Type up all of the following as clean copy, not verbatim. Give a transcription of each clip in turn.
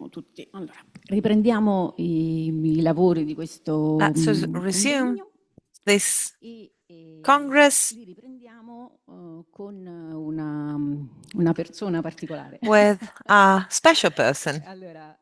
Tutti. Allora, riprendiamo i lavori di questo Let's resume convegno this e Congress li riprendiamo con una persona particolare. with a special person. Allora,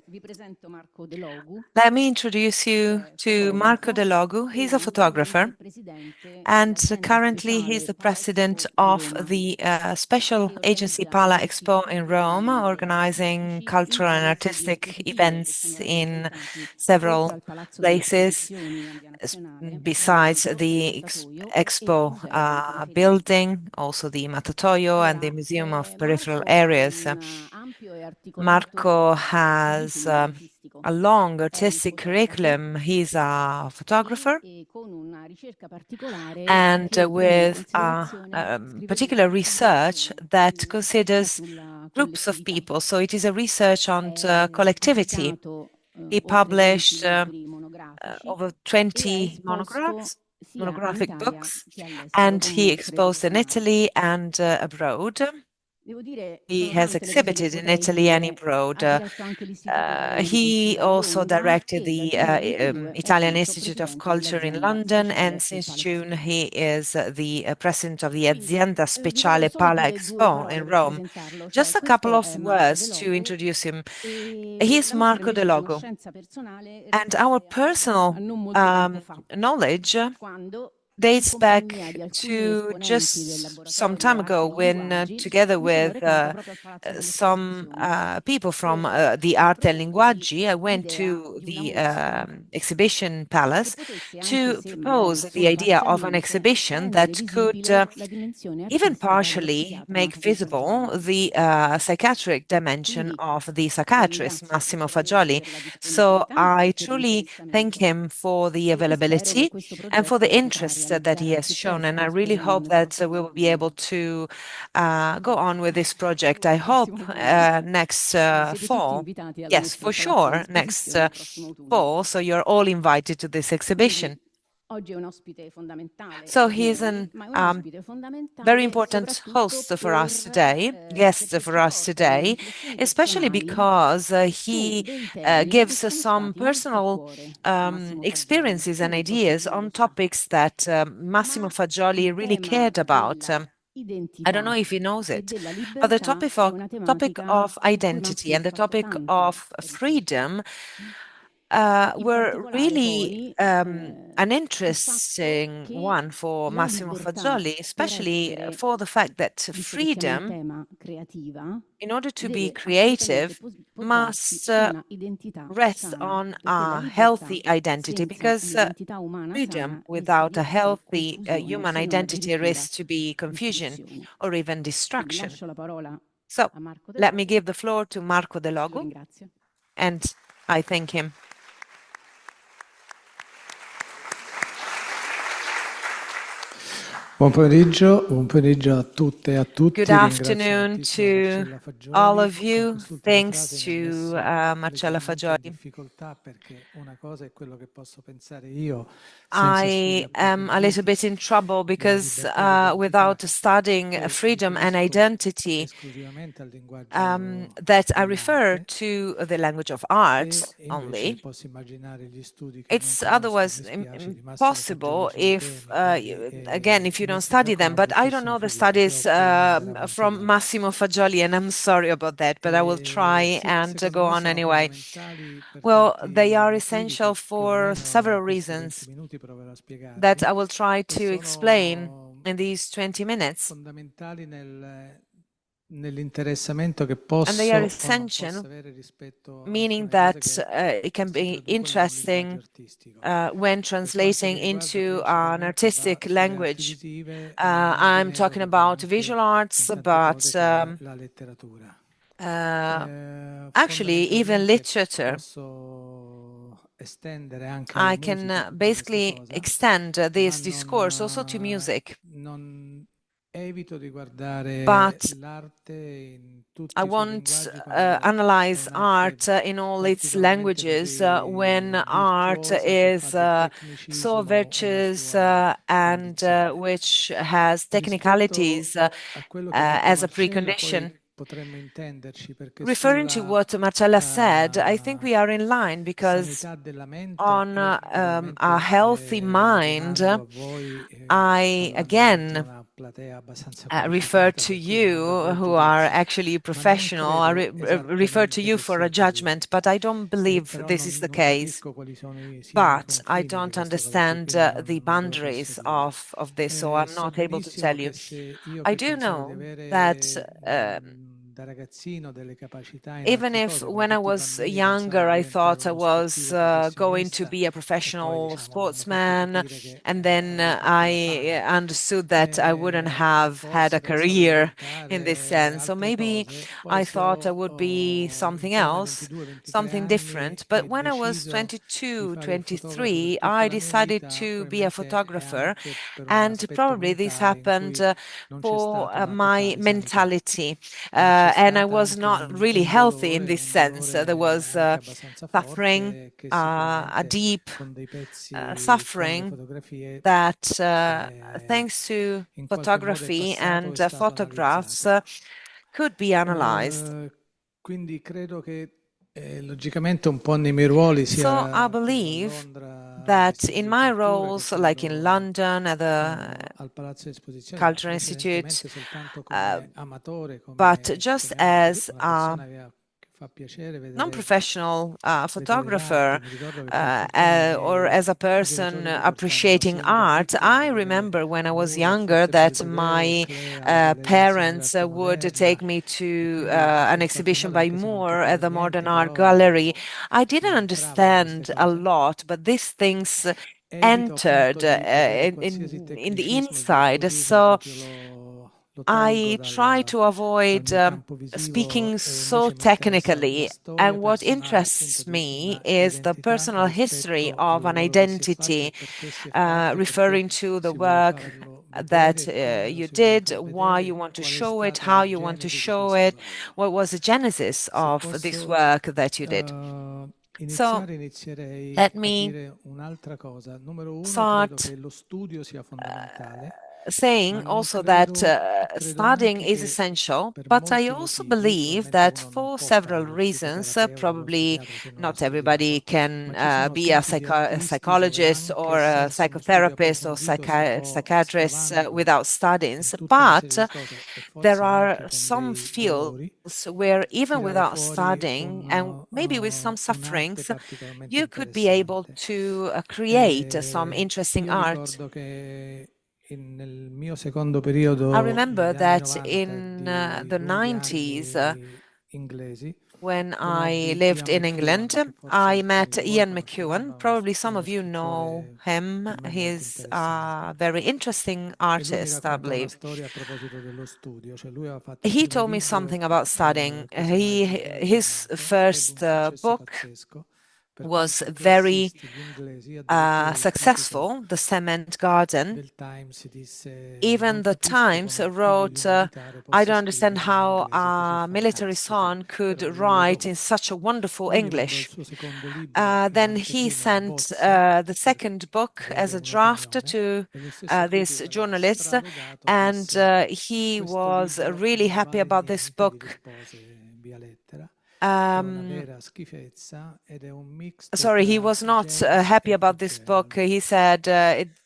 vi presento Marco Delogu, Let me introduce you to Marco fotografo Delogu. e He's a attualmente photographer, il presidente and dell'azienda currently he's speciale the Pala president Expo di of Roma, the special che agency organizza Pala eventi Expo in Rome, culturali e organizing artistici in cultural and paesi di artistic esposizione che events sono in rappresentati oltre several al Palazzo delle places Esposizioni in Via Nazionale, besides Galiuto, il the Mattatoio e il Expo Museo delle Periferie. building, also the Matatoyo and the Allora, Museum of Peripheral Marco ha Areas. un ampio e articolato Marco has curriculum artistico, a long è un artistic fotografo curriculum. He's a photographer, e con una ricerca particolare and che prende in with considerazione, scrive lui, particular research condivisione that e critica considers sulla groups of collettività. people. So it is a research on Ha collectivity. pubblicato He oltre 20 published libri monografici over e ha 20 esposto sia in monographic Italia books, che all'estero and con he mostre exposed in nazionali. Italy and abroad. Devo dire, He sono has tante le cose che exhibited in potrei Italy and dire. abroad. Ha diretto anche l'Istituto Italiano di He Cultura di also Londra directed e dal the 2022 è Italian appunto Institute of presidente Culture in dell'azienda London, and speciale since June Palexpo. he is the president of the Quindi Azienda vi voglio Speciale solo Pala dire due Expo parole in per Rome. presentarlo, cioè Just a couple questo of è Marco words to Delogu introduce him. e He's la nostra Marco invece Delogu, conoscenza personale and our risale a personal non molto tempo fa, knowledge quando in dates compagnia back di alcuni to esponenti del just some time laboratorio ago Arte e when, Linguaggi, together mi sono with recata proprio al Palazzo delle some Esposizioni people from per the Arte e proporvi Linguaggi, I went l'idea to di una the mostra exhibition che palace potesse, anche to se magari propose the solo idea of an parzialmente, exhibition rendere that could visibile la dimensione even artistica dello partially psichiatra make Massimo visible Fagioli. the psychiatric dimension Quindi of the lo psychiatrist ringrazio Massimo sinceramente Fagioli. per la So disponibilità I e per truly thank l'interessamento him for the e spero che availability questo and for the progetto si potrà interest that he realizzare al has più shown. And presto, I really speriamo hope nel that we prossimo will be able futuro. to go on with this project. I Nel hope prossimo futuro. next Quindi siete tutti fall. invitati alla Yes, mostra for al Palazzo delle sure, next Esposizioni il prossimo autunno. fall. So you're all invited to this Quindi exhibition. oggi è un ospite fondamentale So per he is noi, an ma è un ospite very fondamentale important soprattutto host for us today, guest perché for ci us porta delle today, riflessioni especially personali because su he dei temi che gives sono some stati molto a personal cuore a Massimo Fagioli. experiences and Forse ideas chi non on lo sa, topics that Massimo ma Fagioli il really tema cared about. della I don't know identità if he knows e it, della but the libertà è una topic tematica of su cui identity Massimo ha and the fatto topic tanta of ricerca. freedom In were particolare really poi an sul fatto interesting che one for la Massimo libertà, Fagioli, per especially essere, for the fact that visto che siamo in freedom, tema creativa, in order to be deve assolutamente creative, poggiarsi must su una identità rest sana, on perché la a libertà healthy identity, senza because un'identità umana freedom sana rischia without di a essere healthy confusione, human se non identity addirittura risks to be confusion distruzione. or even Quindi destruction. lascio la parola So a Marco let me Delogu give the floor to Marco e lo Delogu, ringrazio. and I thank him. Buon pomeriggio a tutte e a tutti. Good Ringrazio afternoon moltissimo to Marcella Fagioli. all of Con you. quest'ultima Thanks frase mi ha to messo Marcella leggermente in Fagioli. difficoltà perché una cosa è quello che posso pensare io senza studi I am a little bit approfonditi in trouble della because libertà d'identità without studying e freedom and riferisco identity, esclusivamente al linguaggio that I refer dell'arte to the language of e art invece only. posso immaginare gli studi che non It's conosco, otherwise mi spiace, di Massimo Fagioli impossible sui if, temi, quindi again, if you don't inizio già study con them. una But I don't bruttissima know the figura, però studies più o meno veramente from bene. Massimo Fagioli, and I'm sorry about that, but I will try Sì, and secondo go me on sono anyway. fondamentali per Well, they tanti are motivi essential che più o for meno in several questi 20 reasons minuti proverò a that spiegarvi I will try e to explain sono in these 20 minutes. fondamentali nell'interessamento che And they are posso o non posso essential, avere rispetto a meaning alcune cose that che it can si be traducono in un linguaggio interesting artistico. when Per quanto mi translating riguarda, into an principalmente artistic sulle arti language. visive, in I'm talking genere, ma about anche visual arts, in tante but cose come la letteratura. actually, even Fondamentalmente literature. posso estendere anche alla I can musica tutta questa basically cosa, extend ma this discourse also to music. non evito di guardare But l'arte in I tutti i suoi won't linguaggi quando è analyze art un'arte in all its particolarmente languages when così art virtuosa che fa is del so tecnicismo una virtuous sua and condizione. which has Rispetto technicalities a quello che ha detto as a Marcella, poi precondition. potremmo intenderci, perché Referring to sulla what Marcella said, I think we are in line because sanità della mente on io a healthy mind, rimando a voi, I parlando davanti a again una platea abbastanza refer qualificata, to per cui non avrò you, who are pregiudizi, actually ma non professional. I credo refer to esattamente you che for a sia così. judgment, but I don't believe Però this is the non case. capisco quali siano siano i But I confini di don't questa cosa qui, understand quindi the non ve lo posso boundaries dire. of this, so I'm So not able to benissimo tell you. che se io I che do pensavo di know that avere da ragazzino delle capacità in even altre if cose, come when I tutti i was bambini younger, pensavo di I diventare thought I uno was sportivo going to professionista be a e poi professional diciamo mi hanno fatto sportsman, capire che and then avevo fatto la I fame. understood that I wouldn't have had Forse a pensavo di career in this diventare sense. So altre maybe cose, poi I se thought I would be something intorno ai else, 22-23 something anni different. But e when I was deciso di 22, fare il fotografo per 23, tutta I la mia decided vita, to be a probabilmente è photographer, anche per un and aspetto probably this mentale in happened cui non c'è for stata my un'ottimale sanità, mentality. ma c'è And I stata was anche not really healthy in this un sense. There dolore was anche abbastanza suffering, forte che a sicuramente deep con dei pezzi, con le suffering fotografie, that, eh, thanks to in qualche modo è photography passato, è and stato photographs, analizzato. could be analyzed. Quindi credo che logicamente un po' nei miei ruoli, So I sia quello a believe Londra that all'Istituto in di my Cultura che roles, like in quello London at the al Palazzo di Esposizioni, ma Cultural Institute, precedentemente soltanto uh, come amatore, but just come ospite, as una a persona che fa piacere non-professional vedere l'arte. photographer, Mi ricordo che per fortuna or as a i person genitori mi portavano appreciating sin da art, piccolo a I vedere remember when I was mura, younger forse più that europee o my Clea o delle Nazioni parents d'arte would moderna, take me e to quindi an in qualche exhibition modo, by anche se non Moore at capivo the Modern niente, Art Gallery. però I didn't mi entravano understand queste a cose. lot, but these things Evito entered appunto di vedere qualsiasi in the tecnicismo e inside. virtuosismo, So proprio lo tolgo I try to dal avoid mio campo speaking visivo, e so invece mi interessa la technically. storia And what personale appunto interests di me una is the identità personal history rispetto al of an lavoro che si è fatto, e identity, perché si è fatto, e perché referring to the si vuole work farlo that vedere, e come lo you si vuole did, far why you vedere, want to qual è show it, stata how la you want to genesi di show questo it, lavoro. what was the genesis Se of this posso work that you did. So inizierei let a me dire un'altra cosa. Numero uno, credo start che lo studio sia fondamentale, ma saying non also that credo, credo studying anche is che essential, per but I molti also motivi, believe chiaramente that uno non for può several fare lo reasons, psicoterapeuta o lo probably psichiatra se non ha not everybody studiato, can ma ci sono be a tipi di artisti dove psychologist anche or a senza uno studio psychotherapist or approfondito si può psychiatrist scavando without studies, in tutta una serie but di cose, e there forse are anche con some dei fields dolori, where even tirare without fuori studying and maybe with some un'arte sufferings, particolarmente you could be able interessante. to create some interesting Io art. ricordo che nel mio secondo I periodo, remember negli anni that 90 e in di the lunghi 90s, anni inglesi, when I conobbi lived Ian in England, McEwan, che I forse met molti di voi Ian conosceranno, McEwan. è Probably some uno of you know scultore him. per me molto He's interessante. a very interesting E lui mi artist, I raccontò una believe. storia a proposito dello studio, cioè lui aveva fatto il He primo told me libro, something about studying. che mai pubblicato in His arte, che ebbe first un successo book pazzesco. Per was quanto very classisti gli inglesi, addirittura il critico successful, The Cement Garden. del Times disse: non Even the capisco Times come il figlio di wrote, un militare I possa don't understand scrivere in how inglese così a military fantastico. son could Però lui lo write in trovò. such a wonderful Poi gli mandò il English. suo secondo libro in Then he anteprima, in sent bozza, the per second book as avere a draft un'opinione, to e lo stesso this critico aveva journalist, stralodato, and disse: he questo was libro really non happy vale about this niente, gli book. rispose via lettera, è una Um, vera schifezza ed è un mix Sorry, he tra was not James happy e about this book. Fitzgerald. He said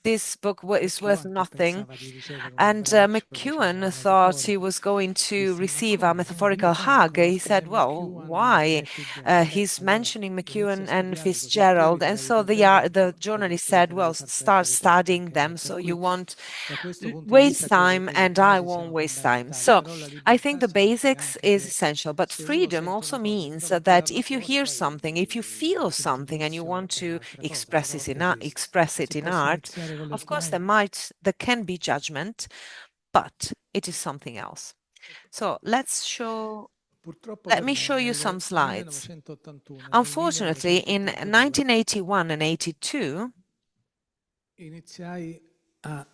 this book is worth McEwan, che nothing. pensava di ricevere un And abbraccio, diciamo, McEwan thought he metaforico, was going to disse: ma receive a come? Io metaphorical hug. He conosco said, né well, McEwan why? né Fitzgerald. Beh, He's allora mentioning inizia McEwan a and studiarli così tu Fitzgerald. And eviterai so di perdere the tempo, journalist said, eviterai well, di far start perdere tempo studying anche a me. them Per so you cui won't da questo punto di waste vista credo time che le and I basi won't siano waste time. fondamentali, So però la I think libertà the significa basics anche is che essential, but se uno freedom sente also una cosa che means proprio non la that va if you fuori, hear something, if you feel anche il something and you want giudizio è to un'altra cosa, però esiste. express it Se in posso art, iniziare con le of course slide. there can be judgment, but it is something else. So Purtroppo let per me me show you some nel slides. 1981 e nel Unfortunately, in 1982 1981 and 82, iniziai a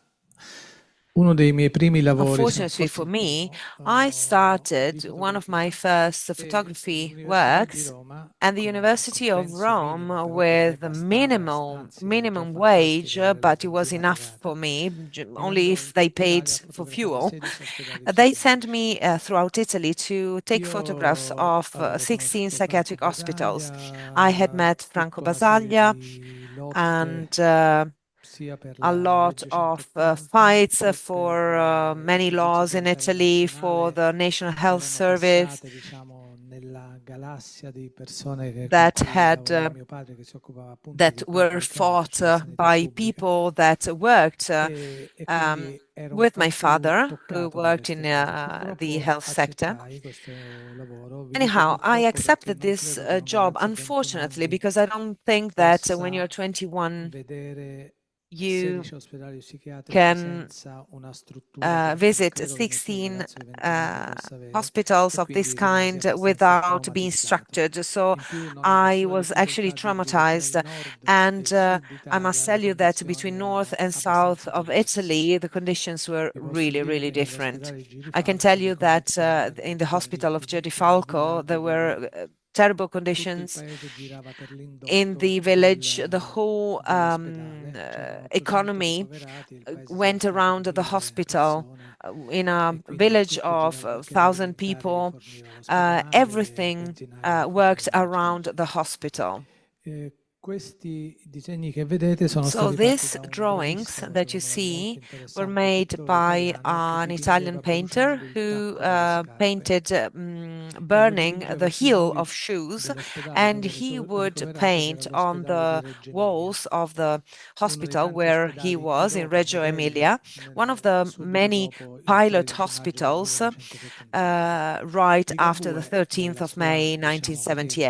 Uno dei miei primi lavori, Unfortunately forse for il me, primo, I di started one of my fotografia first e photography l'Università di works Roma at the con University of compenso Rome minimo, però che già with a bastava, stanze già minimum wage, fantastiche per la but it was benzina enough for pagata. me, Mi only mandò in if they tutta paid Italia a for fotografare fuel. 16 ospedali They sent psichiatrici. me throughout Italy to take photographs Io of avevo 16 conosciuto Franco psychiatric hospitals. I had Basaglia, met Franco tutta una serie Basaglia di and lotte sia per a la lot legge of 180 fights che per for many le leggi laws in sanitarie Italy for nazionali the National che Health erano Service passate, diciamo, nella galassia di persone con that cui had lavorava mio padre, che si occupava appunto that di were public health, fought cioè sanità by pubblica. people that worked E um, quindi ero un with my po' più father, who toccato da worked in queste cose. the Purtroppo health sector. accettai questo lavoro, vi dico Anyhow, I purtroppo perché accepted non this credo che un job, ragazzo a 21 unfortunately, anni because I don't think that when you're possa 21, vedere you 16 ospedali psichiatrici can senza una struttura che non visit credo che neppure un 16 ragazzo di 21 anni possa avere, hospitals e of this quindi rimasi kind abbastanza without being traumatizzato. structured. So In più non ho I nessuna was actually difficoltà di dire tra il traumatized. nord e And il sud I must Italia le tell you that between condizioni north erano and south abbastanza of diverse. Italy, the conditions were Vi posso really, dire really che different. nell'ospedale I can tell Girifalco di you Cose that Terme, in the hospital of Girifalco, there dove were terrible tutto il conditions paese girava per in l'indotto the village. The whole dell'ospedale. C'erano 800 economy ricoverati, il paese si era went around the scompiuto di hospital persone in a e quindi village tutto of girava perché 1,000 l'agroalimentare people. forniva l'ospedale, i Everything benzinai e tutto worked quanto. around the hospital. Questi disegni che vedete sono So stati fatti these da un drawings bravissimo, that you secondo me molto see were interessante made pittore by italiano che an Italian dipingeva painter bruciando il who tacco delle scarpe painted e lo burning the dipingeva sui heel muri of shoes, dell'ospedale and dove era he would ricoverato, che era paint on l'ospedale di the Reggio Emilia, walls of the uno dei hospital tanti where he ospedali che was in dopo, Reggio modelli Emilia, one of the subito many dopo il pilot 13 maggio del hospitals, 1971. right after the Ligabue, 13th nella of sua, May diciamo così,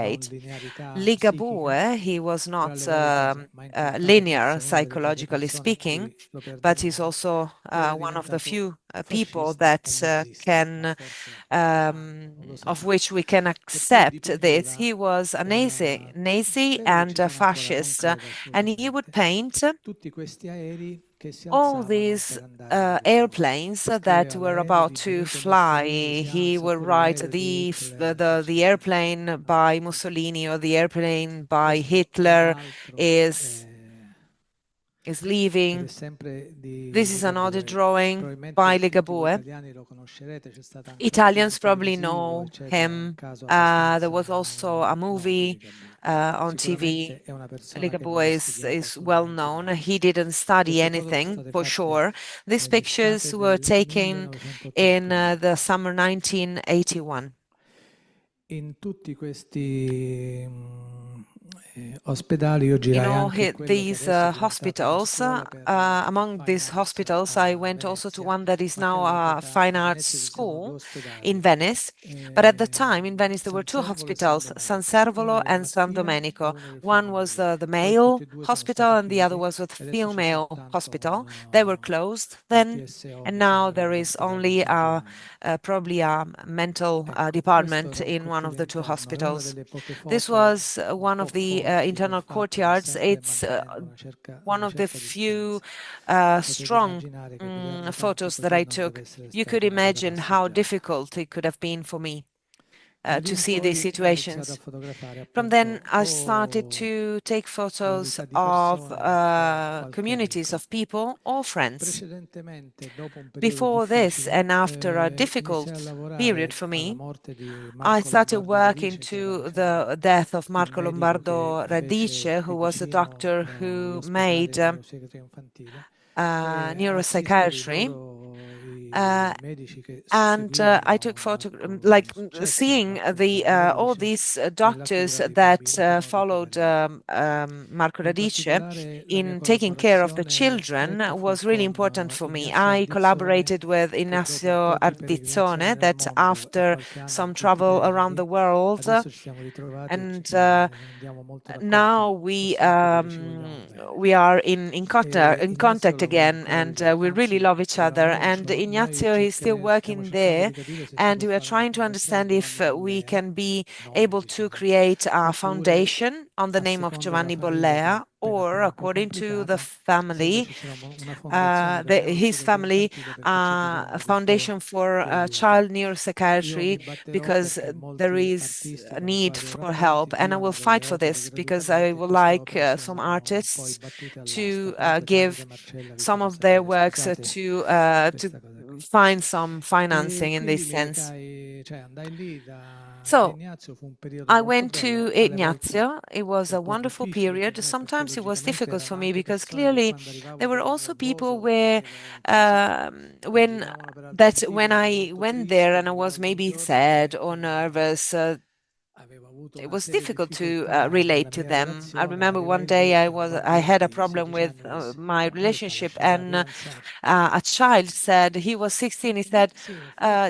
non 1978. linearità psichica, Ligabue, he was tra not le varie cose, ma in realtà linear forse una delle poche psychologically persone a speaking, cui lo but he's perdonerò, also era one of the diventato few people fascista that e nazista, o can, forse entrambi, non lo so. of which we can Per cui accept this. dipingeva, He was a Nazi, era, Nazi credo ci and a siano ancora, non fascist, credo and he would assolutamente, paint tutti questi aerei che si all alzavano these per andare all'Elettronucleo. airplanes that Scriveva were l'aereo about di to Benito Mussolini fly. si He alza, would oppure write l'aereo di Hitler si the schianta. airplane Vabbè, by insomma, Mussolini or the airplane by questo tra Hitler l'altro is ed è leaving. sempre di This is another Ligabue. drawing by Probabilmente tutti voi Ligabue. italiani lo conoscerete, c'è stato anche un film Italians probably televisivo, know eccetera, un him. caso There was also abbastanza a noto, movie Ligabue. on TV. Sicuramente è una persona che non ha Ligabue studiato is well assolutamente known. nulla. He didn't study Queste foto sono anything state for fatte sure. These pictures nell'estate were del taken in 1981. the summer 1981. In tutti questi ospedali io In girai all anche quello che these adesso è diventato una hospitals, scuola per among fine these arts hospitals, I a went also to Venezia, one that is ma che now a all'epoca fine a arts Venezia esistevano due school in ospedali, Venice. But at the time in Venice, there were San two Servolo e San hospitals, San Domenico. Uno Servolo era and San maschile e Domenico. uno era One was femminile. the Poi tutti male e due sono hospital stati and the other chiusi was the e adesso c'è female soltanto hospital. They were closed un then, PSO, and mi now sembra, there is nell'ospedale di only San Giovanni. probably a mental Ecco, questo department era un in one of cortile the two interno, è una hospitals. delle poche This foto was un one po' of the forti che ho internal fatto, pur courtyards. sempre It's mantenendo one una of the certa few distanza. Potete strong immaginare che vederlo tanto photos that I così non deve took. essere You could stata una vera imagine how passeggiata. difficult it could have been for me Da lì to in see these poi ho iniziato a situations. fotografare From then, appunto I started o to take la photos vita di of persone o qualche communities amico. of people or friends. Precedentemente, dopo un periodo Before this difficile, and after a iniziai a difficult period lavorare for alla me, morte di I Marco started Lombardo working Radice, che era, to diciamo, the death of il Marco medico che Lombardo fece Radice, who di was a vicino doctor who made l'ospedale di neuropsichiatria infantile, e a assistere neuropsychiatry. i medici che And I took seguivano photo con like successo seeing Marco the Lombardo all Radice these nella doctors cura dei that bambini con followed disabilità. Marco In Radice particolare la mia in taking care of the collaborazione children stretta fu was really con important for me. Ignazio I Ardizzone, collaborated with che dopo un Ignacio po' di peregrinazione Ardizzone nel that mondo e after qualche anno in some tutti i travel around the paesi, world adesso ci siamo ritrovati e and andiamo molto d'accordo, now we possiamo anche dire ci vogliamo bene. we are E in Ignazio contact lavora again, ancora and lì, we really anzi love each other. ora And noi Ignazio is still stiamo working cercando there, di capire se si and può we are fare una trying to fondazione understand if Giovanni we Bollea, can be Nome able to diciamo, create a oppure foundation on the a name of seconda da Giovanni fare io che Bollea, or according to the family, his family, a foundation for child neuropsychiatry, because there is a need for help. And I will fight for this because I would like some artists to give some of their works to find some financing in this sense. So I went to Ignazio. It was a wonderful period. Sometimes it was difficult for me because clearly there were also people where when I went there and I was maybe sad or nervous, it was difficult to relate to them. I remember one day I had a problem with my relationship, and a child said, he was 16, he said,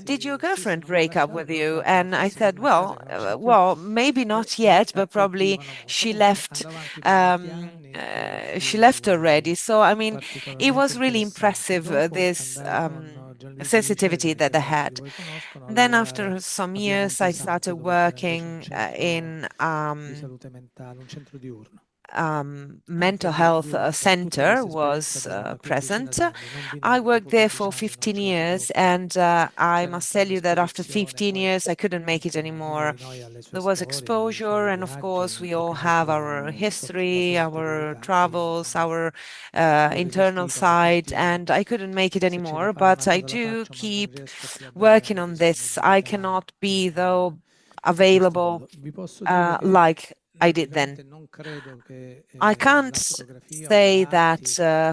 did your girlfriend break up with you? And I said, well, maybe not yet, but probably she left already. So I mean, it was really impressive, this sensitivity that I had. And then after some years, I started working in mental health center was present. I worked there for 15 years, and I must tell you that after 15 years, I couldn't make it anymore. There was exposure, and of course, we all have our history, our travels, our internal side, and I couldn't make it anymore. But I do keep working on this. I cannot be, though, available like I did then. I can't say that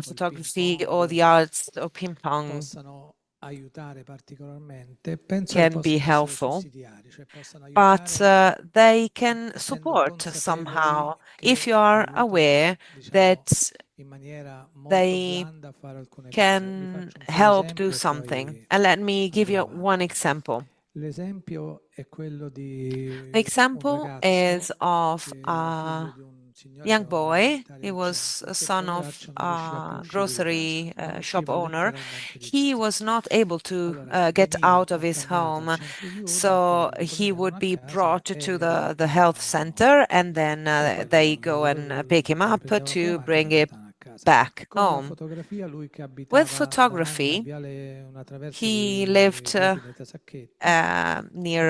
photography or the arts or ping pong can be helpful, but they can support somehow if you are aware that they can help do something. And let me give you one example. The example is of a young boy. He was a son of a grocery shop owner. He was not able to get out of his home, so he would be brought to the health center, and then they go and pick him up to bring it back home. With photography, he lived near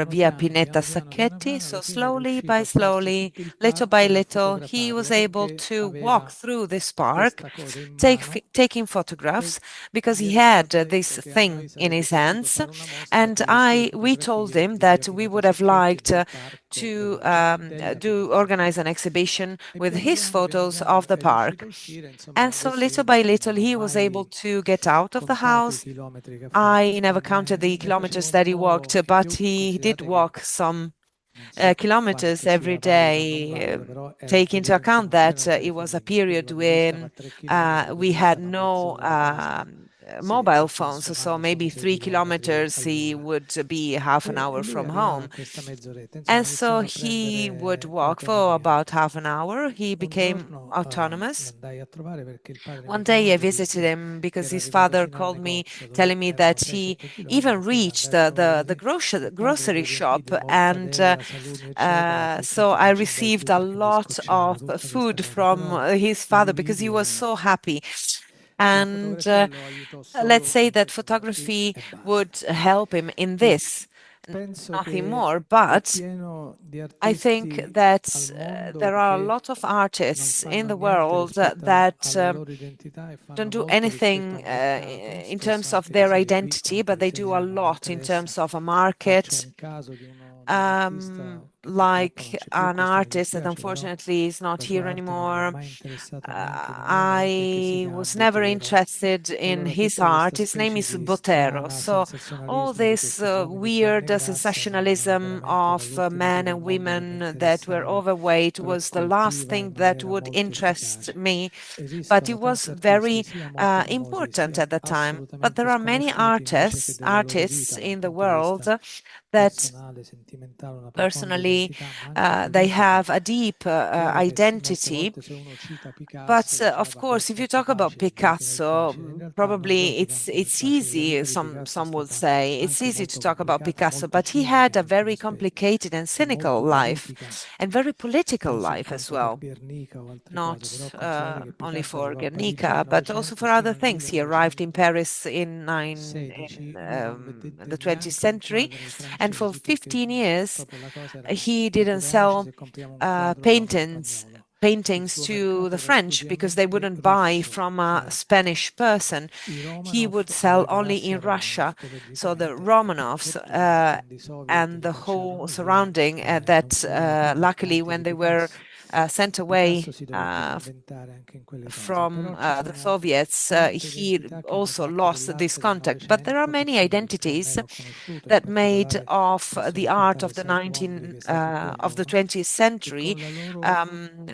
Via Pineta Sacchetti, so slowly by slowly, little by little, he was able to walk through this park, taking photographs, because he had this thing in his hands. And we told him that we would have liked to organize an exhibition with his photos of the park. And so little by little, he was able to get out of the house. I never counted the kilometers that he walked, but he did walk some kilometers every day. Take into account that it was a period when we had no mobile phones, so maybe 3 kilometers he would be half an hour from home. And so he would walk for about half an hour. He became autonomous. One day I visited him because his father called me telling me that he even reached the grocery shop, and so I received a lot of food from his father because he was so happy. And let's say that photography would help him in this, nothing more. But I think that there are a lot of artists in the world that don't do anything in terms of their identity, but they do a lot in terms of a market. Like an artist that unfortunately is not here anymore. I was never interested in his art. His name is Botero. So all this weird sensationalism of men and women that were overweight was the last thing that would interest me. But it was very important at the time. But there are many artists in the world that personally Certainly, they have a deep identity. But of course, if you talk about Picasso, probably it's easy. Some would say it's easy to talk about Picasso, but he had a very complicated and cynical life, and very political life as well. Not only for Guernica, but also for other things. He arrived in Paris in the 20th century, and for 15 years he didn't sell paintings to the French because they wouldn't buy from a Spanish person. He would sell only in Russia. So the Romanovs and the whole surrounding that luckily when they were sent away from the Soviets, he also lost this contact. But there are many identities that made of the art of the 20th century.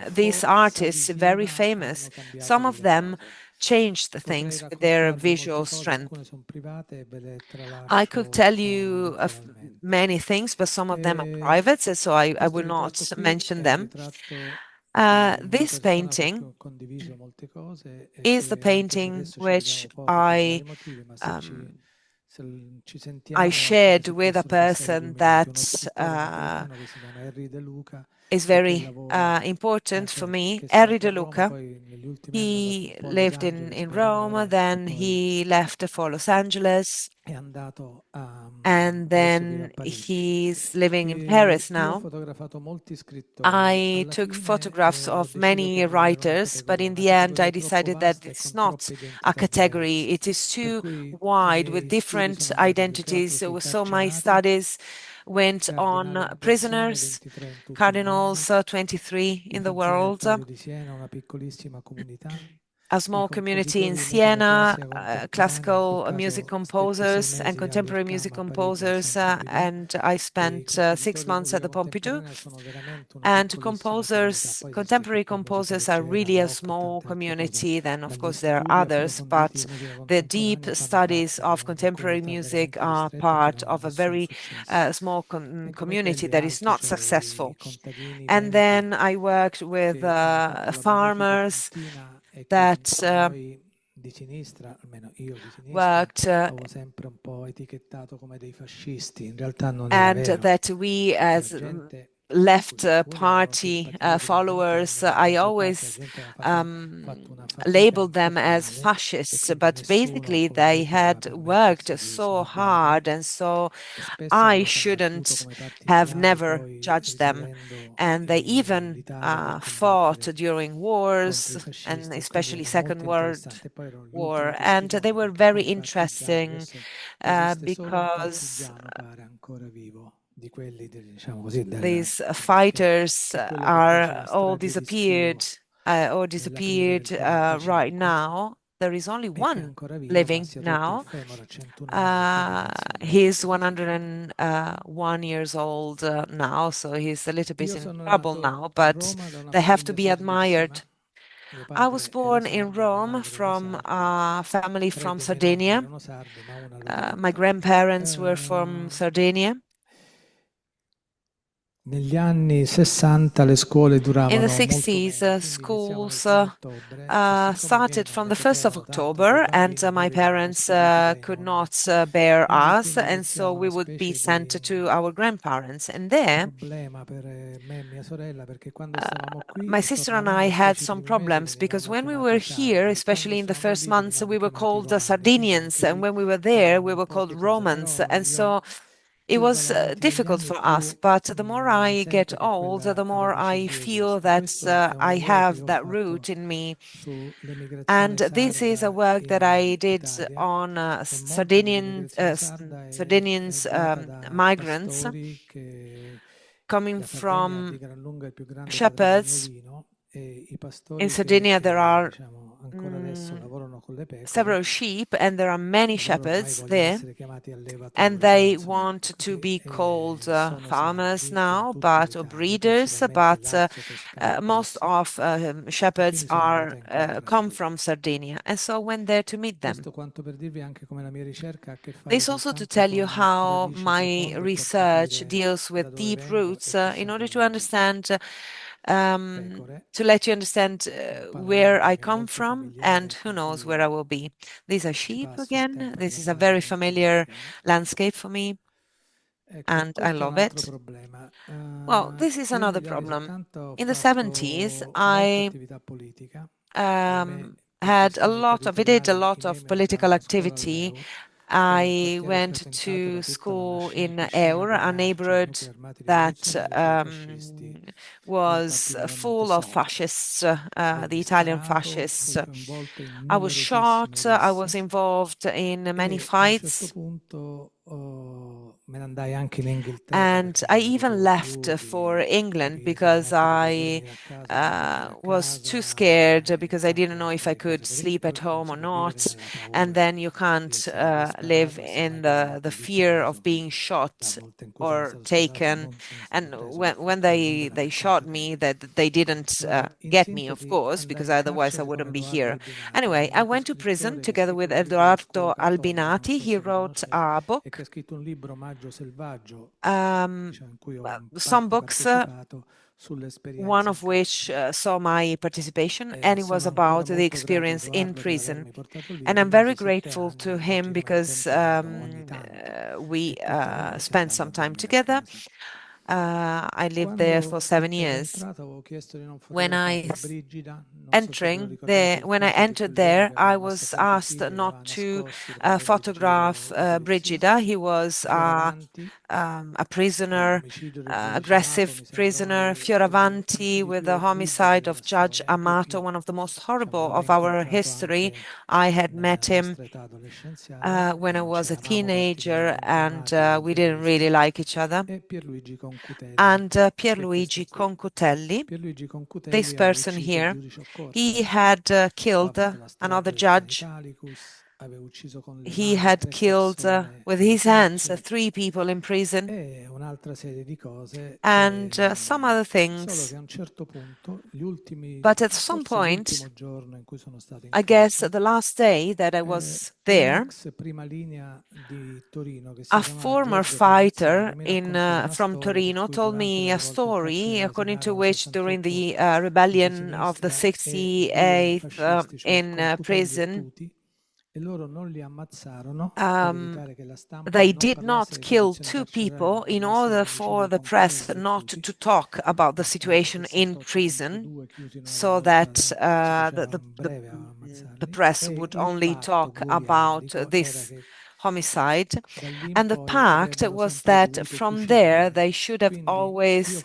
These artists, very famous, some of them changed the things with their visual strength. I could tell you of many things, but some of them are private, so I will not mention them. This painting is the painting which I shared with a person that is very important for me, Henri De Luca. He lived in Rome, then he left for Los Angeles, and then he's living in Paris now. I took photographs of many writers, but in the end I decided that it's not a category, it is too wide with different identities. So my studies went on prisoners, cardinals, 23 in the world, a small community in Siena, classical music composers and contemporary music composers, and I spent 6 months at the Pompidou. And contemporary composers are really a small community. Then, of course, there are others, but the deep studies of contemporary music are part of a very small community that is not successful. And then I worked with farmers that worked and that we as left party followers, I always labeled them as fascists, but basically they had worked so hard, and so I shouldn't have never judged them. And they even fought during wars, and especially Second World War, and they were very interesting because these fighters are all disappeared right now. There is only one living now. He's 101 years old now, so he's a little bit in trouble now, but they have to be admired. I was born in Rome from a family from Sardinia. My grandparents were from Sardinia. In the 60s, schools started from the 1st of October, and my parents could not bear us, and so we would be sent to our grandparents. And there, my sister and I had some problems, because when we were here, especially in the first months, we were called Sardinians, and when we were there, we were called Romans, and so it was difficult for us. But the more I get old, the more I feel that I have that root in me. And this is a work that I did on Sardinians migrants coming from shepherds In Sardinia, there are several sheep, and there are many shepherds there, and they want to be called farmers now, or breeders, but most of shepherds come from Sardinia, and so I went there to meet them. This also to tell you how my research deals with deep roots in order to understand to let you understand where I come from and who knows where I will be. These are sheep again. This is a very familiar landscape for me, and I love it. Well, this is another problem. In the 70s, I we did a lot of political activity. I went to school in Eur, a neighborhood that was full of fascists, the Italian fascists. I was shot, I was involved in many fights. And I even left for England because I was too scared, because I didn't know if I could sleep at home or not. And then you can't live in the fear of being shot or taken. And when they shot me, that they didn't get me, of course, because otherwise I wouldn't be here. Anyway, I went to prison together with Edoardo Albinati. He wrote a book. Some books, one of which saw my participation, and it was about the experience in prison. And I'm very grateful to him because we spent some time together. I lived there for 7 years. When I entered there, I was asked not to photograph Brigida. He was a prisoner, aggressive prisoner, Fioravanti, with the homicide of Judge Amato, one of the most horrible of our history. I had met him when I was a teenager, and we didn't really like each other. And Pierluigi Concutelli, this person here, he had killed another judge. He had killed with his hands 3 people in prison, and some other things. But at some point, I guess the last day that I was there, a former fighter from Torino told me a story according to which during the rebellion of the 68th in prison, they did not kill 2 people in order for the press not to talk about the situation in prison, so that the press would only talk about this homicide. And the pact was that from there they should have always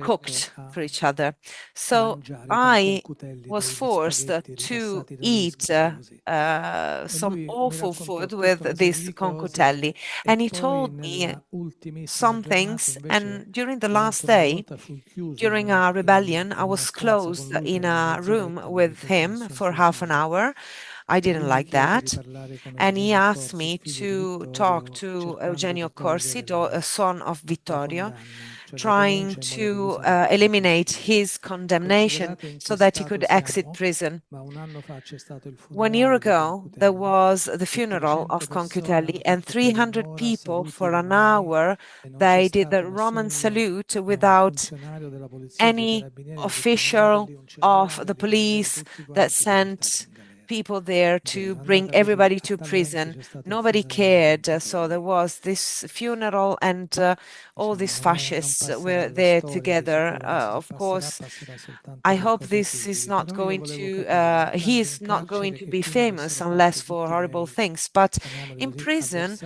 cooked for each other. So I was forced to eat some awful food with this Concutelli, and he told me some things. And during the last day, during our rebellion, I was closed in a room with him for half an hour. I didn't like that. And he asked me to talk to Eugenio Corsi, a son of Vittorio, trying to eliminate his condemnation so that he could exit prison. 1 year ago, there was the funeral of Concutelli, and 300 people for an hour, they did the Roman salute without any official of the police that sent people there to bring everybody to prison. Nobody cared. So there was this funeral, and all these fascists were there together. Of course, I hope this is not going to, he is not going to be famous unless for horrible things. But in prison,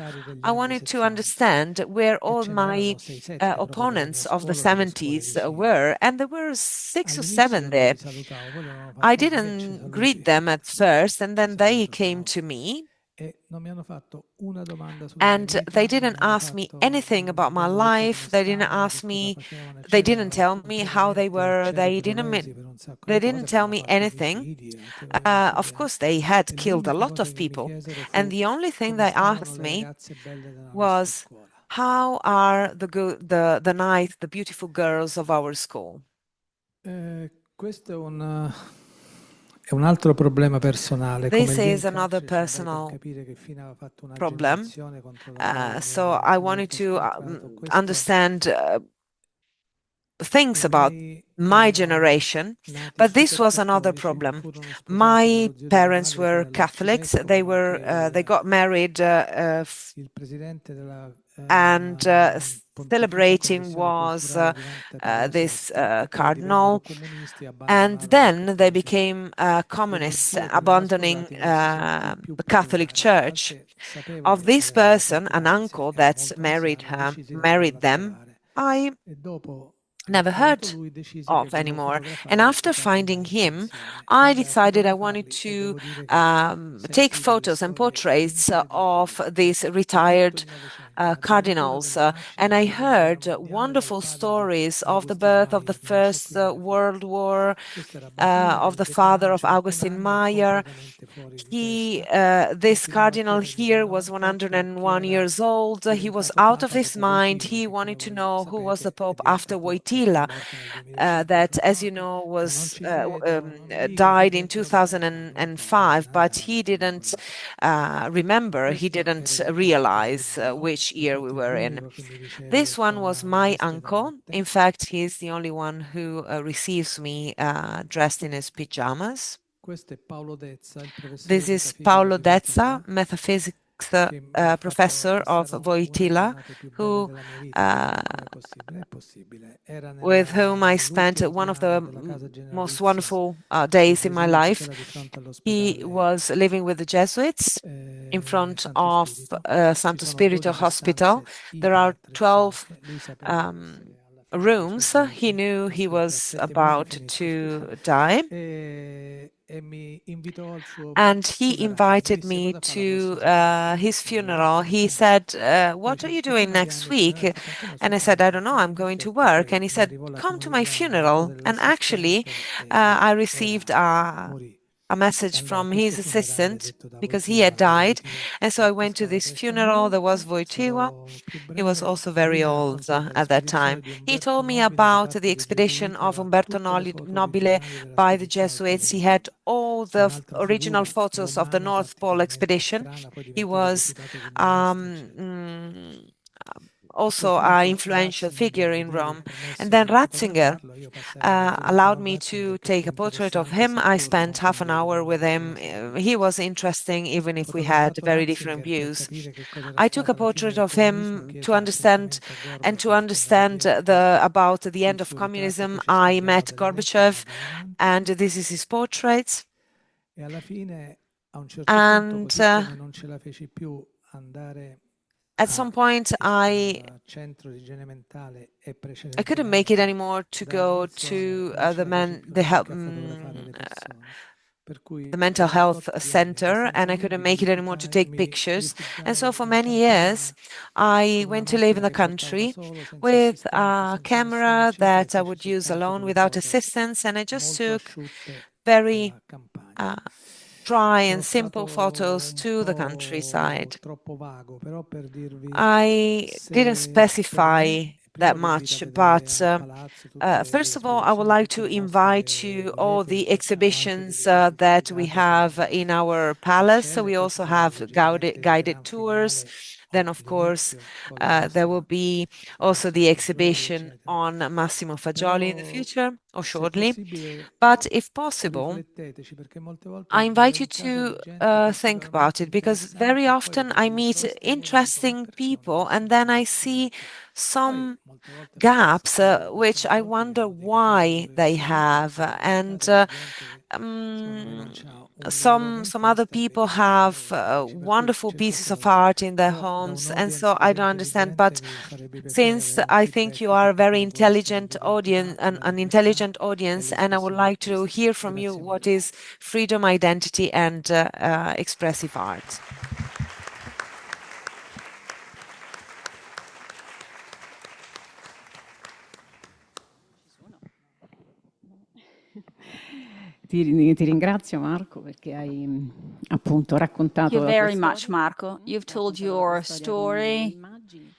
I wanted to understand where all my opponents of the 70s were, and there were 6 or 7 there. I didn't greet them at first, and then they came to me. And they didn't ask me anything about my life. They didn't tell me how they were. They didn't tell me anything. Of course, they had killed a lot of people. And the only thing they asked me was, how are the beautiful girls of our school? This is another personal problem. So I wanted to understand things about my generation, but this was another problem. My parents were Catholics. They got married and celebrating was this cardinal, and then they became communists, abandoning the Catholic Church. Of this person, an uncle that married them, I never heard of anymore. And after finding him, I decided I wanted to take photos and portraits of these retired cardinals. And I heard wonderful stories of the birth of the First World War, of the father of Augustin Meyer. This cardinal here was 101 years old. He was out of his mind. He wanted to know who was the Pope after Wojtyla, that, as you know, was died in 2005, but he didn't remember, he didn't realize which year we were in. This one was my uncle. In fact, he's the only one who receives me dressed in his pajamas. This is Paolo Dezza, metaphysics professor of Wojtyla, with whom I spent one of the most wonderful days in my life. He was living with the Jesuits in front of Santo Spirito Hospital. There are 12 rooms. He knew he was about to die. And he invited me to his funeral. He said, what are you doing next week? And I said, I don't know, I'm going to work. And he said, come to my funeral. And actually, I received a message from his assistant because he had died. And so I went to this funeral. There was Wojtyła. He was also very old at that time. He told me about the expedition of Umberto Nobile by the Jesuits. He had all the original photos of the North Pole expedition. He was also an influential figure in Rome. And then Ratzinger allowed me to take a portrait of him. I spent half an hour with him. He was interesting, even if we had very different views. I took a portrait of him to understand about the end of communism. I met Gorbachev, and this is his portrait. And at some point, I couldn't make it anymore to go to the mental health center, and I couldn't make it anymore to take pictures. And so for many years, I went to live in the country with a camera that I would use alone without assistance, and I just took very dry and simple photos to the countryside. I didn't specify that much, but first of all, I would like to invite you all the exhibitions that we have in our palace. So we also have guided tours. Then, of course, there will be also the exhibition on Massimo Fagioli in the future or shortly. But if possible, I invite you to think about it, because very often I meet interesting people and then I see some gaps which I wonder why they have. And some other people have wonderful pieces of art in their homes, and so I don't understand. But since I think you are a very intelligent audience, an intelligent audience, and I would like to hear from you what is freedom, identity, and expressive art. Ti ringrazio Marco perché hai appunto raccontato Thank you la tua very much, storia, Marco. You've told your story immagini.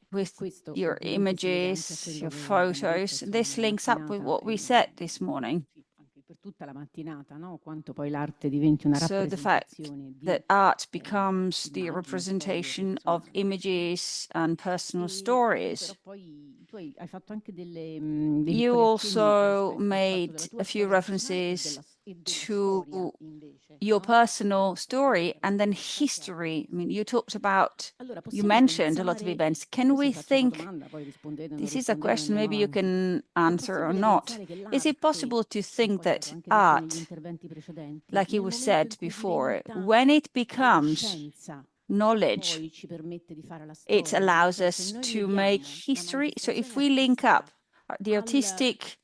with Questo your ovviamente si lega anche a images, quello your che abbiamo detto, photos. insomma, This nella links up with mattinata what we said this morning. anche per tutta la mattinata, no? Quanto poi l'arte diventi una So the fact rappresentazione di that art becomes the immagini, storie, representation persone. of images and personal Però stories. poi tu hai fatto anche dei You piccoli accenni also rispetto al fatto made della tua a few storia personale references e della to storia invece, your no? personal story and then history. I mean, you talked about, Allora, you possiamo mentioned a lot of pensare, events. Can questo we vi faccio una think, domanda, poi rispondete o non this is a rispondete, question andiamo maybe you avanti. can È answer or possibile not. pensare che Is it l'arte, possible to un think po' è stato that anche detto negli art, interventi precedenti, like it nel was momento said in cui before, diventa when it becomes scienza, knowledge, poi ci permette di fare la it storia? allows Cioè, se us noi to leghiamo make la history. So if manifestazione we link up the al, artistic al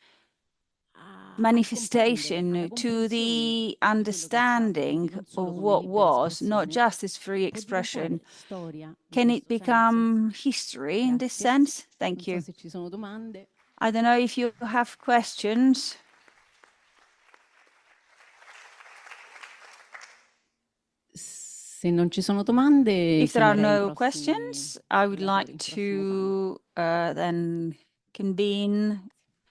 manifestation comprendere, alla to comprensione the di quello che è stato, quindi understanding non solo of come what was, not libera espressione, just as free può diventare expression, storia in can it questo senso? become history in this Grazie. sense? Non Thank so you. se ci sono domande. I don't know if you have questions. Se non ci sono domande, If there are chiamerei i no prossimi questions, I would relatori, like il prossimo panel. to then convene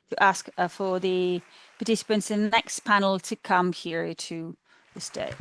to ask for the participants in the next panel to come here to the stage.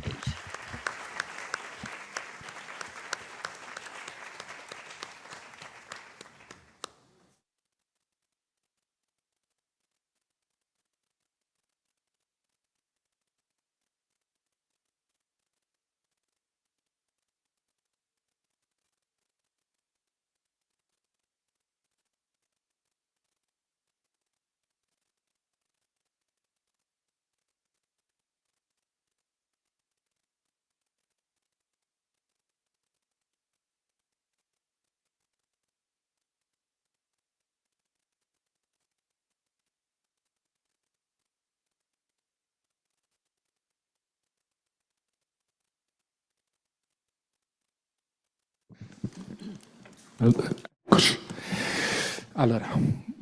Allora,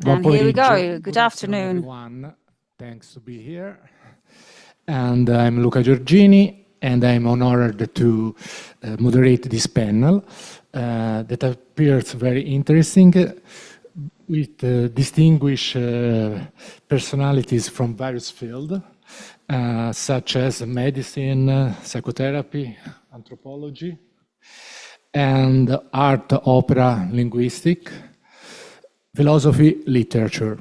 And here we go. pomeriggio. Good afternoon. Everyone. Thanks to be here. And I'm Luca Giorgini, and I'm honored to moderate this panel that appears very interesting with distinguished personalities from various fields, such as medicine, psychotherapy, anthropology, and art, opera, linguistic, philosophy, literature.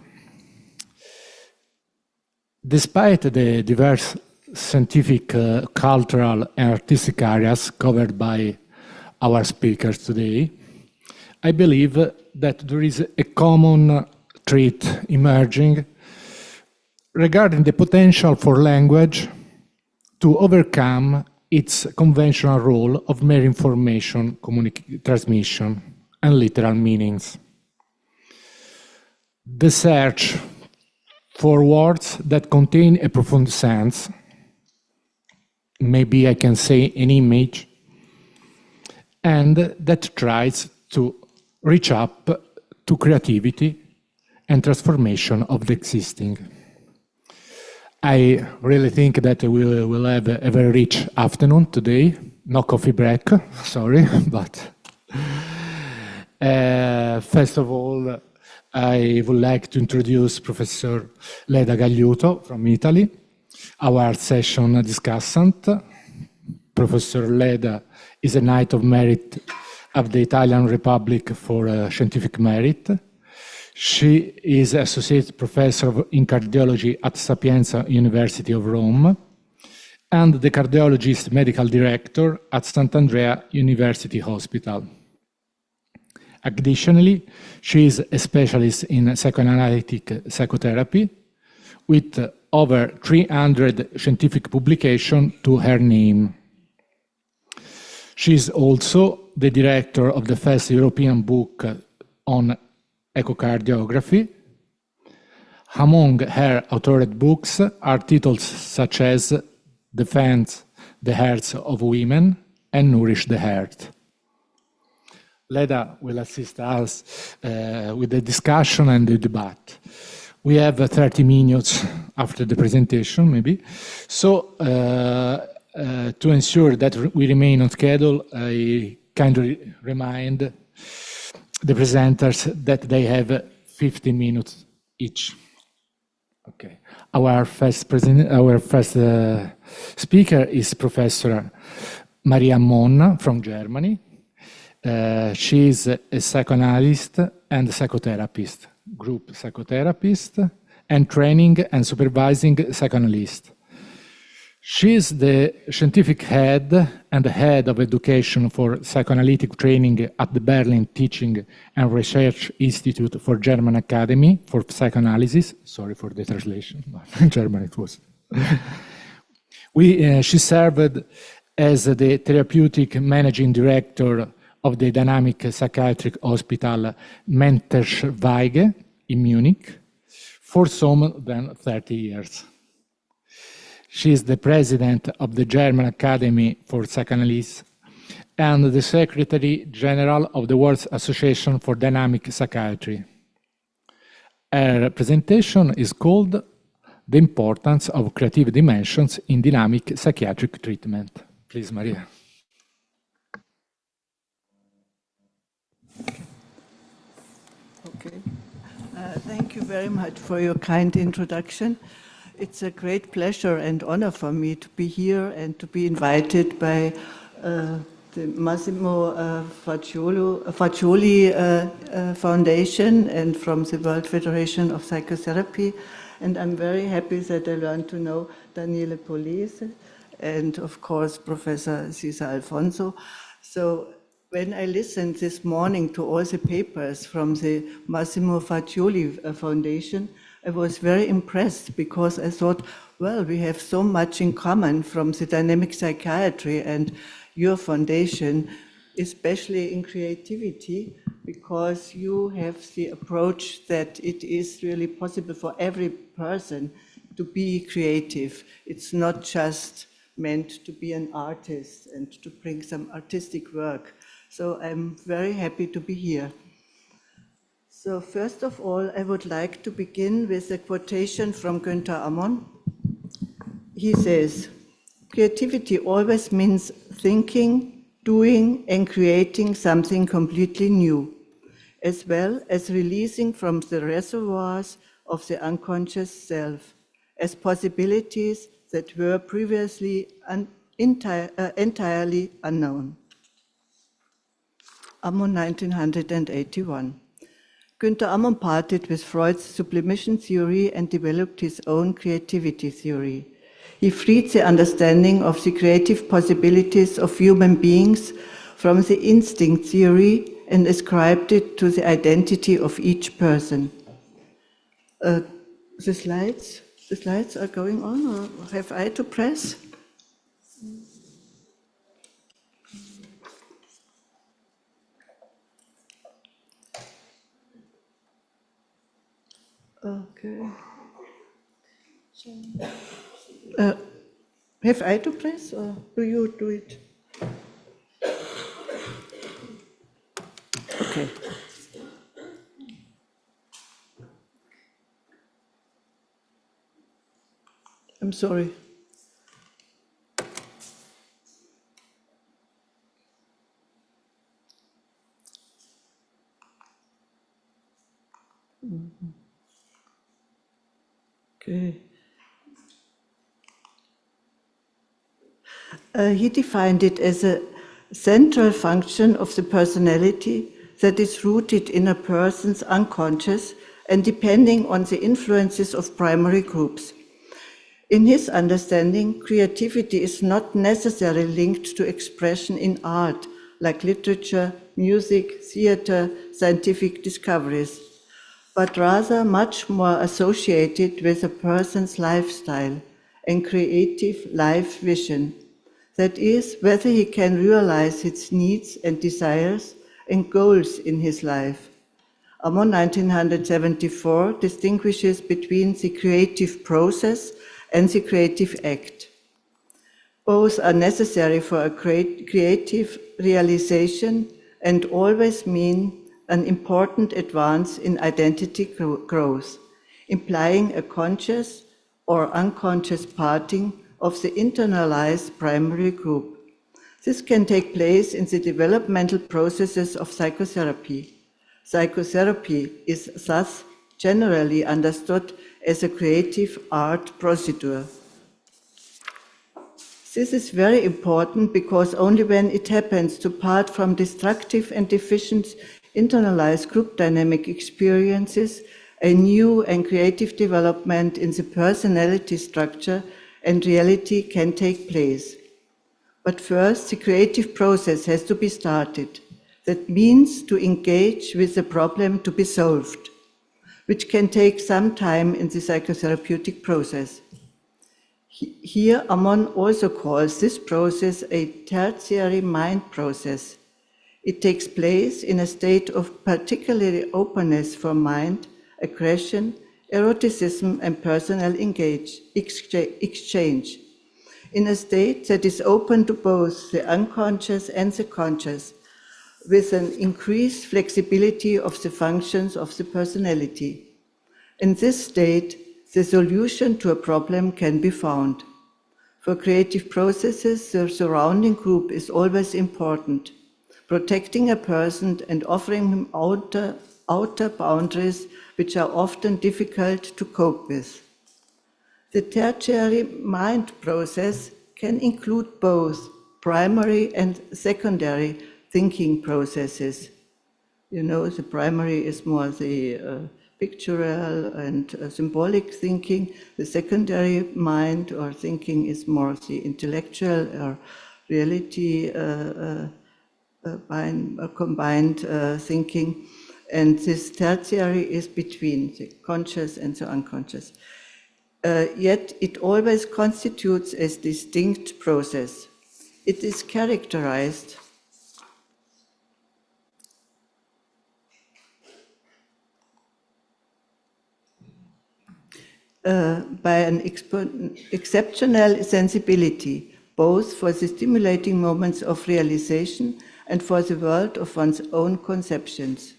Despite the diverse scientific, cultural, and artistic areas covered by our speakers today, I believe that there is a common trait emerging regarding the potential for language to overcome its conventional role of mere information transmission and literal meanings. The search for words that contain a profound sense, maybe I can say an image, and that tries to reach up to creativity and transformation of the existing. I really think that we will have a very rich afternoon today. No coffee break, sorry, but first of all, I would like to introduce Professor Leda Galiuto from Italy, our session discussant. Professor Leda is a Knight of Merit of the Italian Republic for Scientific Merit. She is Associate Professor in Cardiology at Sapienza University of Rome and the Cardiologist Medical Director at Sant'Andrea University Hospital. Additionally, she is a specialist in psychoanalytic psychotherapy with over 300 scientific publications to her name. She is also the director of the first European book on echocardiography. Among her authored books are titles such as Defend the Hearts of Women and Nourish the Heart. Leda will assist us with the discussion and the debate. We have 30 minutes after the presentation, maybe. So, to ensure that we remain on schedule, I kindly remind the presenters that they have 15 minutes each. Okay. Our first speaker is Professor Maria Ammon from Germany. She is a psychoanalyst and psychotherapist, group psychotherapist, and training and supervising psychoanalyst. She is the scientific head and the head of education for psychoanalytic training at the Berlin Teaching and Research Institute for German Academy for Psychoanalysis. Sorry for the translation, but in German it was. She served as the therapeutic managing director of the dynamic psychiatric hospital Menterschweige in Munich for some than 30 years. She is the president of the German Academy for Psychoanalysis and the Secretary General of the World Association for Dynamic Psychiatry. Her presentation is called The Importance of Creative Dimensions in Dynamic Psychiatric Treatment. Please, Maria. Okay. Thank you very much for your kind introduction. It's a great pleasure and honor for me to be here and to be invited by the Massimo Fagioli Foundation and from the World Federation of Psychotherapy. And I'm very happy that I learned to know Daniele Polese and, of course, Professor Cesar Alfonso. So when I listened this morning to all the papers from the Massimo Fagioli Foundation, I was very impressed because I thought, well, we have so much in common from the dynamic psychiatry and your foundation, especially in creativity, because you have the approach that it is really possible for every person to be creative. It's not just meant to be an artist and to bring some artistic work. So I'm very happy to be here. So first of all, I would like to begin with a quotation from Günther Ammon. He says, "Creativity always means thinking, doing, and creating something completely new, as well as releasing from the reservoirs of the unconscious self as possibilities that were previously entirely unknown." Ammon, 1981. Günther Ammon parted with Freud's sublimation theory and developed his own creativity theory. He freed the understanding of the creative possibilities of human beings from the instinct theory and ascribed it to the identity of each person. The slides are going on, or have I to press? Okay. Have I to press, or do you do it? Okay. I'm sorry. Okay. He defined it as a central function of the personality that is rooted in a person's unconscious and depending on the influences of primary groups. In his understanding, creativity is not necessarily linked to expression in art, like literature, music, theater, scientific discoveries, but rather much more associated with a person's lifestyle and creative life vision. That is, whether he can realize his needs and desires and goals in his life. Ammon, 1974, distinguishes between the creative process and the creative act. Both are necessary for a creative realization and always mean an important advance in identity growth, implying a conscious or unconscious parting of the internalized primary group. This can take place in the developmental processes of psychotherapy. Psychotherapy is thus generally understood as a creative art procedure. This is very important because only when it happens to part from destructive and deficient internalized group dynamic experiences, a new and creative development in the personality structure and reality can take place. But first, the creative process has to be started. That means to engage with the problem to be solved, which can take some time in the psychotherapeutic process. Here, Ammon also calls this process a tertiary mind process. It takes place in a state of particular openness for mind, aggression, eroticism, and personal exchange. In a state that is open to both the unconscious and the conscious, with an increased flexibility of the functions of the personality. In this state, the solution to a problem can be found. For creative processes, the surrounding group is always important, protecting a person and offering him outer boundaries which are often difficult to cope with. The tertiary mind process can include both primary and secondary thinking processes. You know, the primary is more the pictorial and symbolic thinking. The secondary mind or thinking is more the intellectual or reality combined thinking. And this tertiary is between the conscious and the unconscious. Yet it always constitutes a distinct process. It is characterized by an exceptional sensibility, both for the stimulating moments of realization and for the world of one's own conceptions.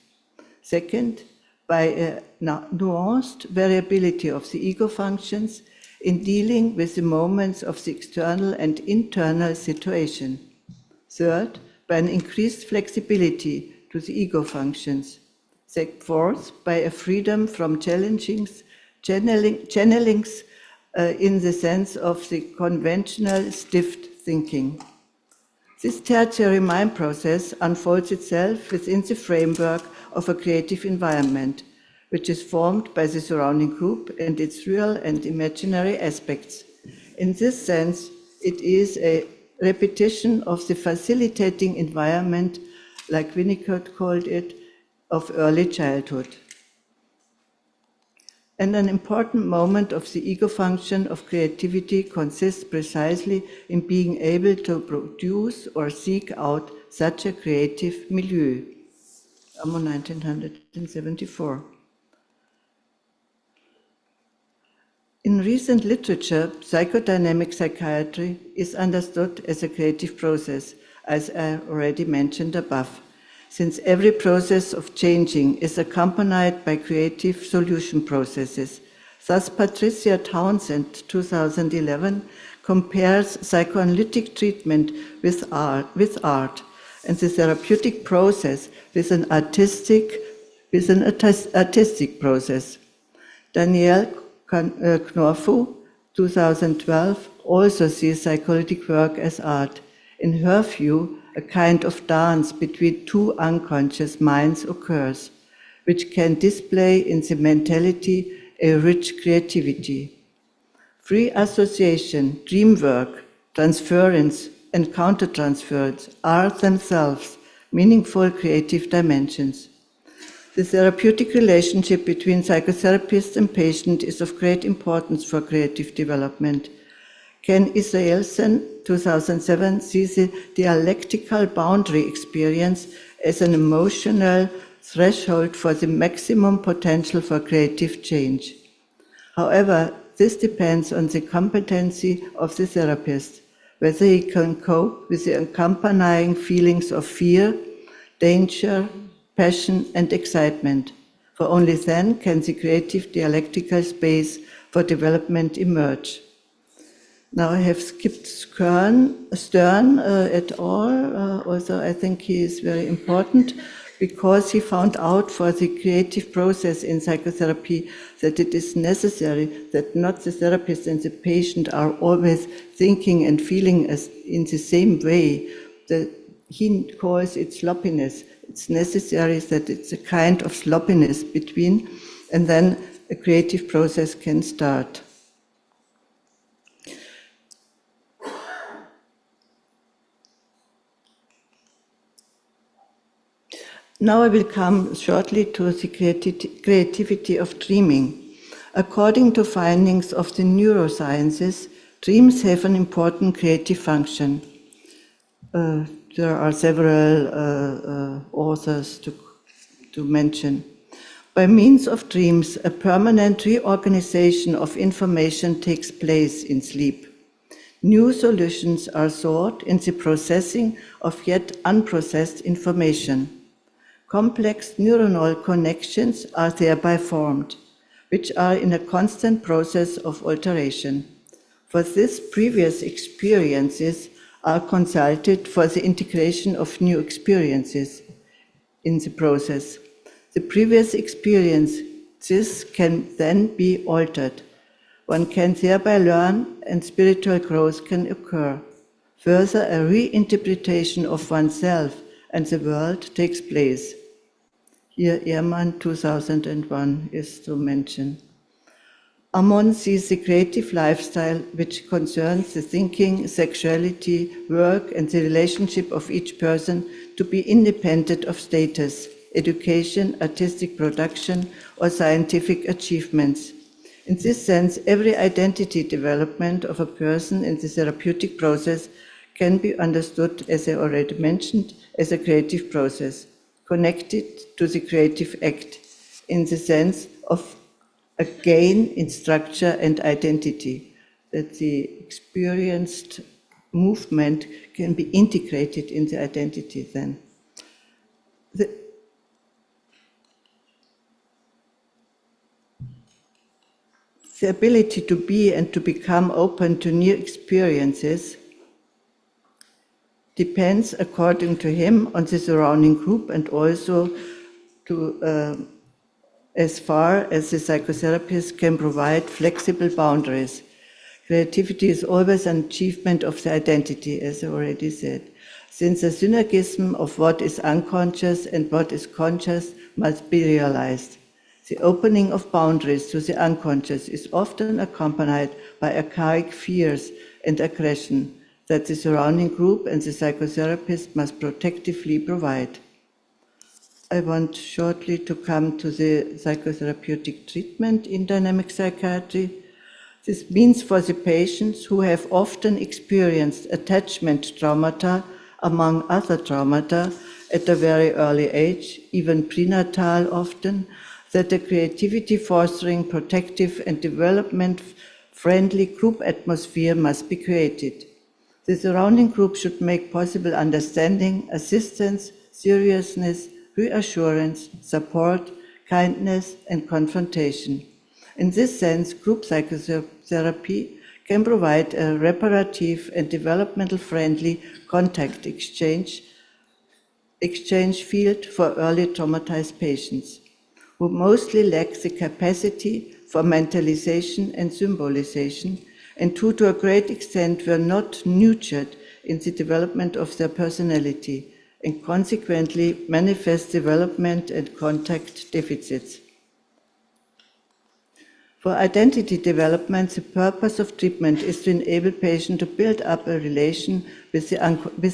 Second, by a nuanced variability of the ego functions in dealing with the moments of the external and internal situation. Third, by an increased flexibility to the ego functions. Fourth, by a freedom from channelings in the sense of the conventional stiff thinking. This tertiary mind process unfolds itself within the framework of a creative environment, which is formed by the surrounding group and its real and imaginary aspects. In this sense, it is a repetition of the facilitating environment, like Winnicott called it, of early childhood. And an important moment of the ego function of creativity consists precisely in being able to produce or seek out such a creative milieu. Ammon, 1974. In recent literature, psychodynamic psychiatry is understood as a creative process, as I already mentioned above, since every process of changing is accompanied by creative solution processes. Thus, Patricia Townsend, 2011, compares psychoanalytic treatment with art, and the therapeutic process with an artistic process. Danielle Knorfu, 2012, also sees psychoanalytic work as art. In her view, a kind of dance between two unconscious minds occurs, which can display in the mentality a rich creativity. Free association, dream work, transference, and countertransference are themselves meaningful creative dimensions. The therapeutic relationship between psychotherapist and patient is of great importance for creative development. Ken Israelsen, 2007, sees the dialectical boundary experience as an emotional threshold for the maximum potential for creative change. However, this depends on the competency of the therapist, whether he can cope with the accompanying feelings of fear, danger, passion, and excitement, for only then can the creative dialectical space for development emerge. Now I have skipped Stern et al. Also I think he is very important because he found out for the creative process in psychotherapy that it is necessary that not the therapist and the patient are always thinking and feeling as in the same way. He calls it sloppiness. It's necessary that it's a kind of sloppiness between, and then a creative process can start. Now I will come shortly to the creativity of dreaming. According to findings of the neurosciences, dreams have an important creative function. There are several authors to mention. By means of dreams, a permanent reorganization of information takes place in sleep. New solutions are sought in the processing of yet unprocessed information. Complex neuronal connections are thereby formed, which are in a constant process of alteration. For this, previous experiences are consulted for the integration of new experiences in the process. The previous experiences can then be altered. One can thereby learn and spiritual growth can occur. Further, a reinterpretation of oneself and the world takes place. Here, Ehrman, 2001, is to mention. Ammon sees the creative lifestyle which concerns the thinking, sexuality, work, and the relationship of each person to be independent of status, education, artistic production, or scientific achievements. In this sense, every identity development of a person in the therapeutic process can be understood, as I already mentioned, as a creative process, connected to the creative act, in the sense of a gain in structure and identity, that the experienced movement can be integrated in the identity then. The ability to be and to become open to new experiences depends, according to him, on the surrounding group and also to as far as the psychotherapist can provide flexible boundaries. Creativity is always an achievement of the identity, as I already said, since the synergism of what is unconscious and what is conscious must be realized. The opening of boundaries to the unconscious is often accompanied by archaic fears and aggression that the surrounding group and the psychotherapist must protectively provide. I want shortly to come to the psychotherapeutic treatment in dynamic psychiatry. This means for the patients who have often experienced attachment traumata, among other traumata, at a very early age, even prenatal often, that a creativity fostering, protective and development friendly group atmosphere must be created. The surrounding group should make possible understanding, assistance, seriousness, reassurance, support, kindness, and confrontation. In this sense, group psychotherapy can provide a reparative and developmental friendly contact exchange field for early traumatized patients, who mostly lack the capacity for mentalization and symbolization, and who to a great extent were not nurtured in the development of their personality, and consequently manifest development and contact deficits. For identity development, the purpose of treatment is to enable patient to build up a relation with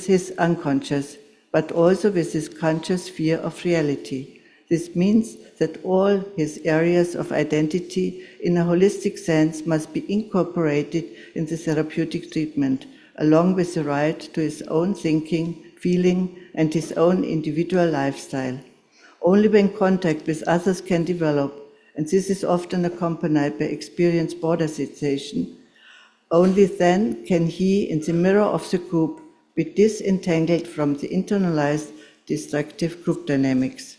his unconscious, but also with his conscious sphere of reality. This means that all his areas of identity in a holistic sense must be incorporated in the therapeutic treatment, along with the right to his own thinking, feeling, and his own individual lifestyle. Only when contact with others can develop, and this is often accompanied by experienced border sensation, only then can he, in the mirror of the group, be disentangled from the internalized destructive group dynamics.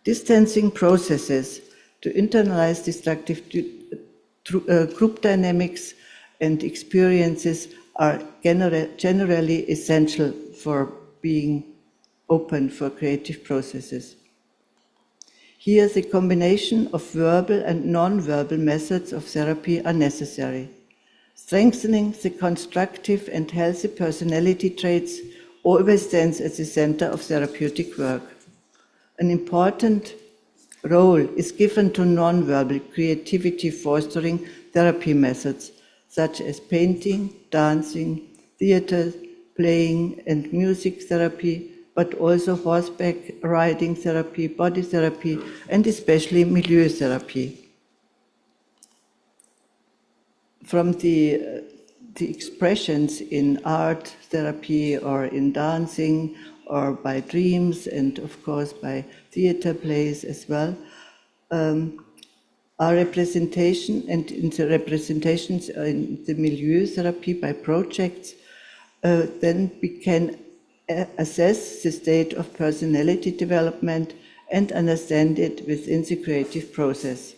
Distancing processes to internalize destructive group dynamics and experiences are generally essential for being open for creative processes. Here, the combination of verbal and non-verbal methods of therapy are necessary. Strengthening the constructive and healthy personality traits always stands at the center of therapeutic work. An important role is given to non-verbal creativity fostering therapy methods, such as painting, dancing, theater, playing, and music therapy, but also horseback riding therapy, body therapy, and especially milieu therapy. From the expressions in art therapy or in dancing or by dreams and of course by theater plays as well, our representation and in the representations in the milieu therapy by projects, then we can assess the state of personality development and understand it within the creative process.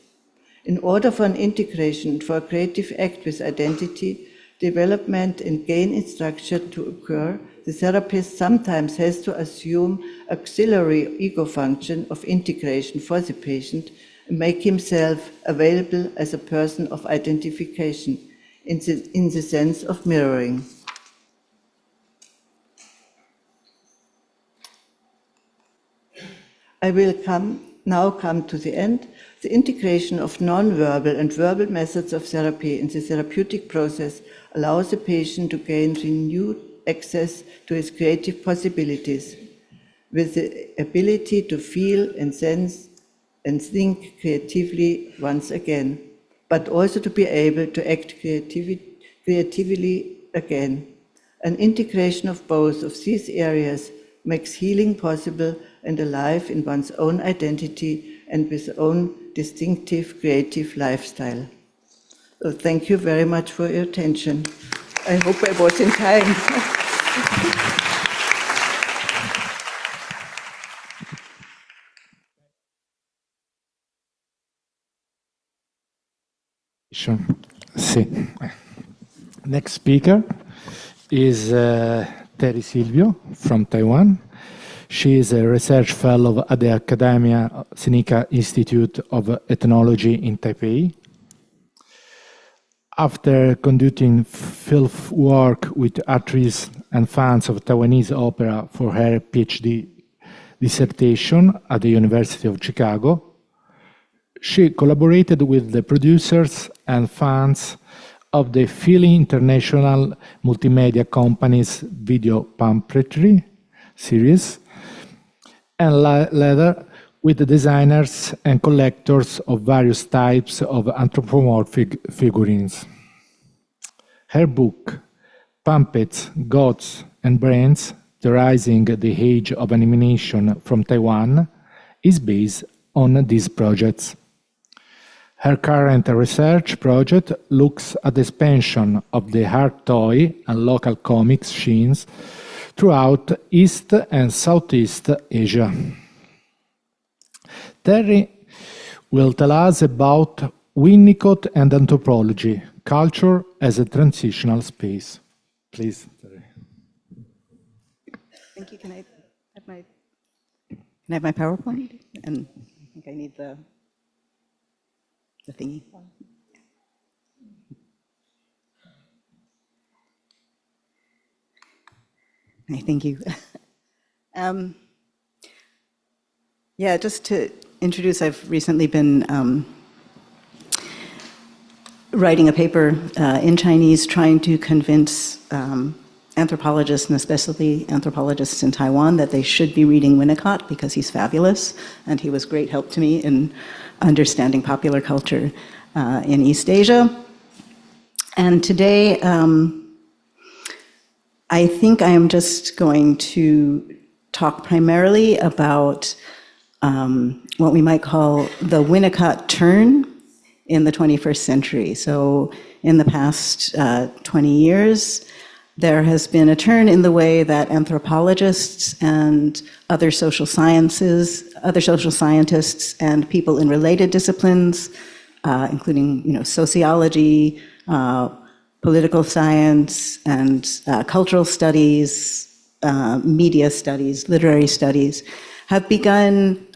In order for an integration, for a creative act with identity, development and gain in structure to occur, the therapist sometimes has to assume auxiliary ego function of integration for the patient and make himself available as a person of identification in the sense of mirroring. I will now come to the end. The integration of non-verbal and verbal methods of therapy in the therapeutic process allows the patient to gain renewed access to his creative possibilities, with the ability to feel and sense and think creatively once again, but also to be able to act creatively again. An integration of both of these areas makes healing possible and alive in one's own identity and with own distinctive creative lifestyle. So thank you very much for your attention. I hope I was in time. Sì. Next speaker is Teri Silvio from Taiwan. She is a research fellow at the Academia Sinica Institute of Ethnology in Taipei. After conducting field work with artists and fans of Taiwanese opera for her PhD dissertation at the University of Chicago, she collaborated with the producers and fans of the Philly International Multimedia Company's video puppetry series, and later with the designers and collectors of various types of anthropomorphic figurines. Her book, Puppets, Gods and Brains, Theorizing the Age of Animation from Taiwan, is based on these projects. Her current research project looks at the expansion of the art toy and local comics scenes throughout East and Southeast Asia. Teri will tell us about Winnicott and Anthropology, culture as a transitional space. Please, Teri. Thank you. Can I have my PowerPoint? And I think I need the thingy. Hey, thank you. Yeah, just to introduce, I've recently been writing a paper in Chinese trying to convince anthropologists, and especially anthropologists in Taiwan, that they should be reading Winnicott because he's fabulous, and he was great help to me in understanding popular culture in East Asia. And today, I think I am just going to talk primarily about what we might call the Winnicott turn in the 21st century. So in the past 20 years, there has been a turn in the way that anthropologists and other social scientists and people in related disciplines, including sociology, political science, and cultural studies, media studies, literary studies, have begun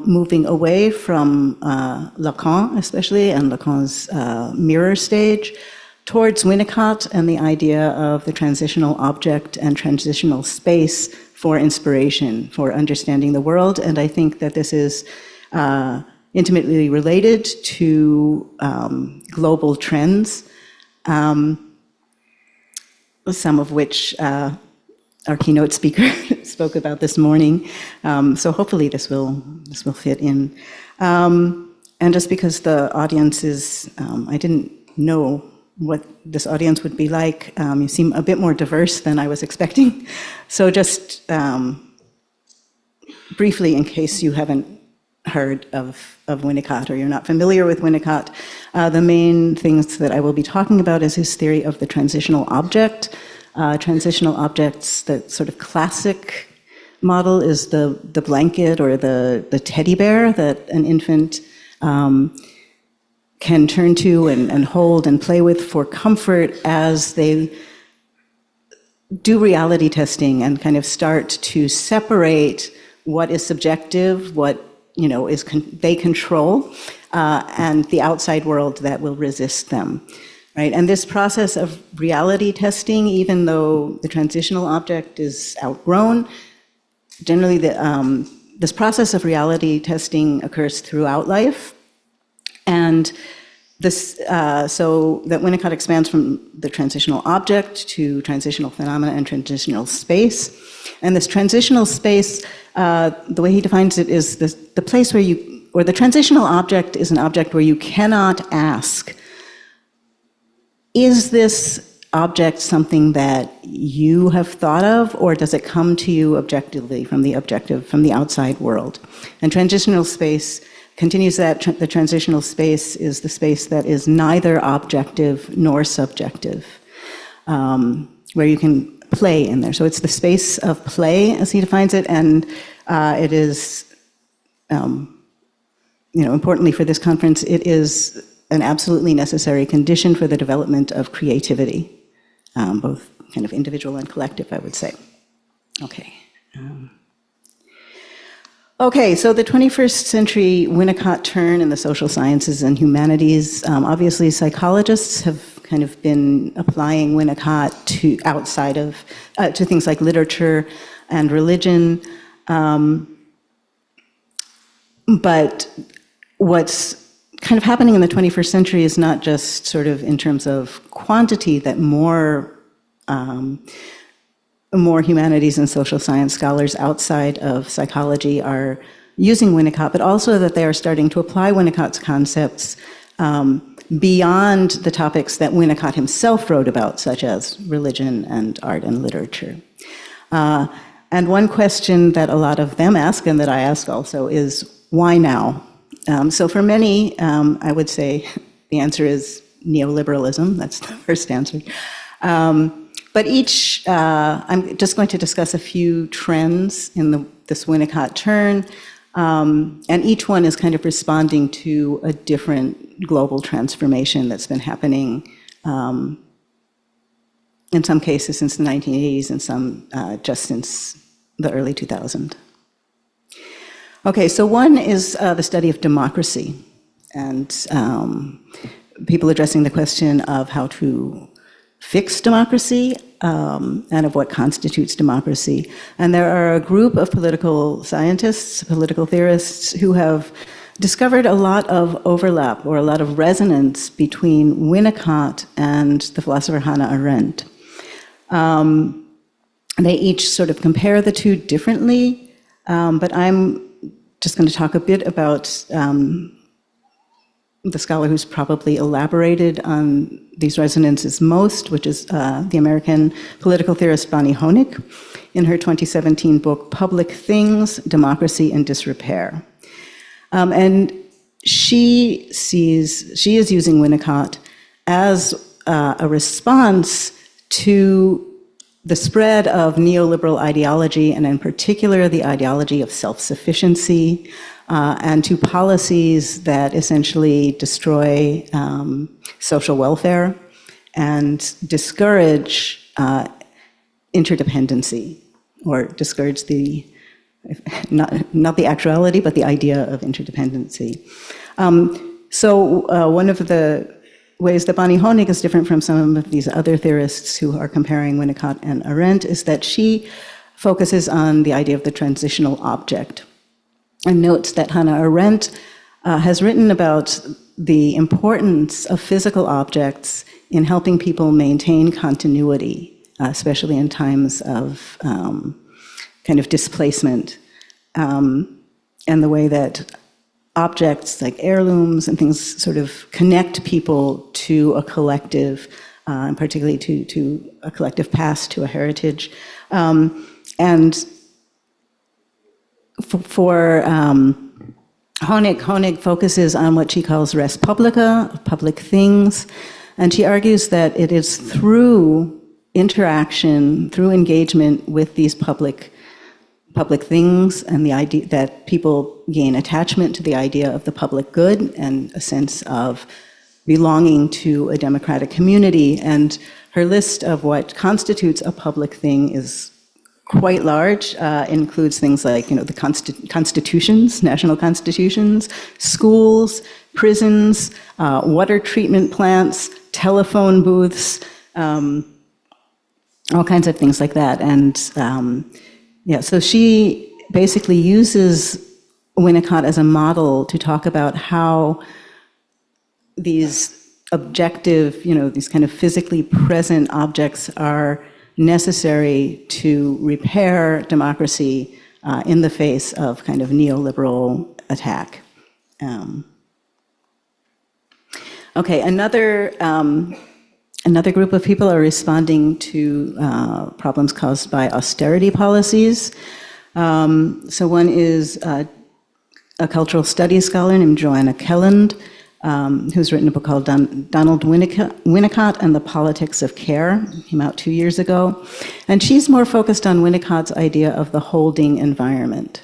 moving away from Lacan, especially, and Lacan's mirror stage, towards Winnicott and the idea of the transitional object and transitional space for inspiration, for understanding the world. And I think that this is intimately related to global trends, some of which our keynote speaker spoke about this morning. So hopefully this will fit in. And just because the audience is, I didn't know what this audience would be like. You seem a bit more diverse than I was expecting. So just briefly, in case you haven't heard of Winnicott or you're not familiar with Winnicott, the main things that I will be talking about is his theory of the transitional object. Transitional objects, the sort of classic model is the blanket or the teddy bear that an infant can turn to and hold and play with for comfort as they do reality testing and kind of start to separate what is subjective, what they control, and the outside world that will resist them. Right? And this process of reality testing, even though the transitional object is outgrown, generally this process of reality testing occurs throughout life. And this, so that Winnicott expands from the transitional object to transitional phenomena and transitional space. And this transitional space, the way he defines it is the place where or the transitional object is an object where you cannot ask, is this object something that you have thought of, or does it come to you objectively from the outside world? And transitional space continues that the transitional space is the space that is neither objective nor subjective, where you can play in there. So it's the space of play, as he defines it, and it is, importantly for this conference, it is an absolutely necessary condition for the development of creativity, both kind of individual and collective, I would say. Okay. Okay, so the 21st century Winnicott turn in the social sciences and humanities, obviously psychologists have kind of been applying Winnicott to outside of, to things like literature and religion. But what's kind of happening in the 21st century is not just sort of in terms of quantity, that more humanities and social science scholars outside of psychology are using Winnicott, but also that they are starting to apply Winnicott's concepts beyond the topics that Winnicott himself wrote about, such as religion and art and literature. And one question that a lot of them ask, and that I ask also, is why now? So for many, I would say the answer is neoliberalism. That's the first answer. But I'm just going to discuss a few trends in this Winnicott turn, and each one is kind of responding to a different global transformation that's been happening in some cases since the 1980s and some just since the early 2000s. Okay, so one is the study of democracy and people addressing the question of how to fix democracy and of what constitutes democracy. And there are a group of political scientists, political theorists, who have discovered a lot of overlap or a lot of resonance between Winnicott and the philosopher Hannah Arendt. They each sort of compare the two differently, but I'm just going to talk a bit about the scholar who's probably elaborated on these resonances most, which is the American political theorist Bonnie Honig, in her 2017 book, Public Things, Democracy in Disrepair. And she is using Winnicott as a response to the spread of neoliberal ideology, and in particular the ideology of self-sufficiency, and to policies that essentially destroy social welfare and discourage interdependency, or discourage the, not the actuality, but the idea of interdependency. So one of the ways that Bonnie Honig is different from some of these other theorists who are comparing Winnicott and Arendt is that she focuses on the idea of the transitional object, and notes that Hannah Arendt has written about the importance of physical objects in helping people maintain continuity, especially in times of kind of displacement, and the way that objects like heirlooms and things sort of connect people to a collective, and particularly to a collective past, to a heritage. And for Honig focuses on what she calls res publica, public things, and she argues that it is through interaction, through engagement with these public things, and the idea that people gain attachment to the idea of the public good and a sense of belonging to a democratic community. And her list of what constitutes a public thing is quite large, includes things like, the constitutions, national constitutions, schools, prisons, water treatment plants, telephone booths, all kinds of things like that. And so she basically uses Winnicott as a model to talk about how these objective, these kind of physically present objects are necessary to repair democracy in the face of kind of neoliberal attack. Okay, another group of people are responding to problems caused by austerity policies. So one is a cultural studies scholar named Joanna Kelland, who's written a book called Donald Winnicott and the Politics of Care. It came out 2 years ago. And she's more focused on Winnicott's idea of the holding environment.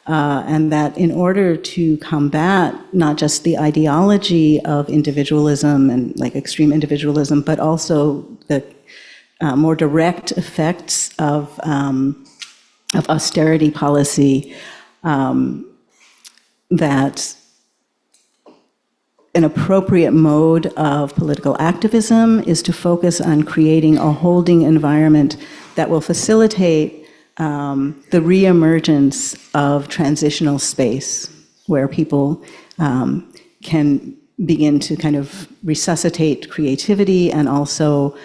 And that in order to combat not just the ideology of individualism and like extreme individualism, but also the more direct effects of austerity policy, that an appropriate mode of political activism is to focus on creating a holding environment that will facilitate the reemergence of transitional space, where people can begin to kind of resuscitate creativity and also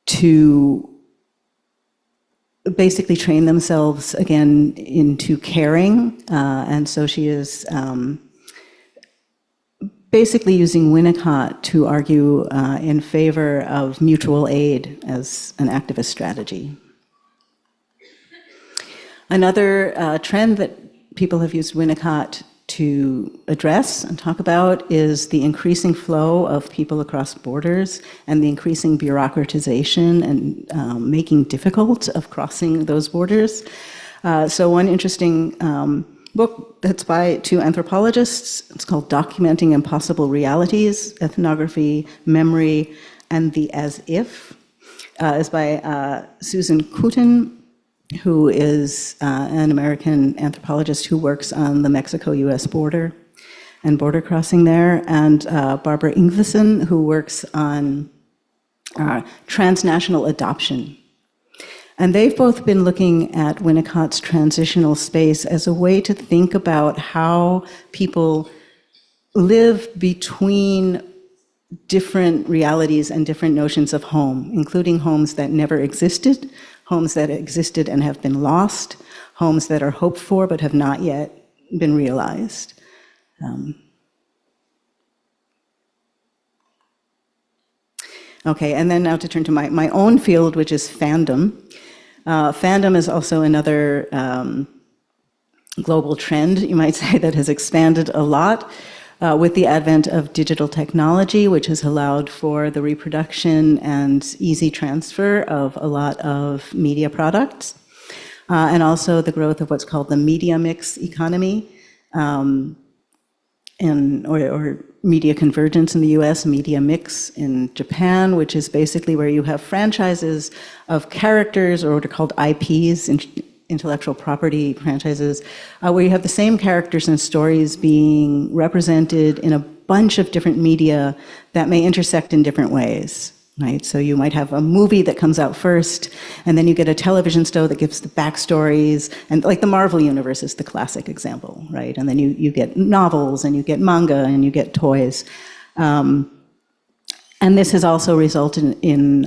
to basically train themselves again into caring. And so she is basically using Winnicott to argue in favor of mutual aid as an activist strategy. Another trend that people have used Winnicott to address and talk about is the increasing flow of people across borders and the increasing bureaucratization and making difficult of crossing those borders. So one interesting book that's by two anthropologists, it's called Documenting Impossible Realities, Ethnography, Memory, and the As If, is by Susan Kutin, who is an American anthropologist who works on the Mexico-US border and border crossing there, and Barbara Ingvesen, who works on transnational adoption. And they've both been looking at Winnicott's transitional space as a way to think about how people live between different realities and different notions of home, including homes that never existed, homes that existed and have been lost, homes that are hoped for but have not yet been realized. Okay, and then now to turn to my own field, which is fandom. Fandom is also another global trend, you might say, that has expanded a lot. with the advent of digital technology, which has allowed for the reproduction and easy transfer of a lot of media products, and also the growth of what's called the media mix economy, or media convergence in the US, media mix in Japan, which is basically where you have franchises of characters, or what are called IPs, intellectual property franchises, where you have the same characters and stories being represented in a bunch of different media that may intersect in different ways. Right, so you might have a movie that comes out first, and then you get a television show that gives the backstories, and like the Marvel universe is the classic example, right? And then you get novels, and you get manga, and you get toys. And this has also resulted in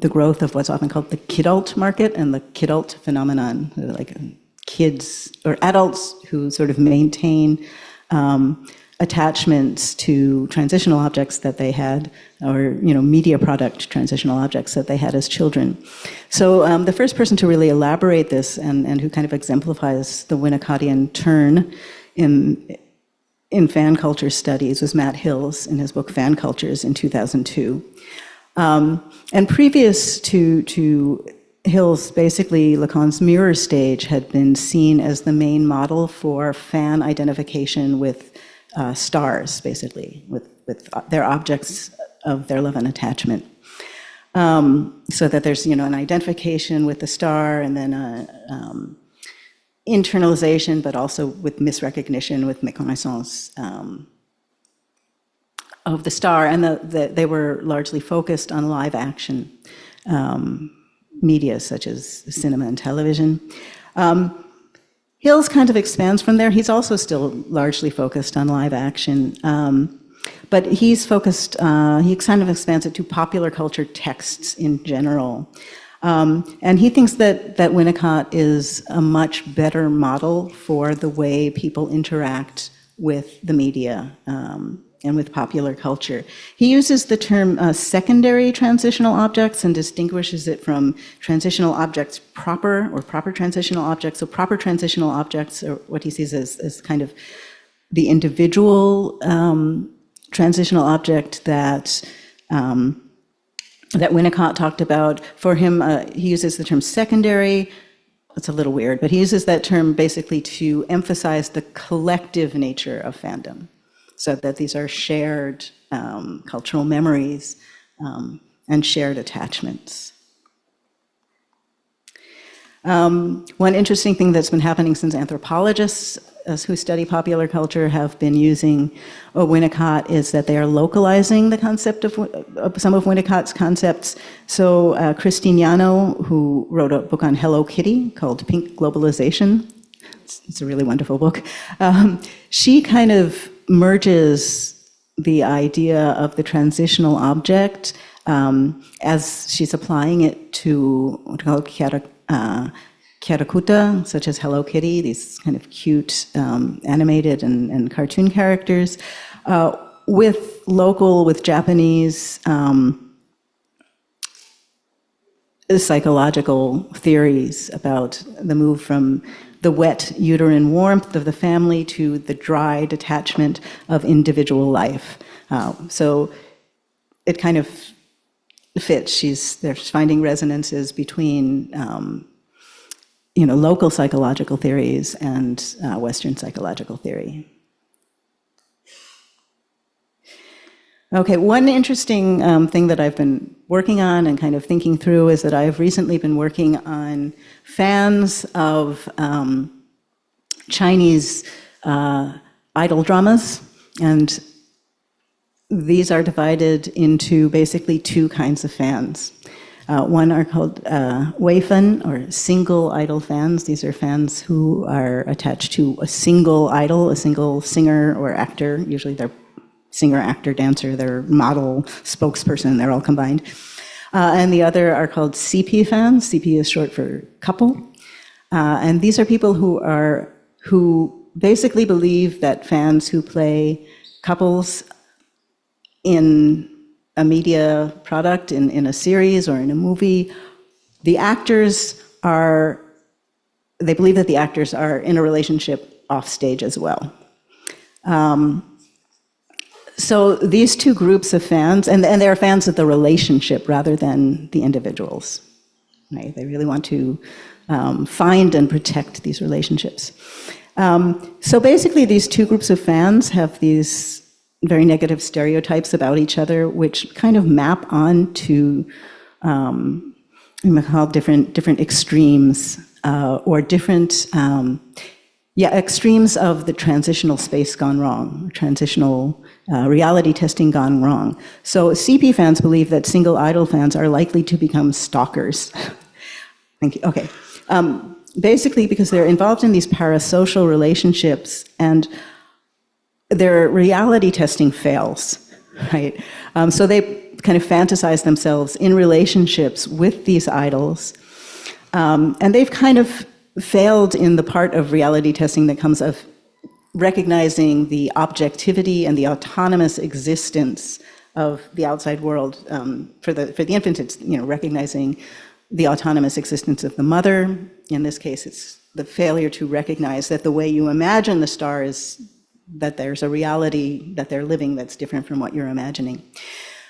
the growth of what's often called the kidult market and the kidult phenomenon, like kids or adults who sort of maintain attachments to transitional objects that they had, or media product transitional objects that they had as children. So the first person to really elaborate this and who kind of exemplifies the Winnicottian turn in fan culture studies was Matt Hills in his book Fan Cultures in 2002. And previous to Hills, basically Lacan's mirror stage had been seen as the main model for fan identification with stars, basically, with their objects of their love and attachment. So that there's, an identification with the star, and then internalization, but also with misrecognition, with méconnaissance of the star. And they were largely focused on live action media, such as cinema and television. Hills kind of expands from there. He's also still largely focused on live action, but he's focused, he kind of expands it to popular culture texts in general. And he thinks that Winnicott is a much better model for the way people interact with the media and with popular culture. He uses the term secondary transitional objects and distinguishes it from transitional objects proper, or proper transitional objects. So proper transitional objects are what he sees as kind of the individual transitional object that Winnicott talked about. For him, he uses the term secondary. It's a little weird, but he uses that term basically to emphasize the collective nature of fandom, so that these are shared cultural memories and shared attachments. One interesting thing that's been happening since anthropologists who study popular culture have been using Winnicott is that they are localizing the concept of some of Winnicott's concepts. So Christine Yano, who wrote a book on Hello Kitty called Pink Globalization, it's a really wonderful book, she kind of merges the idea of the transitional object as she's applying it to what are called karakuta, such as Hello Kitty, these kind of cute animated and cartoon characters, with Japanese psychological theories about the move from the wet uterine warmth of the family to the dry detachment of individual life. So it kind of fits. They're finding resonances between local psychological theories and Western psychological theory. Okay, one interesting thing that I've been working on and kind of thinking through is that I've recently been working on fans of Chinese idol dramas, and these are divided into basically two kinds of fans. One are called Weifan, or single idol fans. These are fans who are attached to a single idol, a single singer or actor. Usually they're singer, actor, dancer, they're model, spokesperson, they're all combined. And the other are called CP fans. CP is short for couple. And these are people who basically believe that fans who play couples in a media product, in a series or in a movie, they believe that the actors are in a relationship off stage as well. So these two groups of fans, and they're fans of the relationship rather than the individuals. Right? They really want to find and protect these relationships. So basically, these two groups of fans have these very negative stereotypes about each other, which kind of map onto different extremes or different extremes of the transitional space gone wrong, transitional reality testing gone wrong. So CP fans believe that single idol fans are likely to become stalkers. Thank you. Okay. Basically, because they're involved in these parasocial relationships and their reality testing fails, right? So they kind of fantasize themselves in relationships with these idols, and they've kind of failed in the part of reality testing that comes of recognizing the objectivity and the autonomous existence of the outside world. For the infant, it's recognizing the autonomous existence of the mother. In this case, it's the failure to recognize that the way you imagine the star is that there's a reality that they're living that's different from what you're imagining.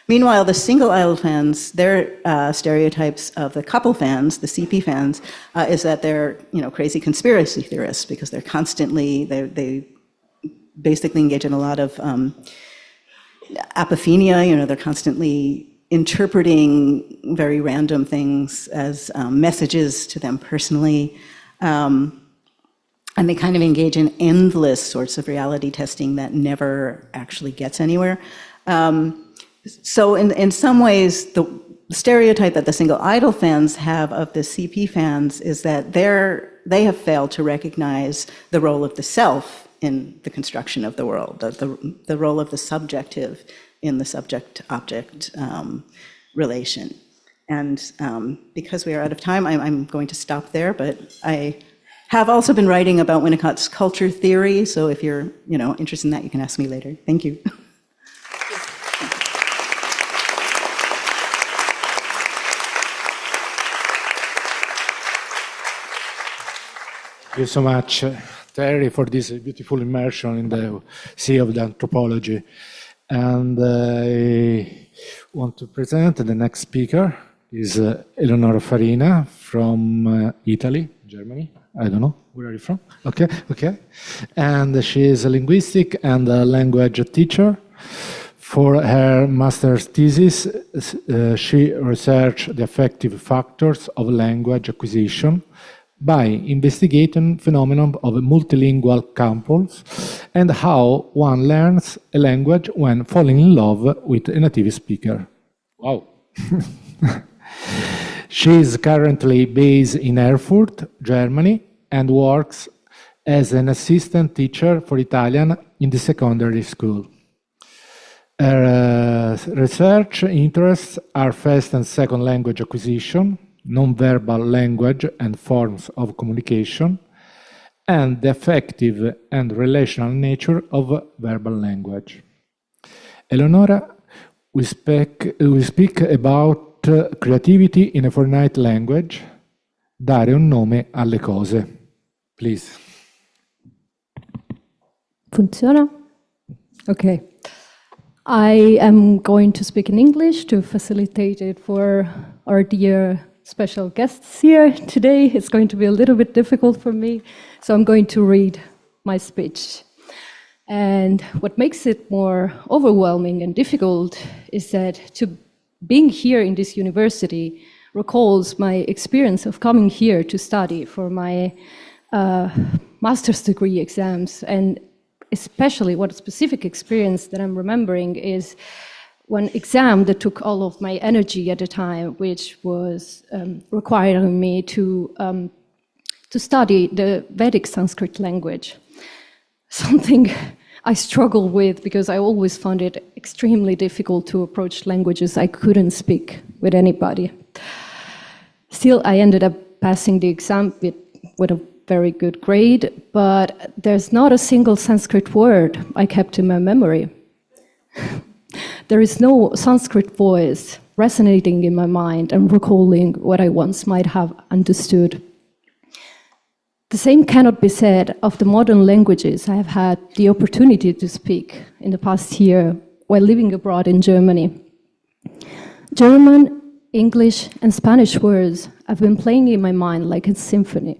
Meanwhile, the single idol fans, their stereotypes of the couple fans, the CP fans, is that they're crazy conspiracy theorists because they're constantly, they basically engage in a lot of apophenia. They're constantly interpreting very random things as messages to them personally. And they kind of engage in endless sorts of reality testing that never actually gets anywhere. So in some ways, the stereotype that the single idol fans have of the CP fans is that they have failed to recognize the role of the self in the construction of the world, the role of the subjective in the subject-object relation. And because we are out of time, I'm going to stop there, but I have also been writing about Winnicott's culture theory, so if you're interested in that, you can ask me later. Thank you. Thank you so much, Teri, for this beautiful immersion in the sea of the anthropology. And I want to present the next speaker is Eleonora Farina from Italy, Germany. I don't know, where are you from? Okay. And she is a linguistic and a language teacher. For her master's thesis, she researched the affective factors of language acquisition by investigating phenomenon of multilingual couples and how one learns a language when falling in love with a native speaker. Wow. She is currently based in Erfurt, Germany, and works as an assistant teacher for Italian in the secondary school. Her research interests are first and second language acquisition, non-verbal language and forms of communication, and the affective and relational nature of verbal language. Eleonora will speak about creativity in a finite language, dare un nome alle cose. Please. Funziona? Okay. I am going to speak in English to facilitate it for our dear special guests here today. It's going to be a little bit difficult for me, so I'm going to read my speech. And what makes it more overwhelming and difficult is that being here in this university recalls my experience of coming here to study for my master's degree exams. And especially what a specific experience that I'm remembering is one exam that took all of my energy at the time, which was requiring me to study the Vedic Sanskrit language. Something I struggle with because I always found it extremely difficult to approach languages I couldn't speak with anybody. Still, I ended up passing the exam with a very good grade, but there's not a single Sanskrit word I kept in my memory. There is no Sanskrit voice resonating in my mind and recalling what I once might have understood. The same cannot be said of the modern languages I have had the opportunity to speak in the past year while living abroad in Germany. German, English, and Spanish words have been playing in my mind like a symphony.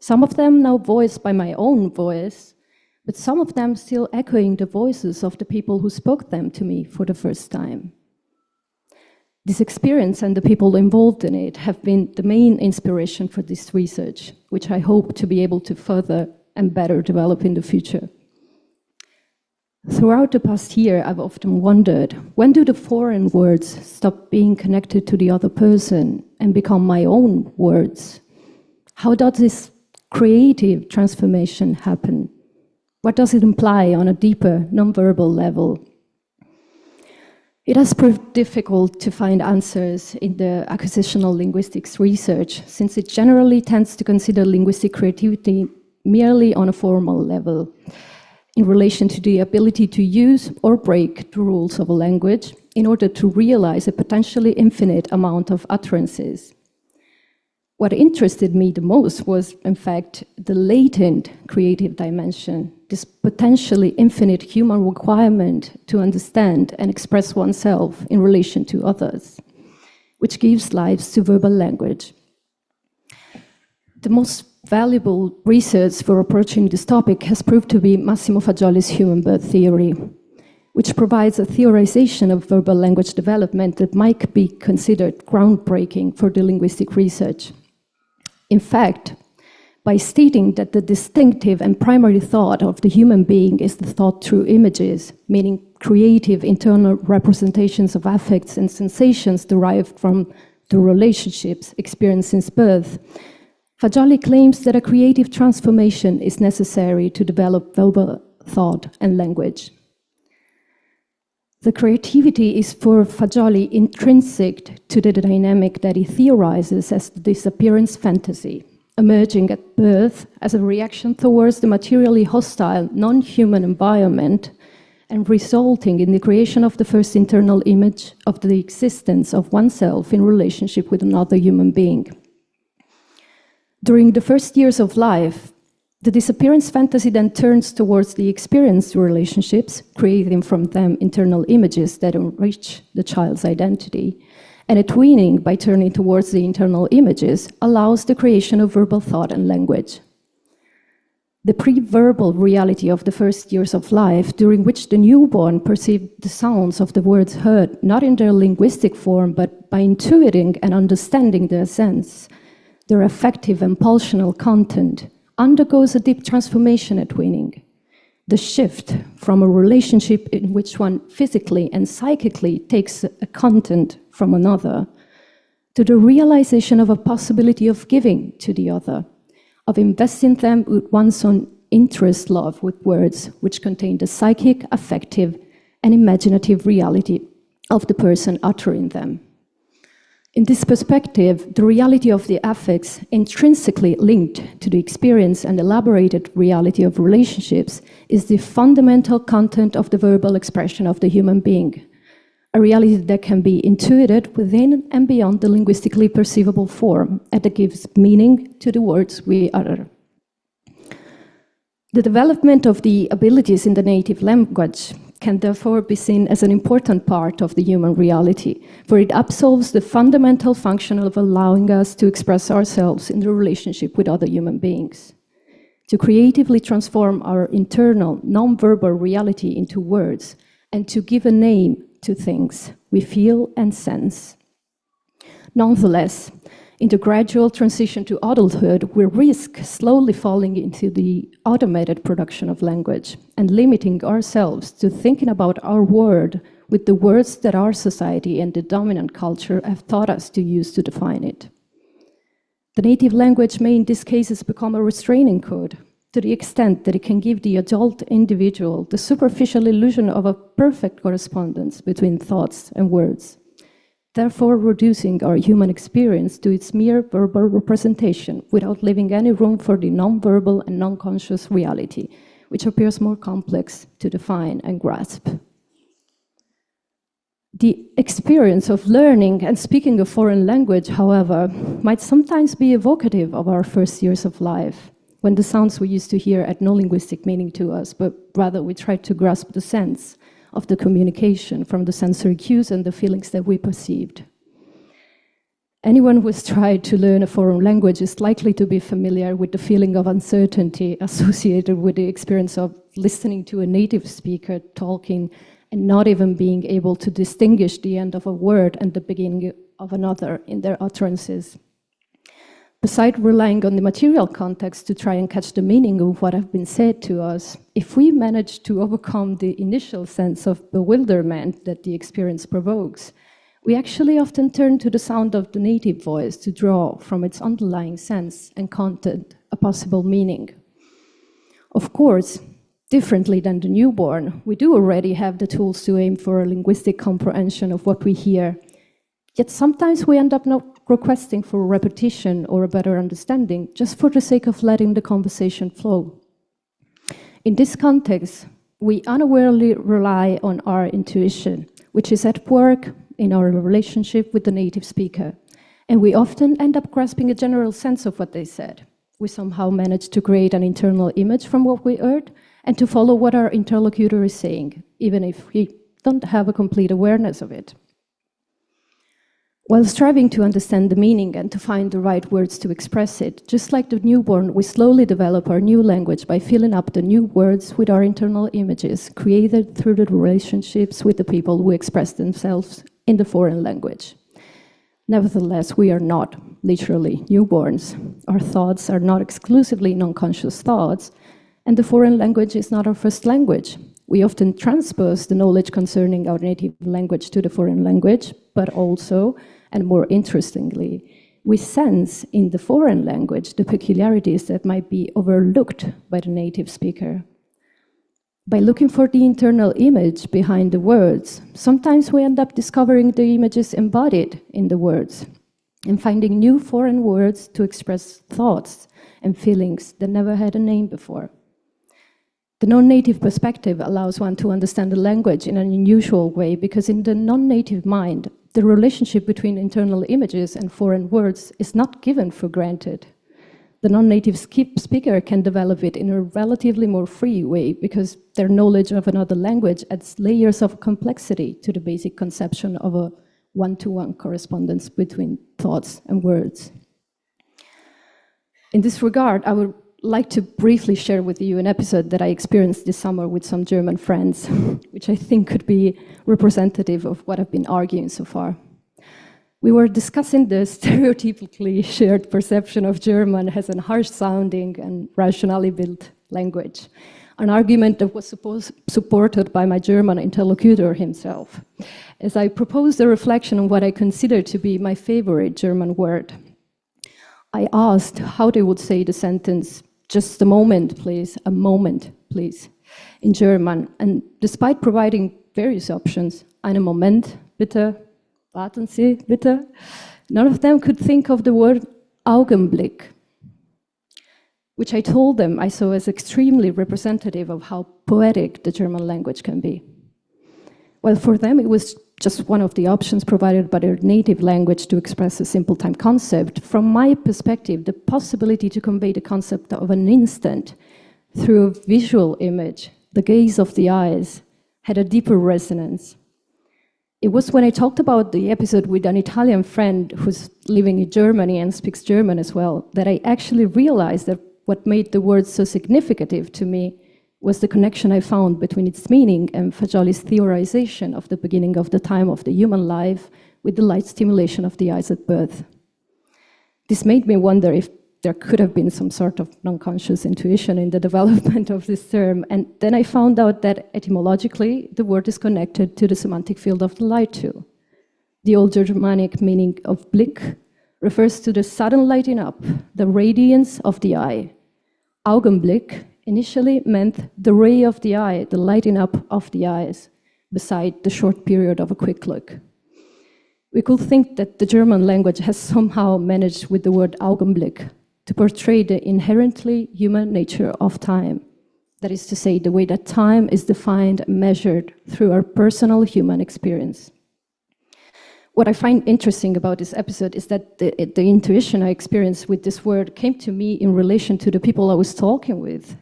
Some of them now voiced by my own voice, but some of them still echoing the voices of the people who spoke them to me for the first time. This experience and the people involved in it have been the main inspiration for this research, which I hope to be able to further and better develop in the future. Throughout the past year, I've often wondered, when do the foreign words stop being connected to the other person and become my own words? How does this creative transformation happen? What does it imply on a deeper, non-verbal level? It has proved difficult to find answers in the acquisitional linguistics research, since it generally tends to consider linguistic creativity merely on a formal level, in relation to the ability to use or break the rules of a language in order to realize a potentially infinite amount of utterances. What interested me the most was, in fact, the latent creative dimension, this potentially infinite human requirement to understand and express oneself in relation to others, which gives life to verbal language. The most valuable research for approaching this topic has proved to be Massimo Fagioli's human birth theory, which provides a theorization of verbal language development that might be considered groundbreaking for the linguistic research. In fact, by stating that the distinctive and primary thought of the human being is the thought through images, meaning creative internal representations of affects and sensations derived from the relationships experienced since birth, Fagioli claims that a creative transformation is necessary to develop verbal thought and language. The creativity is for Fagioli intrinsic to the dynamic that he theorizes as the disappearance fantasy, emerging at birth as a reaction towards the materially hostile, non-human environment and resulting in the creation of the first internal image of the existence of oneself in relationship with another human being. During the first years of life, the disappearance fantasy then turns towards the experienced relationships, creating from them internal images that enrich the child's identity. And at weaning, by turning towards the internal images, allows the creation of verbal thought and language. The pre-verbal reality of the first years of life, during which the newborn perceived the sounds of the words heard, not in their linguistic form, but by intuiting and understanding their sense, their affective and pulsional content, undergoes a deep transformation at weaning. The shift from a relationship in which one physically and psychically takes a content from another to the realization of a possibility of giving to the other, of investing them with one's own interest love with words which contain the psychic, affective, and imaginative reality of the person uttering them. In this perspective, the reality of the affects, intrinsically linked to the experience and elaborated reality of relationships, is the fundamental content of the verbal expression of the human being, a reality that can be intuited within and beyond the linguistically perceivable form, and that gives meaning to the words we utter. The development of the abilities in the native language can therefore be seen as an important part of the human reality, for it absolves the fundamental function of allowing us to express ourselves in the relationship with other human beings, to creatively transform our internal, non-verbal reality into words, and to give a name to things we feel and sense. Nonetheless, in the gradual transition to adulthood, we risk slowly falling into the automated production of language and limiting ourselves to thinking about our world with the words that our society and the dominant culture have taught us to use to define it. The native language may in these cases become a restraining code to the extent that it can give the adult individual the superficial illusion of a perfect correspondence between thoughts and words, therefore reducing our human experience to its mere verbal representation without leaving any room for the non-verbal and non-conscious reality, which appears more complex to define and grasp. The experience of learning and speaking a foreign language, however, might sometimes be evocative of our first years of life, when the sounds we used to hear had no linguistic meaning to us, but rather we tried to grasp the sense of the communication from the sensory cues and the feelings that we perceived. Anyone who has tried to learn a foreign language is likely to be familiar with the feeling of uncertainty associated with the experience of listening to a native speaker talking and not even being able to distinguish the end of a word and the beginning of another in their utterances. Besides relying on the material context to try and catch the meaning of what has been said to us, if we manage to overcome the initial sense of bewilderment that the experience provokes, we actually often turn to the sound of the native voice to draw from its underlying sense and content a possible meaning. Of course, differently than the newborn, we do already have the tools to aim for a linguistic comprehension of what we hear. Yet sometimes we end up not requesting for repetition or a better understanding just for the sake of letting the conversation flow. In this context, we unawarely rely on our intuition, which is at work in our relationship with the native speaker. And we often end up grasping a general sense of what they said. We somehow manage to create an internal image from what we heard and to follow what our interlocutor is saying, even if we don't have a complete awareness of it. While striving to understand the meaning and to find the right words to express it, just like the newborn, we slowly develop our new language by filling up the new words with our internal images, created through the relationships with the people who express themselves in the foreign language. Nevertheless, we are not literally newborns. Our thoughts are not exclusively non-conscious thoughts, and the foreign language is not our first language. We often transpose the knowledge concerning our native language to the foreign language, but also, and more interestingly, we sense in the foreign language the peculiarities that might be overlooked by the native speaker. By looking for the internal image behind the words, sometimes we end up discovering the images embodied in the words and finding new foreign words to express thoughts and feelings that never had a name before. The non-native perspective allows one to understand the language in an unusual way because in the non-native mind, the relationship between internal images and foreign words is not given for granted. The non-native speaker can develop it in a relatively more free way because their knowledge of another language adds layers of complexity to the basic conception of a one-to-one correspondence between thoughts and words. In this regard, I would like to briefly share with you an episode that I experienced this summer with some German friends, which I think could be representative of what I've been arguing so far. We were discussing the stereotypically shared perception of German as a harsh-sounding and rationally built language, an argument that was supported by my German interlocutor himself, as I proposed a reflection on what I consider to be my favorite German word. I asked how they would say the sentence, "Just a moment, please," a moment, please, in German. And despite providing various options, einen Moment, bitte, warten Sie, bitte, none of them could think of the word Augenblick, which I told them I saw as extremely representative of how poetic the German language can be. Well, for them, it was just one of the options provided by their native language to express a simple time concept. From my perspective, the possibility to convey the concept of an instant through a visual image, the gaze of the eyes, had a deeper resonance. It was when I talked about the episode with an Italian friend who's living in Germany and speaks German as well, that I actually realized that what made the word so significant to me was the connection I found between its meaning and Fagioli's theorization of the beginning of the time of the human life with the light stimulation of the eyes at birth. This made me wonder if there could have been some sort of non-conscious intuition in the development of this term, and then I found out that etymologically, the word is connected to the semantic field of the light too. The old Germanic meaning of Blick refers to the sudden lighting up, the radiance of the eye. Augenblick initially meant the ray of the eye, the lighting up of the eyes, beside the short period of a quick look. We could think that the German language has somehow managed with the word Augenblick to portray the inherently human nature of time. That is to say, the way that time is defined and measured through our personal human experience. What I find interesting about this episode is that the intuition I experienced with this word came to me in relation to the people I was talking with.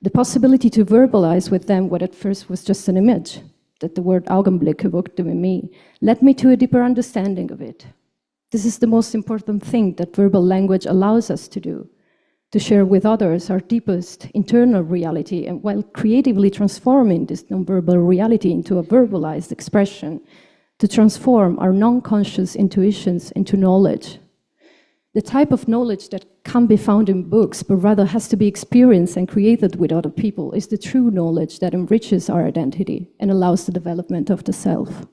The possibility to verbalize with them what at first was just an image, that the word Augenblick evoked in me led me to a deeper understanding of it. This is the most important thing that verbal language allows us to do, to share with others our deepest internal reality, and while creatively transforming this nonverbal reality into a verbalized expression, to transform our non-conscious intuitions into knowledge. The type of knowledge that can't be found in books, but rather has to be experienced and created with other people, is the true knowledge that enriches our identity and allows the development of the self.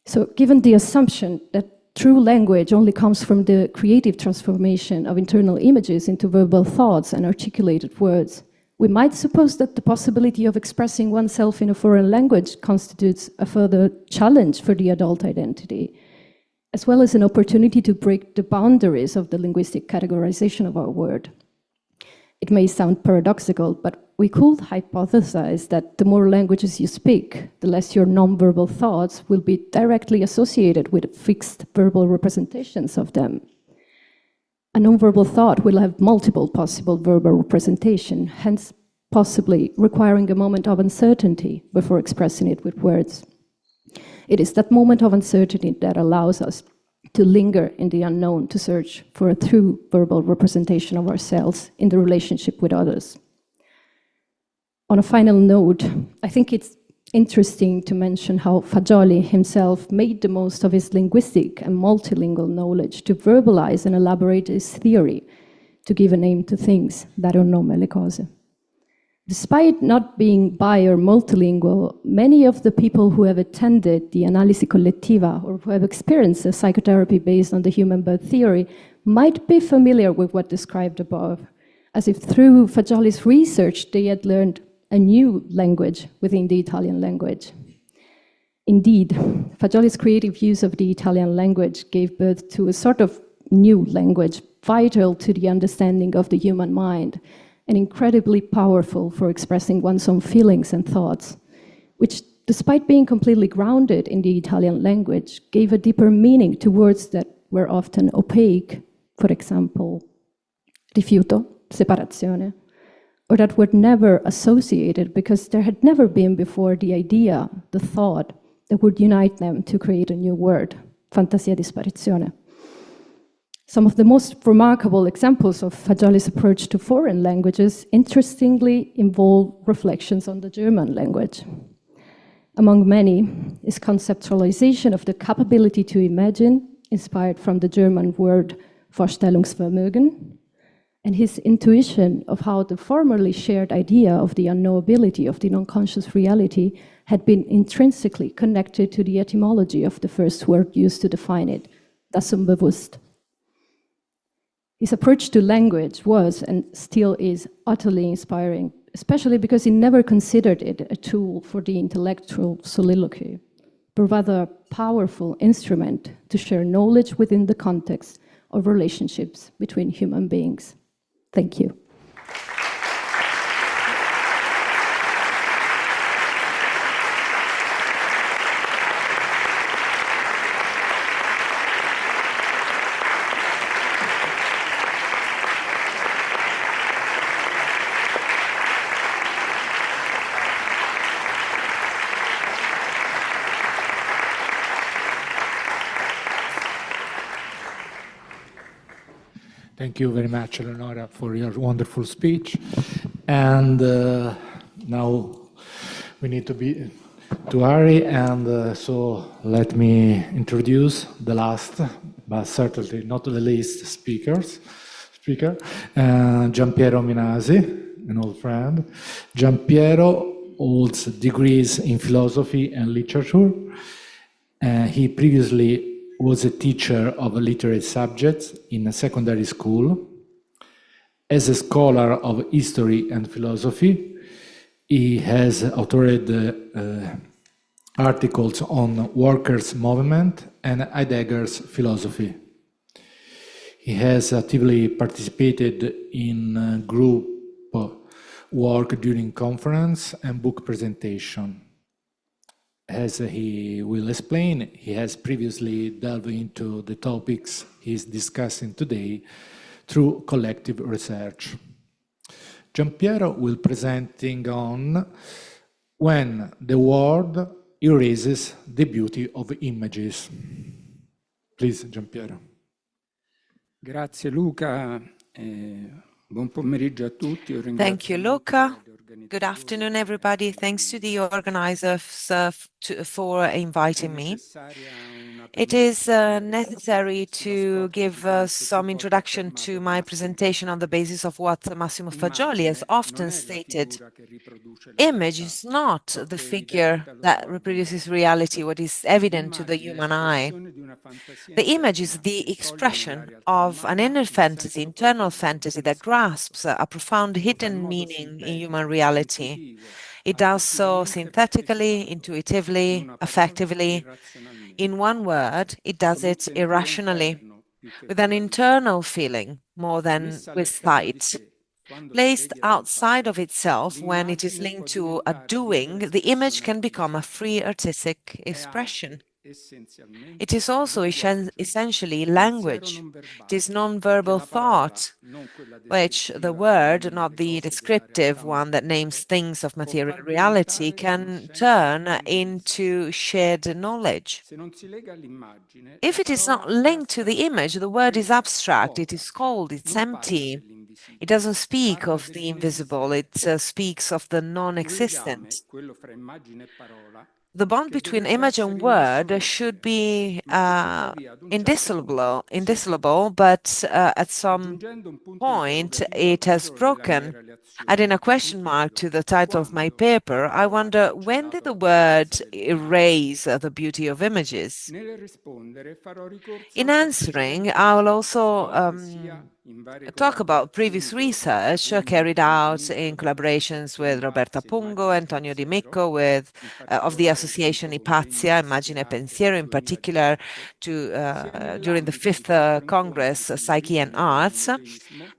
So given the assumption that true language only comes from the creative transformation of internal images into verbal thoughts and articulated words, we might suppose that the possibility of expressing oneself in a foreign language constitutes a further challenge for the adult identity, as well as an opportunity to break the boundaries of the linguistic categorization of our word. It may sound paradoxical, but we could hypothesize that the more languages you speak, the less your non-verbal thoughts will be directly associated with fixed verbal representations of them. A non-verbal thought will have multiple possible verbal representation, hence possibly requiring a moment of uncertainty before expressing it with words. It is that moment of uncertainty that allows us to linger in the unknown, to search for a true verbal representation of ourselves in the relationship with others. On a final note, I think it's interesting to mention how Fagioli himself made the most of his linguistic and multilingual knowledge to verbalize and elaborate his theory, to give a name to things, dare un nome alle cose. Despite not being bi or multilingual, many of the people who have attended the Analisi Collettiva or who have experienced a psychotherapy based on the human birth theory might be familiar with what described above, as if through Fagioli's research they had learned a new language within the Italian language. Indeed, Fagioli's creative use of the Italian language gave birth to a sort of new language vital to the understanding of the human mind, and incredibly powerful for expressing one's own feelings and thoughts, which, despite being completely grounded in the Italian language, gave a deeper meaning to words that were often opaque, for example, rifiuto, separazione, or that were never associated because there had never been before the idea, the thought, that would unite them to create a new word, fantasia di sparizione. Some of the most remarkable examples of Fagioli's approach to foreign languages interestingly involve reflections on the German language. Among many is conceptualization of the capability to imagine, inspired from the German word Vorstellungsvermögen, and his intuition of how the formerly shared idea of the unknowability of the non-conscious reality had been intrinsically connected to the etymology of the first word used to define it, das Unbewusst. His approach to language was, and still is, utterly inspiring, especially because he never considered it a tool for the intellectual soliloquy, but rather a powerful instrument to share knowledge within the context of relationships between human beings. Thank you. Thank you very much, Eleonora, for your wonderful speech. And now we need to hurry, and so let me introduce the last, but certainly not the least, speaker, Giampiero Minasi, an old friend. Giampiero holds degrees in philosophy and literature. He previously was a teacher of literary subjects in a secondary school. As a scholar of history and philosophy, he has authored articles on workers' movement and Heidegger's philosophy. He has actively participated in group work during conference and book presentation. As he will explain, he has previously delved into the topics he's discussing today through collective research. Giampiero will presenting on when the world erases the beauty of images. Please, Giampiero. Grazie Luca, buon pomeriggio a tutti. Thank you, Luca. Good afternoon, everybody. Thanks to the organizers for inviting me. It is necessary to give some introduction to my presentation on the basis of what Massimo Fagioli has often stated. Image is not the figure that reproduces reality, what is evident to the human eye. The image is the expression of an inner fantasy, internal fantasy that grasps a profound hidden meaning in human reality. It does so synthetically, intuitively, affectively. In one word, it does it irrationally, with an internal feeling more than with sight. Placed outside of itself, when it is linked to a doing, the image can become a free artistic expression. It is also essentially language. It is non-verbal thought, which the word, not the descriptive one that names things of material reality, can turn into shared knowledge. If it is not linked to the image, the word is abstract, it is cold, it's empty. It doesn't speak of the invisible, it speaks of the non-existent. The bond between image and word should be indissoluble, but at some point it has broken. Adding a question mark to the title of my paper, I wonder, when did the word erase the beauty of images? In answering, I will also talk about previous research carried out in collaborations with Roberta Pungo, Antonio Di Micco, of the Association Ipazia, Immagine e Pensiero, in particular during the 5th Congress, Psyche and Arts,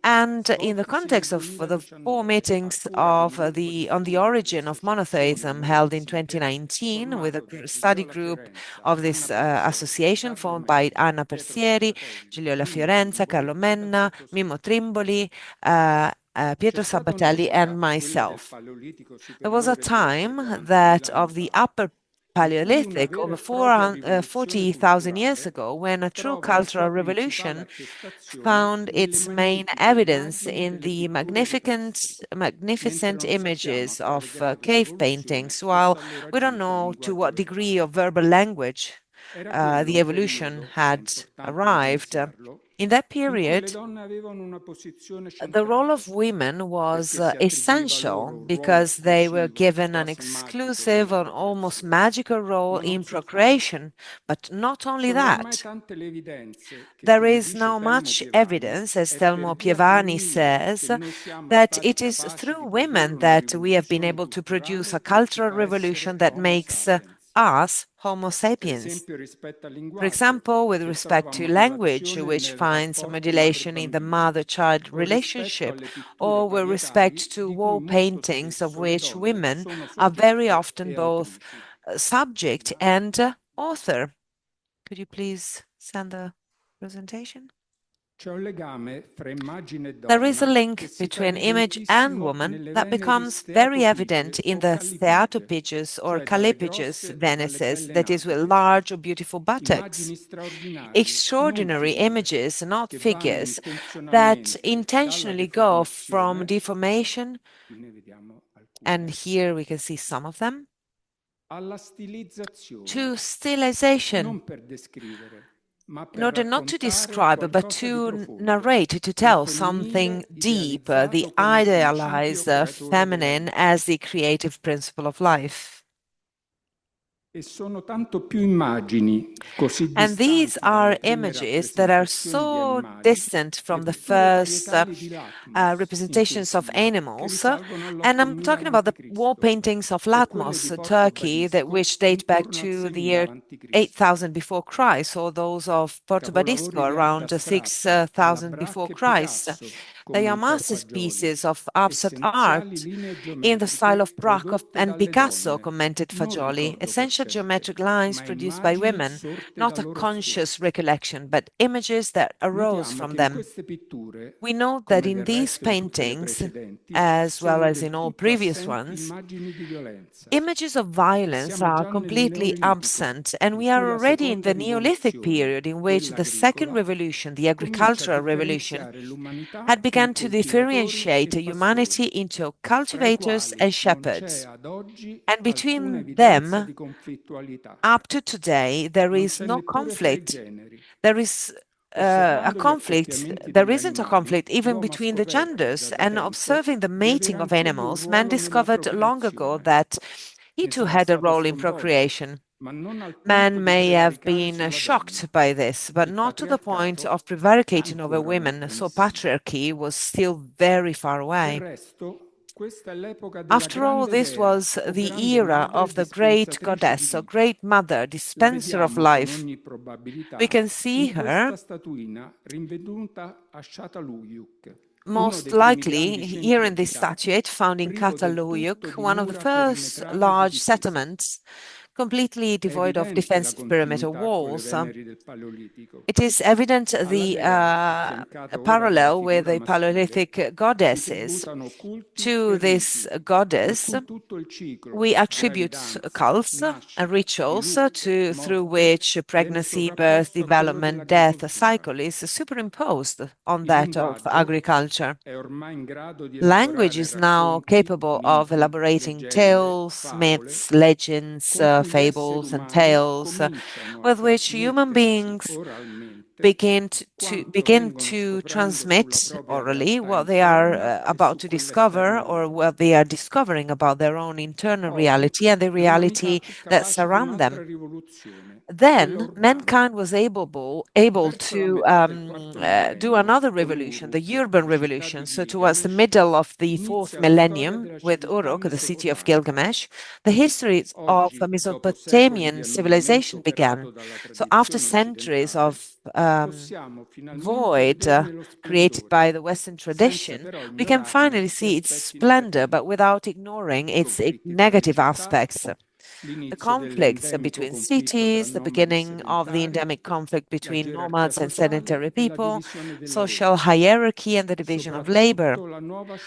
and in the context of the 4 meetings on the origin of monotheism held in 2019 with a study group of this association formed by Anna Persieri, Giulio La Fiorenza, Carlo Menna, Mimmo Trimboli, Pietro Sabatelli, and myself. There was a time that of the Upper Paleolithic, over 40,000 years ago, when a true cultural revolution found its main evidence in the magnificent images of cave paintings, while we don't know to what degree of verbal language the evolution had arrived. In that period, the role of women was essential because they were given an exclusive and almost magical role in procreation. But not only that, there is now much evidence, as Telmo Pievani says, that it is through women that we have been able to produce a cultural revolution that makes us Homo sapiens. For example, with respect to language, which finds modulation in the mother-child relationship, or with respect to wall paintings, of which women are very often both subject and author. Could you please send the presentation? There is a link between image and woman that becomes very evident in the steatopiges or calipiges Venices, that is, with large or beautiful buttocks. Extraordinary images, not figures, that intentionally go from deformation, and here we can see some of them, to stylization, in order not to describe, but to narrate, to tell something deep, the idealized feminine as the creative principle of life. And these are images that are so distant from the first representations of animals. And I'm talking about the wall paintings of Latmos, Turkey, which date back to the year 8000 before Christ, or those of Porto Badisco around 6000 before Christ. They are masterpieces of abstract art in the style of Braque and Picasso, commented Fagioli. Essential geometric lines produced by women, not a conscious recollection, but images that arose from them. We note that in these paintings, as well as in all previous ones, images of violence are completely absent, and we are already in the Neolithic period in which the second revolution, the agricultural revolution, had begun to differentiate humanity into cultivators and shepherds. And between them, up to today, there is no conflict. There is a conflict, there isn't a conflict even between the genders. And observing the mating of animals, man discovered long ago that he too had a role in procreation. Man may have been shocked by this, but not to the point of prevaricating over women, so patriarchy was still very far away. After all, this was the era of the great goddess, or great mother, dispenser of life. We can see her most likely here in this statuette found in Cataluyuk, one of the first large settlements completely devoid of defensive perimeter walls. It is evident the parallel with the Paleolithic goddesses. To this goddess, we attribute cults and rituals through which pregnancy, birth, development, death cycle is superimposed on that of agriculture. Language is now capable of elaborating tales, myths, legends, fables and tales with which human beings begin to transmit orally what they are about to discover or what they are discovering about their own internal reality and the reality that surround them. Then mankind was able to do another revolution, the urban revolution. So towards the middle of the 4th millennium with Uruk, the city of Gilgamesh, the history of Mesopotamian civilization began. So after centuries of void created by the Western tradition, we can finally see its splendor, but without ignoring its negative aspects. The conflicts between cities, the beginning of the endemic conflict between nomads and sedentary people, social hierarchy and the division of labor.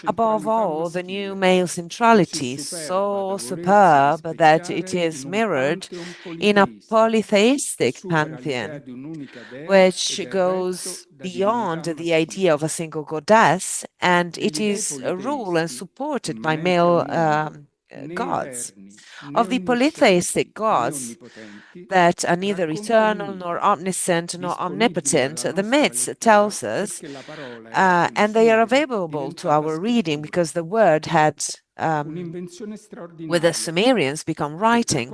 Above all, the new male centrality, so superb that it is mirrored in a polytheistic pantheon, which goes beyond the idea of a single goddess, and it is ruled and supported by male gods. Of the polytheistic gods that are neither eternal nor omniscient nor omnipotent, the myths tells us, and they are available to our reading because the word had with the Sumerians become writing.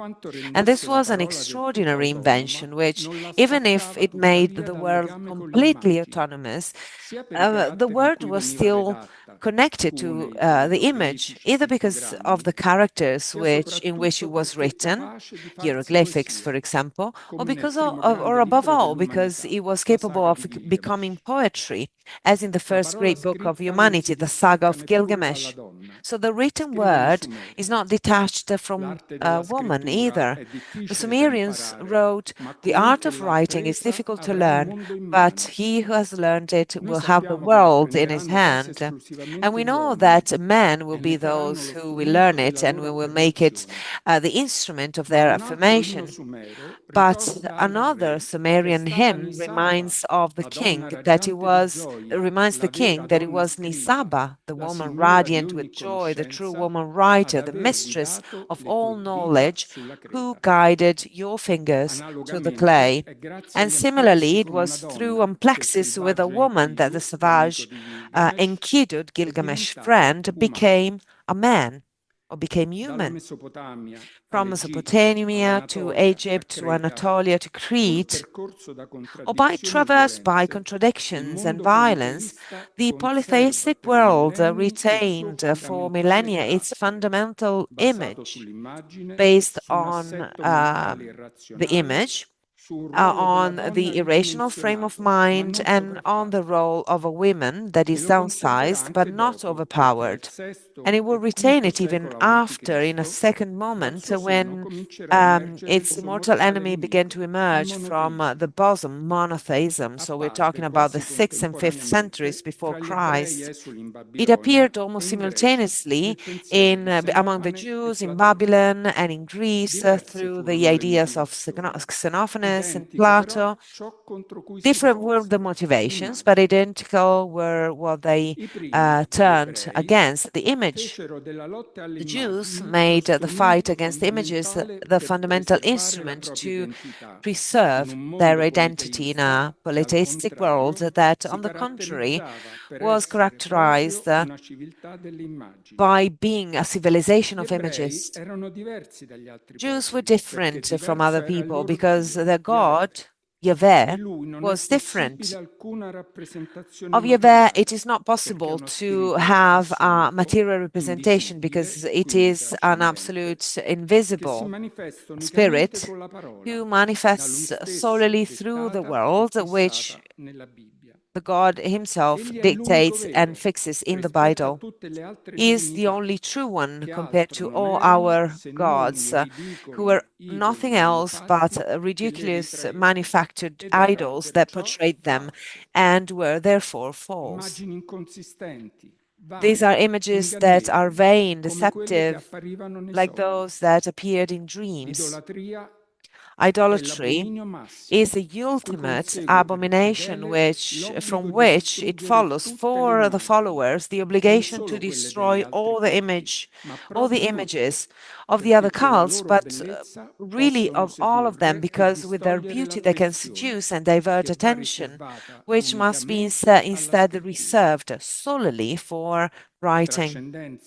And this was an extraordinary invention which, even if it made the world completely autonomous, the word was still connected to the image, either because of the characters in which it was written, hieroglyphics, for example, or because or above all, because it was capable of becoming poetry, as in the first great book of humanity, the Saga of Gilgamesh. So the written word is not detached from a woman either. The Sumerians wrote, "The art of writing is difficult to learn, but he who has learned it will have the world in his hand." And we know that men will be those who will learn it and we will make it the instrument of their affirmation. But another Sumerian hymn reminds the king that it was Nisaba, the woman radiant with joy, the true woman writer, the mistress of all knowledge, who guided your fingers to the clay. And similarly, it was through amplexis with a woman that the savage Enkidu, Gilgamesh's friend, became a man, or became human. From Mesopotamia to Egypt to Anatolia to Crete, albeit traversed by contradictions and violence, the polytheistic world retained for millennia its fundamental image, based on the image on the irrational frame of mind and on the role of a woman that is downsized but not overpowered. And it will retain it even after, in a second moment, when its mortal enemy began to emerge from the bosom, monotheism. So we're talking about the 6th and 5th centuries before Christ. It appeared almost simultaneously among the Jews in Babylon and in Greece through the ideas of Xenophon and Plato. Different were the motivations, but identical were what they turned against: the image. The Jews made the fight against the images the fundamental instrument to preserve their identity in a polytheistic world that, on the contrary, was characterized by being a civilization of images. Jews were different from other people because their God, Yahweh, was different. Of Yahweh, it is not possible to have a material representation because it is an absolute invisible spirit who manifests solely through the world, which the God himself dictates and fixes in the Bible. He is the only true one compared to all our gods, who were nothing else but ridiculous manufactured idols that portrayed them and were therefore false. These are images that are vain, deceptive, like those that appeared in dreams. Idolatry is the ultimate abomination from which it follows for the followers the obligation to destroy all the images of the other cults, but really of all of them, because with their beauty they can seduce and divert attention, which must be instead reserved solely for writing.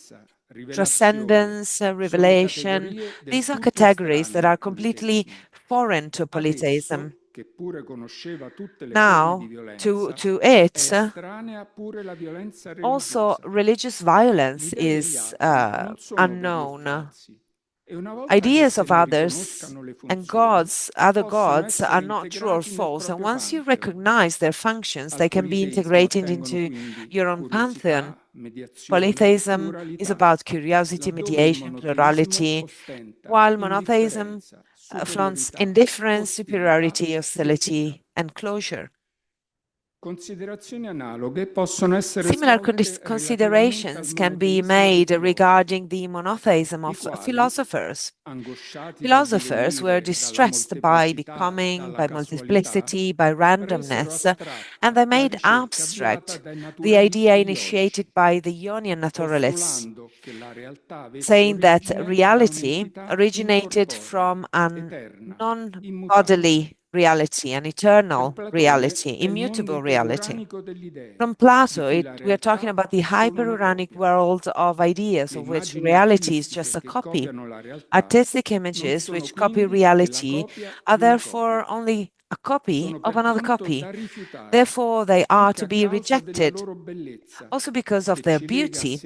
Transcendence, revelation, these are categories that are completely foreign to polytheism. Now, to it, also religious violence is unknown. Ideas of others and other gods are not true or false, and once you recognize their functions, they can be integrated into your own pantheon. Polytheism is about curiosity, mediation, plurality, while monotheism flaunts indifference, superiority, hostility, and closure. Similar considerations can be made regarding the monotheism of philosophers. Philosophers were distressed by becoming, by multiplicity, by randomness, and they made abstract the idea initiated by the Ionian naturalists, saying that reality originated from a non-bodily reality, an eternal reality, immutable reality. From Plato, we are talking about the hyperuranic world of ideas, of which reality is just a copy. Artistic images which copy reality are therefore only a copy of another copy. Therefore, they are to be rejected, also because of their beauty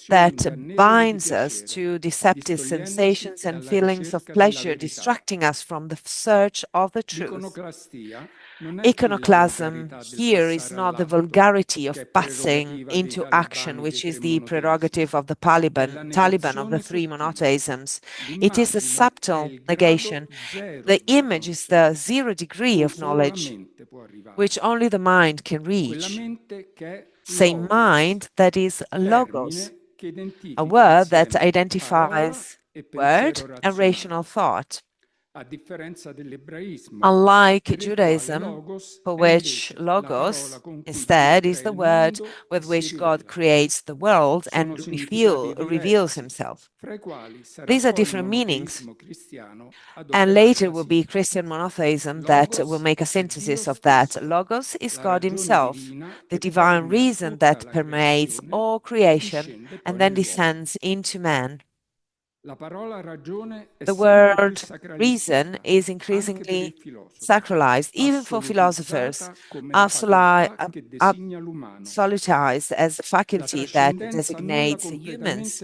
that binds us to deceptive sensations and feelings of pleasure, distracting us from the search of the truth. Iconoclasm here is not the vulgarity of passing into action, which is the prerogative of the Taliban of the three monotheisms. It is a subtle negation. The image is the 0 degree of knowledge, which only the mind can reach. Same mind that is logos, a word that identifies word and rational thought. Unlike Judaism, for which logos instead is the word with which God creates the world and reveals himself. These are different meanings, and later will be Christian monotheism that will make a synthesis of that. Logos is God himself, the divine reason that permeates all creation and then descends into man. The word reason is increasingly sacralized, even for philosophers, absolutized as a faculty that designates humans.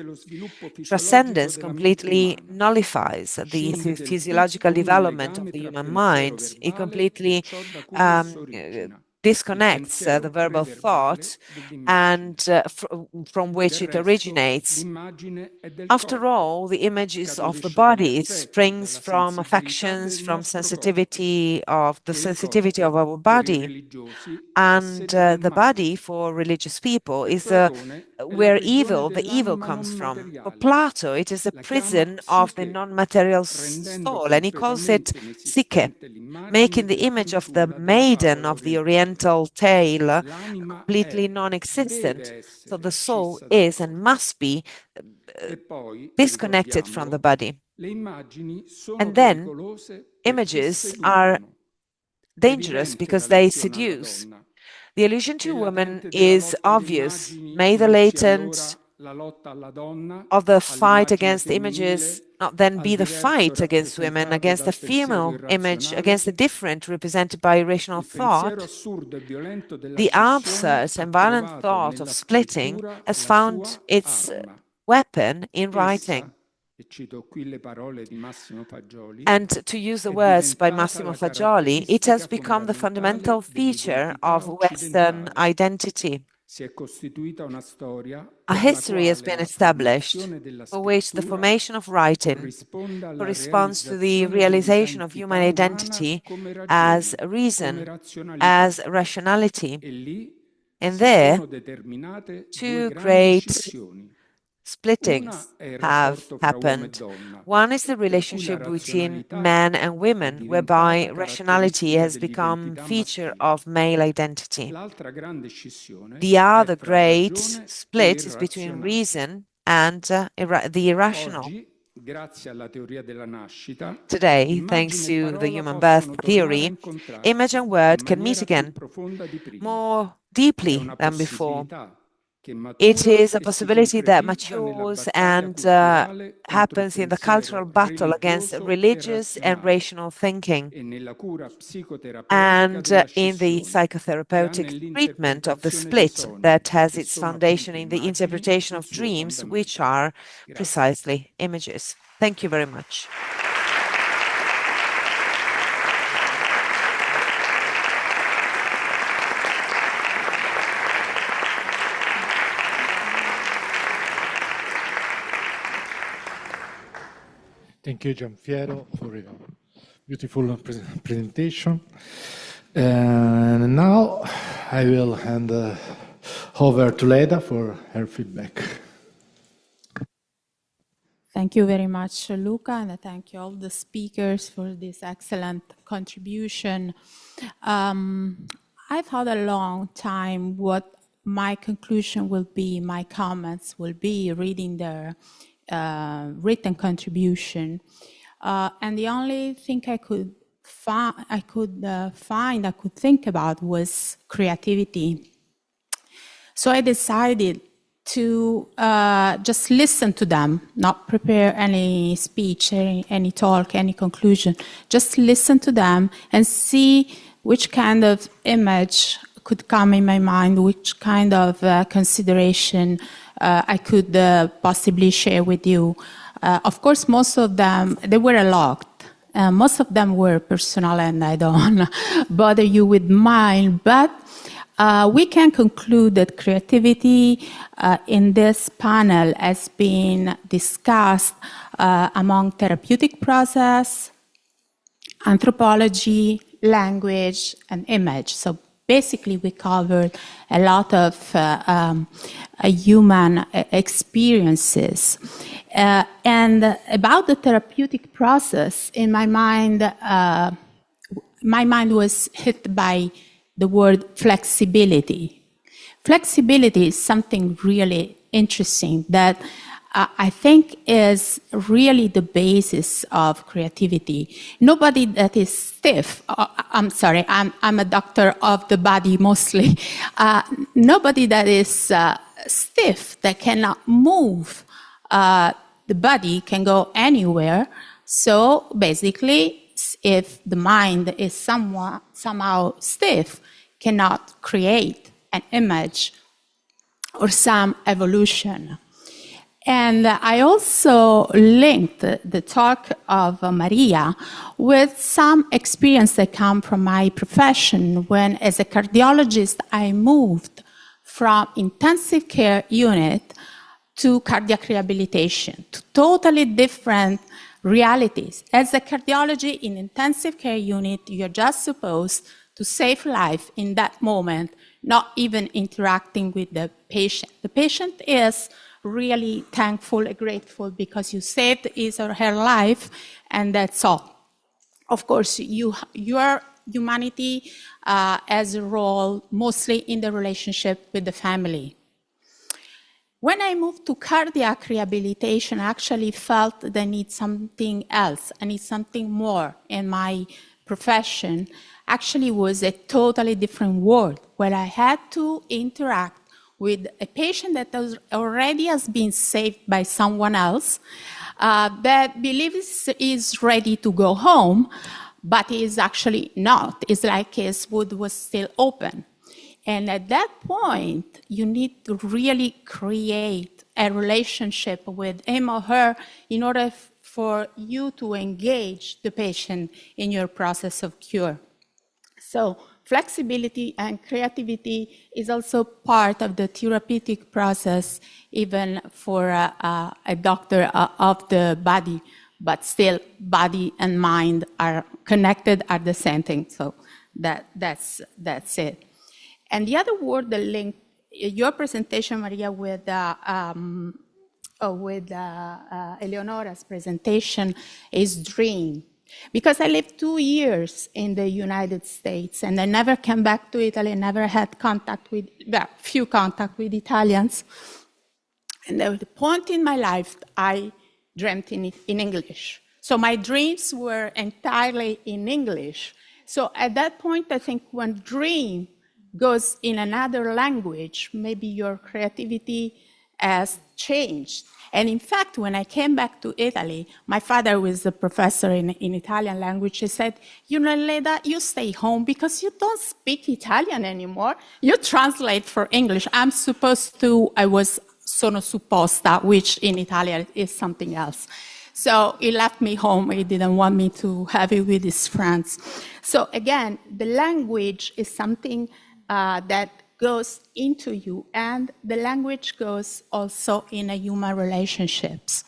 Transcendence completely nullifies the physiological development of the human mind. It completely disconnects the verbal thought and from which it originates. After all, the images of the body springs from affections, from sensitivity of our body, and the body for religious people is where the evil comes from. For Plato, it is a prison of the non-material soul, and he calls it psyche, making the image of the maiden of the Oriental tale completely non-existent. So the soul is and must be disconnected from the body. And then images are dangerous because they seduce. The allusion to woman is obvious. May the latent of the fight against images not then be the fight against women, against the female image, against the different represented by irrational thought. The absurd and violent thought of splitting has found its weapon in writing. And to use the words by Massimo Fagioli, it has become the fundamental feature of Western identity. A history has been established for which the formation of writing corresponds to the realization of human identity as reason, as rationality. And there, two great splittings have happened. One is the relationship between men and women, whereby rationality has become feature of male identity. The other great split is between reason and the irrational. Today, thanks to the human birth theory, image and word can meet again more deeply than before. It is a possibility that matures and happens in the cultural battle against religious and rational thinking, and in the psychotherapeutic treatment of the split that has its foundation in the interpretation of dreams, which are precisely images. Thank you very much. Thank you, Giampiero, for your beautiful presentation. And now I will hand over to Leda for her feedback. Thank you very much, Luca, and thank you all the speakers for this excellent contribution. I've had a long time what my conclusion will be, my comments will be, reading their written contribution, and the only thing I could think about was creativity. So I decided to just listen to them, not prepare any speech, any talk, any conclusion. Just listen to them and see which kind of image could come in my mind, which kind of consideration I could possibly share with you. Of course, most of them, they were a lot. Most of them were personal, and I don't bother you with mine, but we can conclude that creativity in this panel has been discussed among therapeutic process, anthropology, language, and image. So basically, we covered a lot of human experiences. And about the therapeutic process, in my mind was hit by the word flexibility. Flexibility is something really interesting that I think is really the basis of creativity. Nobody that is stiff, I'm sorry, I'm a doctor of the body mostly. Nobody that is stiff, that cannot move, the body can go anywhere. So basically, if the mind is somehow stiff, cannot create an image or some evolution. And I also linked the talk of Maria with some experience that come from my profession when, as a cardiologist, I moved from intensive care unit to cardiac rehabilitation, to totally different realities. As a cardiology in intensive care unit, you're just supposed to save life in that moment, not even interacting with the patient. The patient is really thankful and grateful because you saved his or her life, and that's all. Of course, your humanity has a role mostly in the relationship with the family. When I moved to cardiac rehabilitation, I actually felt that I need something else. I need something more in my profession. Actually, was a totally different world where I had to interact with a patient that already has been saved by someone else, that believes is ready to go home, but is actually not. It's like his wound was still open. And at that point, you need to really create a relationship with him or her in order for you to engage the patient in your process of cure. So flexibility and creativity is also part of the therapeutic process, even for a doctor of the body, but still body and mind are connected, are the same thing. So that's it. And the other word that linked your presentation, Maria, with Eleonora's presentation is dream. Because I lived 2 years in the United States and I never came back to Italy, never had contact with, few contact with Italians. And there was a point in my life I dreamt in English. So my dreams were entirely in English. So at that point, I think when dream goes in another language, maybe your creativity has changed. And in fact, when I came back to Italy, my father was a professor in Italian language. He said, you know, Leda, you stay home because you don't speak Italian anymore. You translate for English. I was sono supposta, which in Italian is something else. So he left me home. He didn't want me to have it with his friends. So again, the language is something that goes into you, and the language goes also in a human relationships.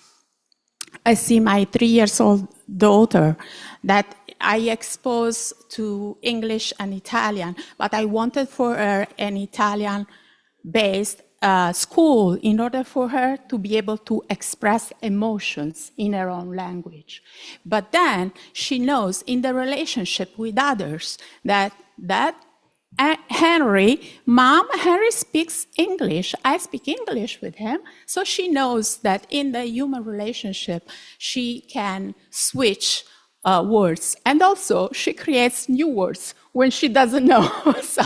I see my 3-year-old daughter that I exposed to English and Italian, but I wanted for her an Italian-based school in order for her to be able to express emotions in her own language. But then she knows in the relationship with others that Henry speaks English. I speak English with him. So she knows that in the human relationship, she can switch words. And also, she creates new words when she doesn't know. So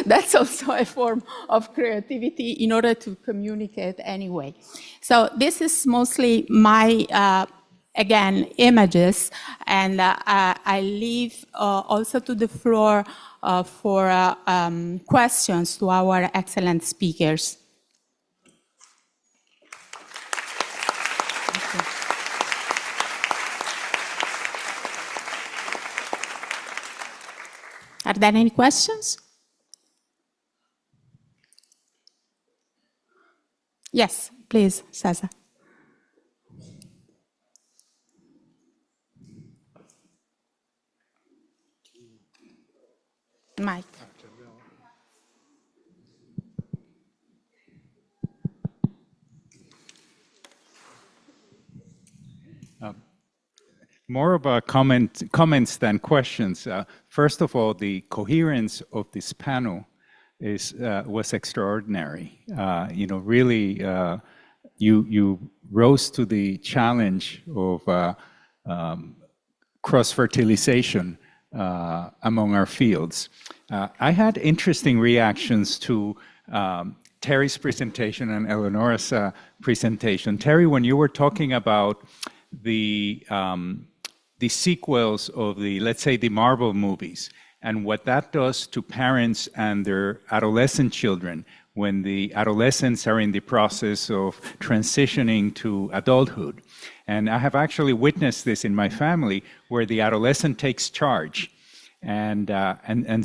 that's also a form of creativity in order to communicate anyway. So this is mostly my again, images, and I leave also to the floor for questions to our excellent speakers. Are there any questions? Yes, please, Cesar. Mike. More of a comments than questions. First of all, the coherence of this panel was extraordinary. Really, you rose to the challenge of cross-fertilization among our fields. I had interesting reactions to Teri's presentation and Eleonora's presentation. Teri, when you were talking about the sequels of the, let's say, the Marvel movies, and what that does to parents and their adolescent children when the adolescents are in the process of transitioning to adulthood. And I have actually witnessed this in my family, where the adolescent takes charge and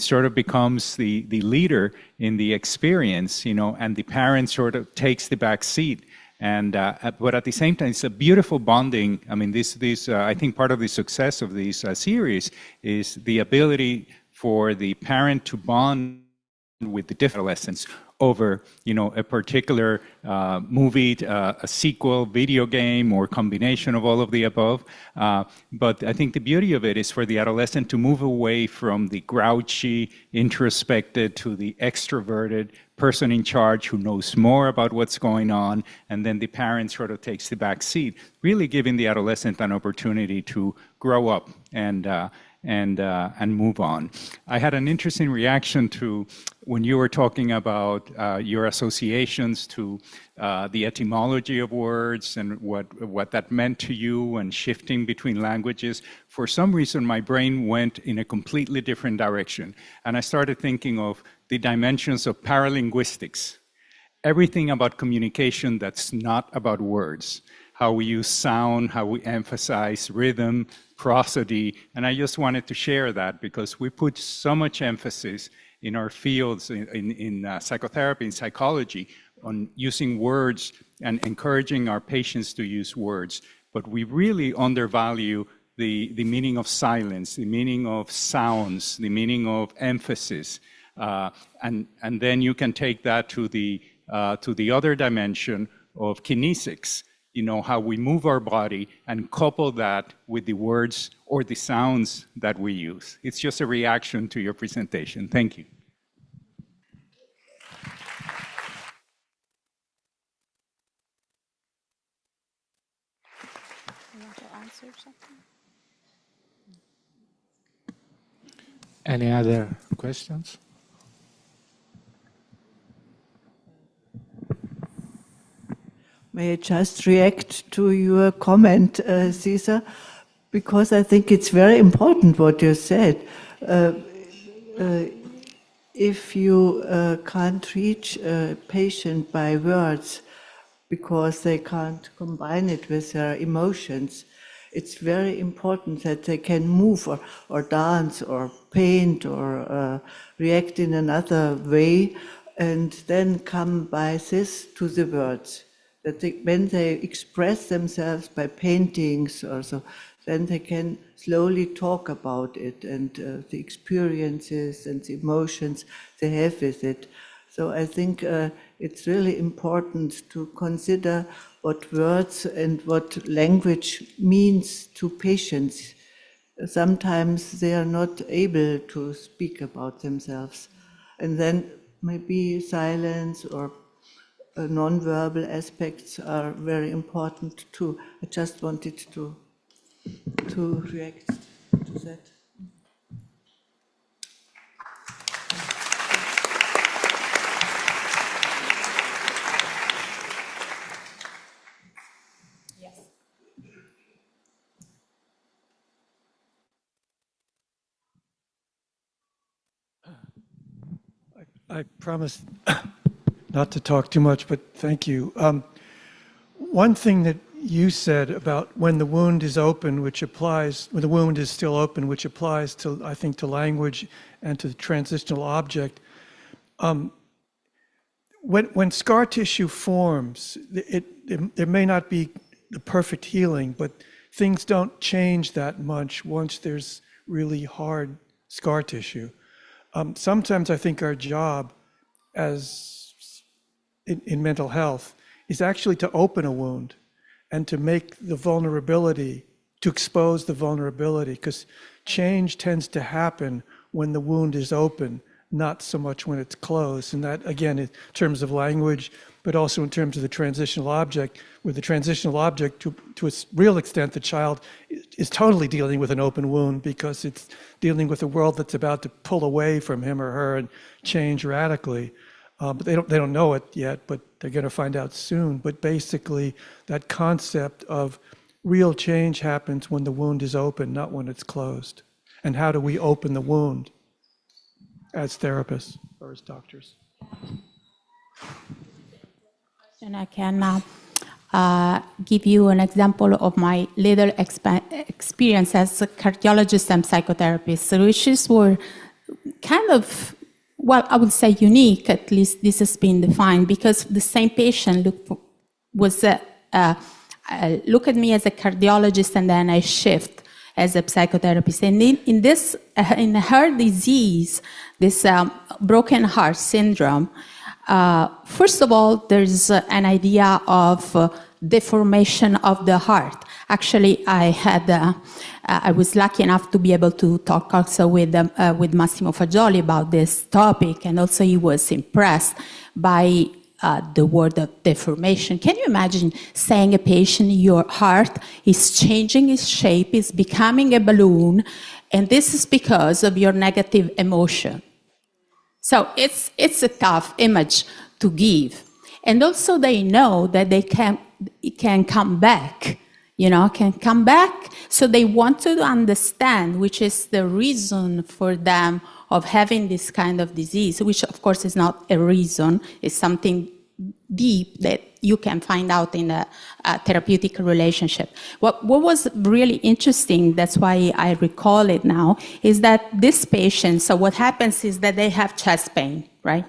sort of becomes the leader in the experience, you know, and the parent sort of takes the back seat. And but at the same time, it's a beautiful bonding. I mean, I think part of the success of this series is the ability for the parent to bond with the different adolescents over, you know, a particular movie, a sequel, video game, or combination of all of the above. But I think the beauty of it is for the adolescent to move away from the grouchy, introspective to the extroverted person in charge who knows more about what's going on, and then the parent sort of takes the back seat, really giving the adolescent an opportunity to grow up and move on. I had an interesting reaction to when you were talking about your associations to the etymology of words and what that meant to you and shifting between languages. For some reason, my brain went in a completely different direction. And I started thinking of the dimensions of paralinguistics, everything about communication that's not about words, how we use sound, how we emphasize rhythm, prosody, and I just wanted to share that because we put so much emphasis in our fields, in psychotherapy and psychology, on using words and encouraging our patients to use words, but we really undervalue the meaning of silence, the meaning of sounds, the meaning of emphasis, and then you can take that to the other dimension of kinesics. You know, how we move our body and couple that with the words or the sounds that we use. It's just a reaction to your presentation. Thank you. You want to answer something? Any other questions? May I just react to your comment, Cesar? Because I think it's very important what you said. If you can't reach a patient by words because they can't combine it with their emotions, it's very important that they can move or dance or paint or react in another way and then come by this to the words. That when they express themselves by paintings or so, then they can slowly talk about it and the experiences and the emotions they have with it. So I think it's really important to consider what words and what language means to patients. Sometimes they are not able to speak about themselves. And then maybe silence or non-verbal aspects are very important too. I just wanted to react to that. Yes. I promise not to talk too much, but thank you. One thing that you said about when the wound is open, which applies, when the wound is still open, which applies to, I think, to language and to the transitional object. When scar tissue forms, there may not be the perfect healing, but things don't change that much once there's really hard scar tissue. Sometimes I think our job in mental health is actually to open a wound and to make the vulnerability, to expose the vulnerability, because change tends to happen when the wound is open, not so much when it's closed. And that, again, in terms of language, but also in terms of the transitional object, where the transitional object, to a real extent, the child is totally dealing with an open wound because it's dealing with a world that's about to pull away from him or her and change radically. But they don't know it yet, but they're going to find out soon. But basically, that concept of real change happens when the wound is open, not when it's closed. And how do we open the wound as therapists or as doctors? And I can give you an example of my little experience as a cardiologist and psychotherapist, which were kind of, well, I would say unique, at least this has been defined, because the same patient look at me as a cardiologist and then I shift as a psychotherapist. And in her disease, this broken heart syndrome, first of all, there's an idea of deformation of the heart. Actually, I was lucky enough to be able to talk also with Massimo Fagioli about this topic, and also he was impressed by the word of deformation. Can you imagine saying a patient, your heart is changing its shape, is becoming a balloon, and this is because of your negative emotion? So it's a tough image to give. And also they know that it can come back, can come back. So they want to understand, which is the reason for them of having this kind of disease, which of course is not a reason, it's something deep that you can find out in a therapeutic relationship. What was really interesting, that's why I recall it now, is that this patient, so what happens is that they have chest pain, right?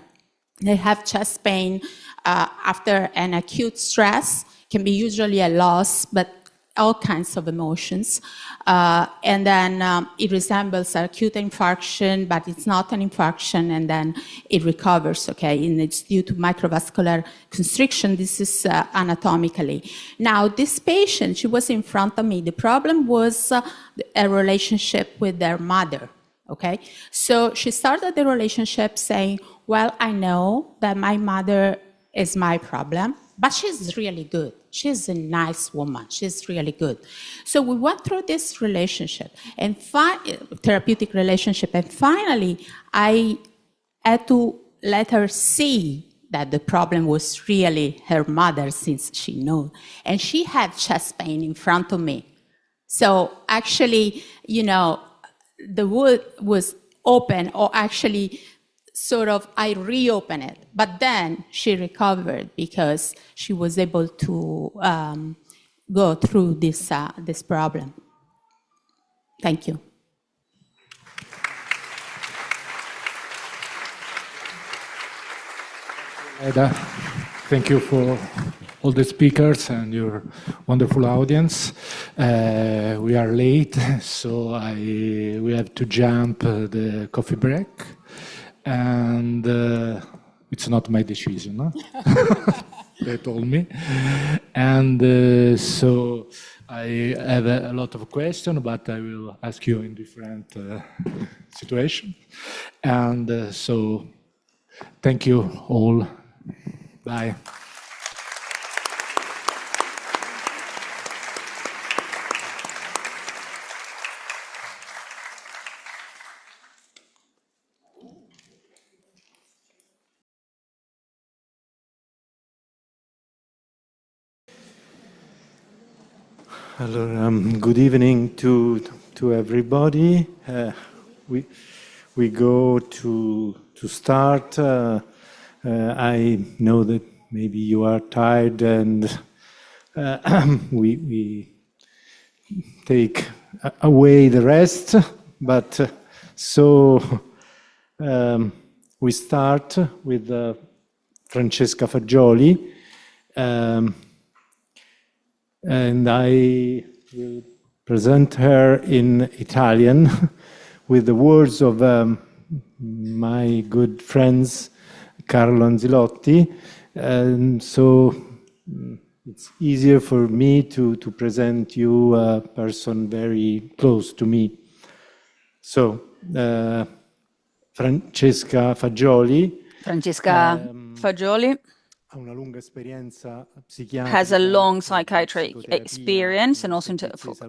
They have chest pain after an acute stress, can be usually a loss, but all kinds of emotions. And then it resembles acute infarction, but it's not an infarction, and then it recovers, okay? And it's due to microvascular constriction. This is anatomically. Now, this patient, she was in front of me. The problem was a relationship with their mother, okay? So she started the relationship saying, well, I know that my mother is my problem, but she's really good. She's a nice woman. She's really good. So we went through this relationship, and therapeutic relationship, and finally I had to let her see that the problem was really her mother, since she knew. And she had chest pain in front of me. So actually, the wound was open, or actually sort of I reopened it, but then she recovered because she was able to go through this problem. Thank you. Eda, thank you for all the speakers and your wonderful audience. We are late, so we have to jump the coffee break. And it's not my decision, huh? They told me. And so I have a lot of questions, but I will ask you in different situations. And so thank you all. Bye. Hello, good evening to everybody. We go to start. I know that maybe you are tired, and we take away the rest. But so we start with Francesca Fagioli. And I will present her in Italian with the words of my good friends Carlo Anzilotti. And so it's easier for me to present you a person very close to me. So, Francesca Fagioli. Francesca Fagioli. has a long psychiatric experience and also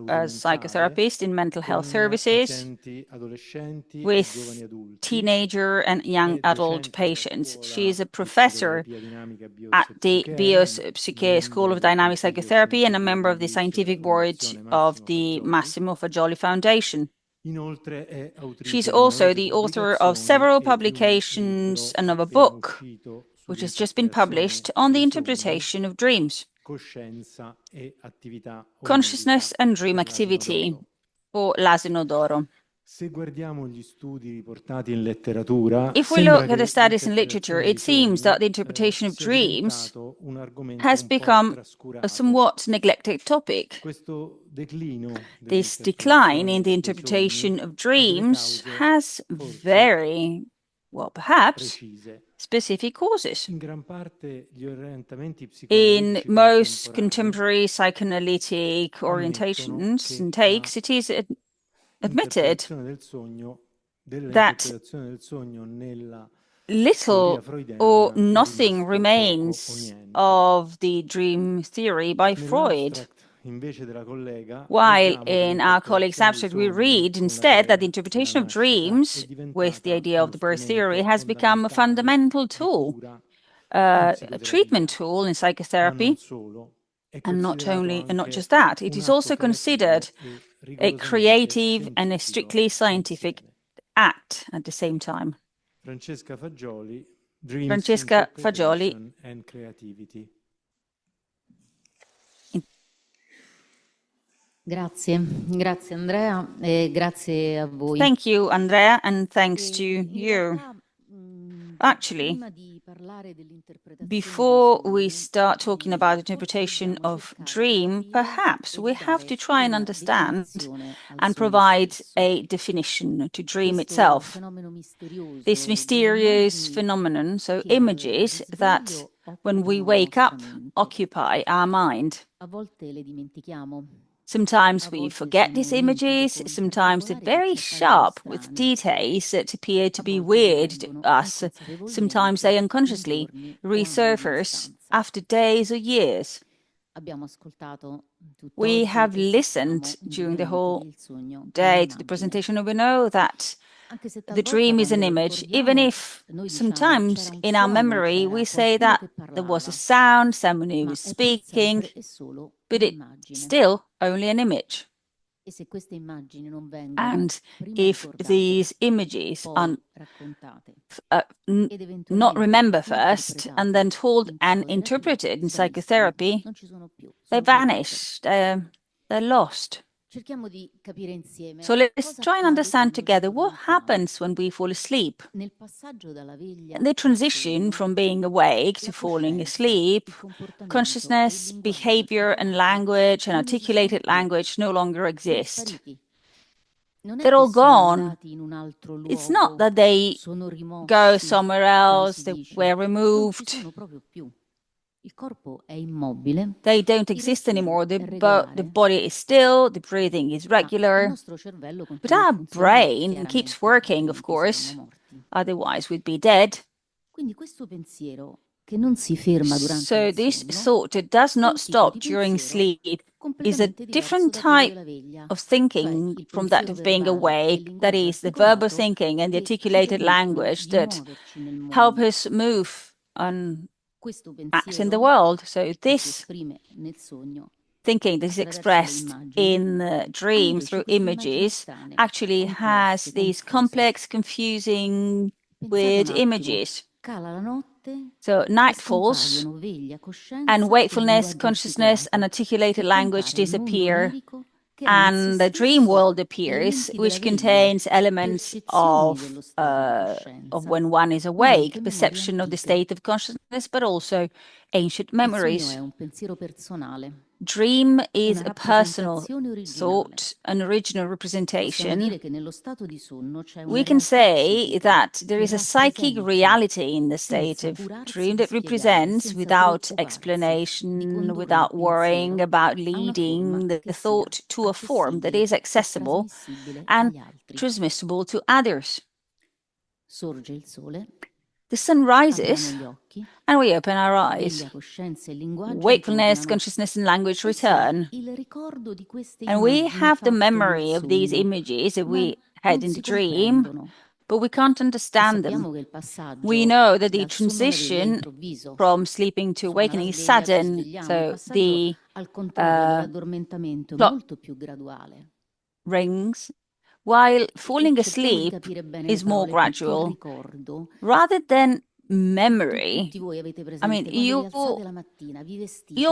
as psychotherapist in mental health services with teenager and young adult patients. She is a professor at the Bios Psyche School of Dynamic Psychotherapy and a member of the scientific board of the Massimo Fagioli Foundation. She's also the author of several publications and of a book, which has just been published, on the interpretation of dreams, consciousness and dream activity, for l'Asino d'Oro. If we look at the studies in literature, it seems that the interpretation of dreams has become a somewhat neglected topic. This decline in the interpretation of dreams has very, well, perhaps, specific causes. In most contemporary psychoanalytic orientations and takes, it is admitted that little or nothing remains of the dream theory by Freud. While in our colleague's abstract, we read instead that the interpretation of dreams with the idea of the birth theory has become a fundamental tool, a treatment tool in psychotherapy. And not just that, it is also considered a creative and a strictly scientific act at the same time. Francesca Fagioli, and Creativity. Grazie Andrea e grazie a voi. Thank you, Andrea, and thanks to you. Actually, before we start talking about interpretation of dream, perhaps we have to try and understand and provide a definition to dream itself. This mysterious phenomenon, so images that when we wake up occupy our mind. Sometimes we forget these images, sometimes they're very sharp with details that appear to be weird to us. Sometimes they unconsciously resurface after days or years. We have listened during the whole day to the presentation, and we know that the dream is an image, even if sometimes in our memory we say that there was a sound, someone who was speaking, but it's still only an image. And if these images are not remembered first and then told and interpreted in psychotherapy, they vanish, they're lost. So let's try and understand together what happens when we fall asleep. The transition from being awake to falling asleep, consciousness, behavior and language and articulated language no longer exist. They're all gone. It's not that they go somewhere else, they were removed. They don't exist anymore. The body is still, the breathing is regular. But our brain keeps working, of course, otherwise we'd be dead. So this thought that does not stop during sleep is a different type of thinking from that of being awake, that is, the verbal thinking and the articulated language that help us move and act in the world. So this thinking that is expressed in the dream through images actually has these complex, confusing, weird images. So night falls and wakefulness, consciousness and articulated language disappear, and the dream world appears, which contains elements of when one is awake, perception of the state of consciousness, but also ancient memories. Dream is a personal thought, an original representation. We can say that there is a psychic reality in the state of dream that represents, without explanation, without worrying about leading the thought to a form that is accessible and transmissible to others. The sun rises and we open our eyes. Wakefulness, consciousness, and language return. And we have the memory of these images if we had in the dream, but we can't understand them. We know that the transition from sleeping to awakening is sudden, so the clock rings, while falling asleep is more gradual. Rather than memory, I mean, you all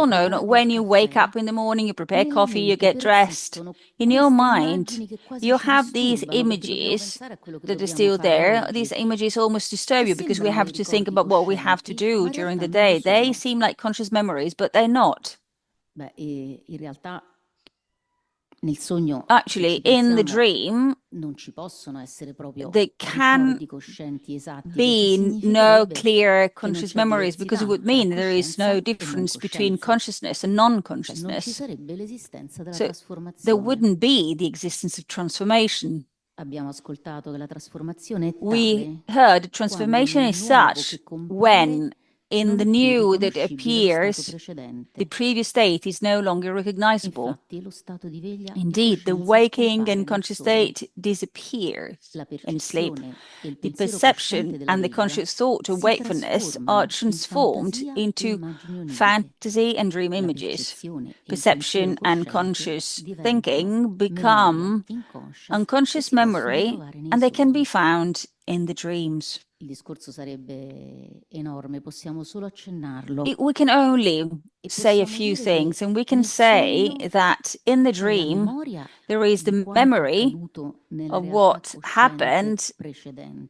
know that when you wake up in the morning, you prepare coffee, you get dressed. In your mind, you have these images that are still there. These images almost disturb you because we have to think about what we have to do during the day. They seem like conscious memories, but they're not. Actually, in the dream, there can be no clear conscious memories because it would mean there is no difference between consciousness and non-consciousness. So there wouldn't be the existence of transformation. We heard transformation is such when in the new that appears, the previous state is no longer recognizable. Indeed, the waking and conscious state disappears in sleep. The perception and the conscious thought of wakefulness are transformed into fantasy and dream images. Perception and conscious thinking become unconscious memory, and they can be found in the dreams. We can only say a few things, and we can say that in the dream there is the memory of what happened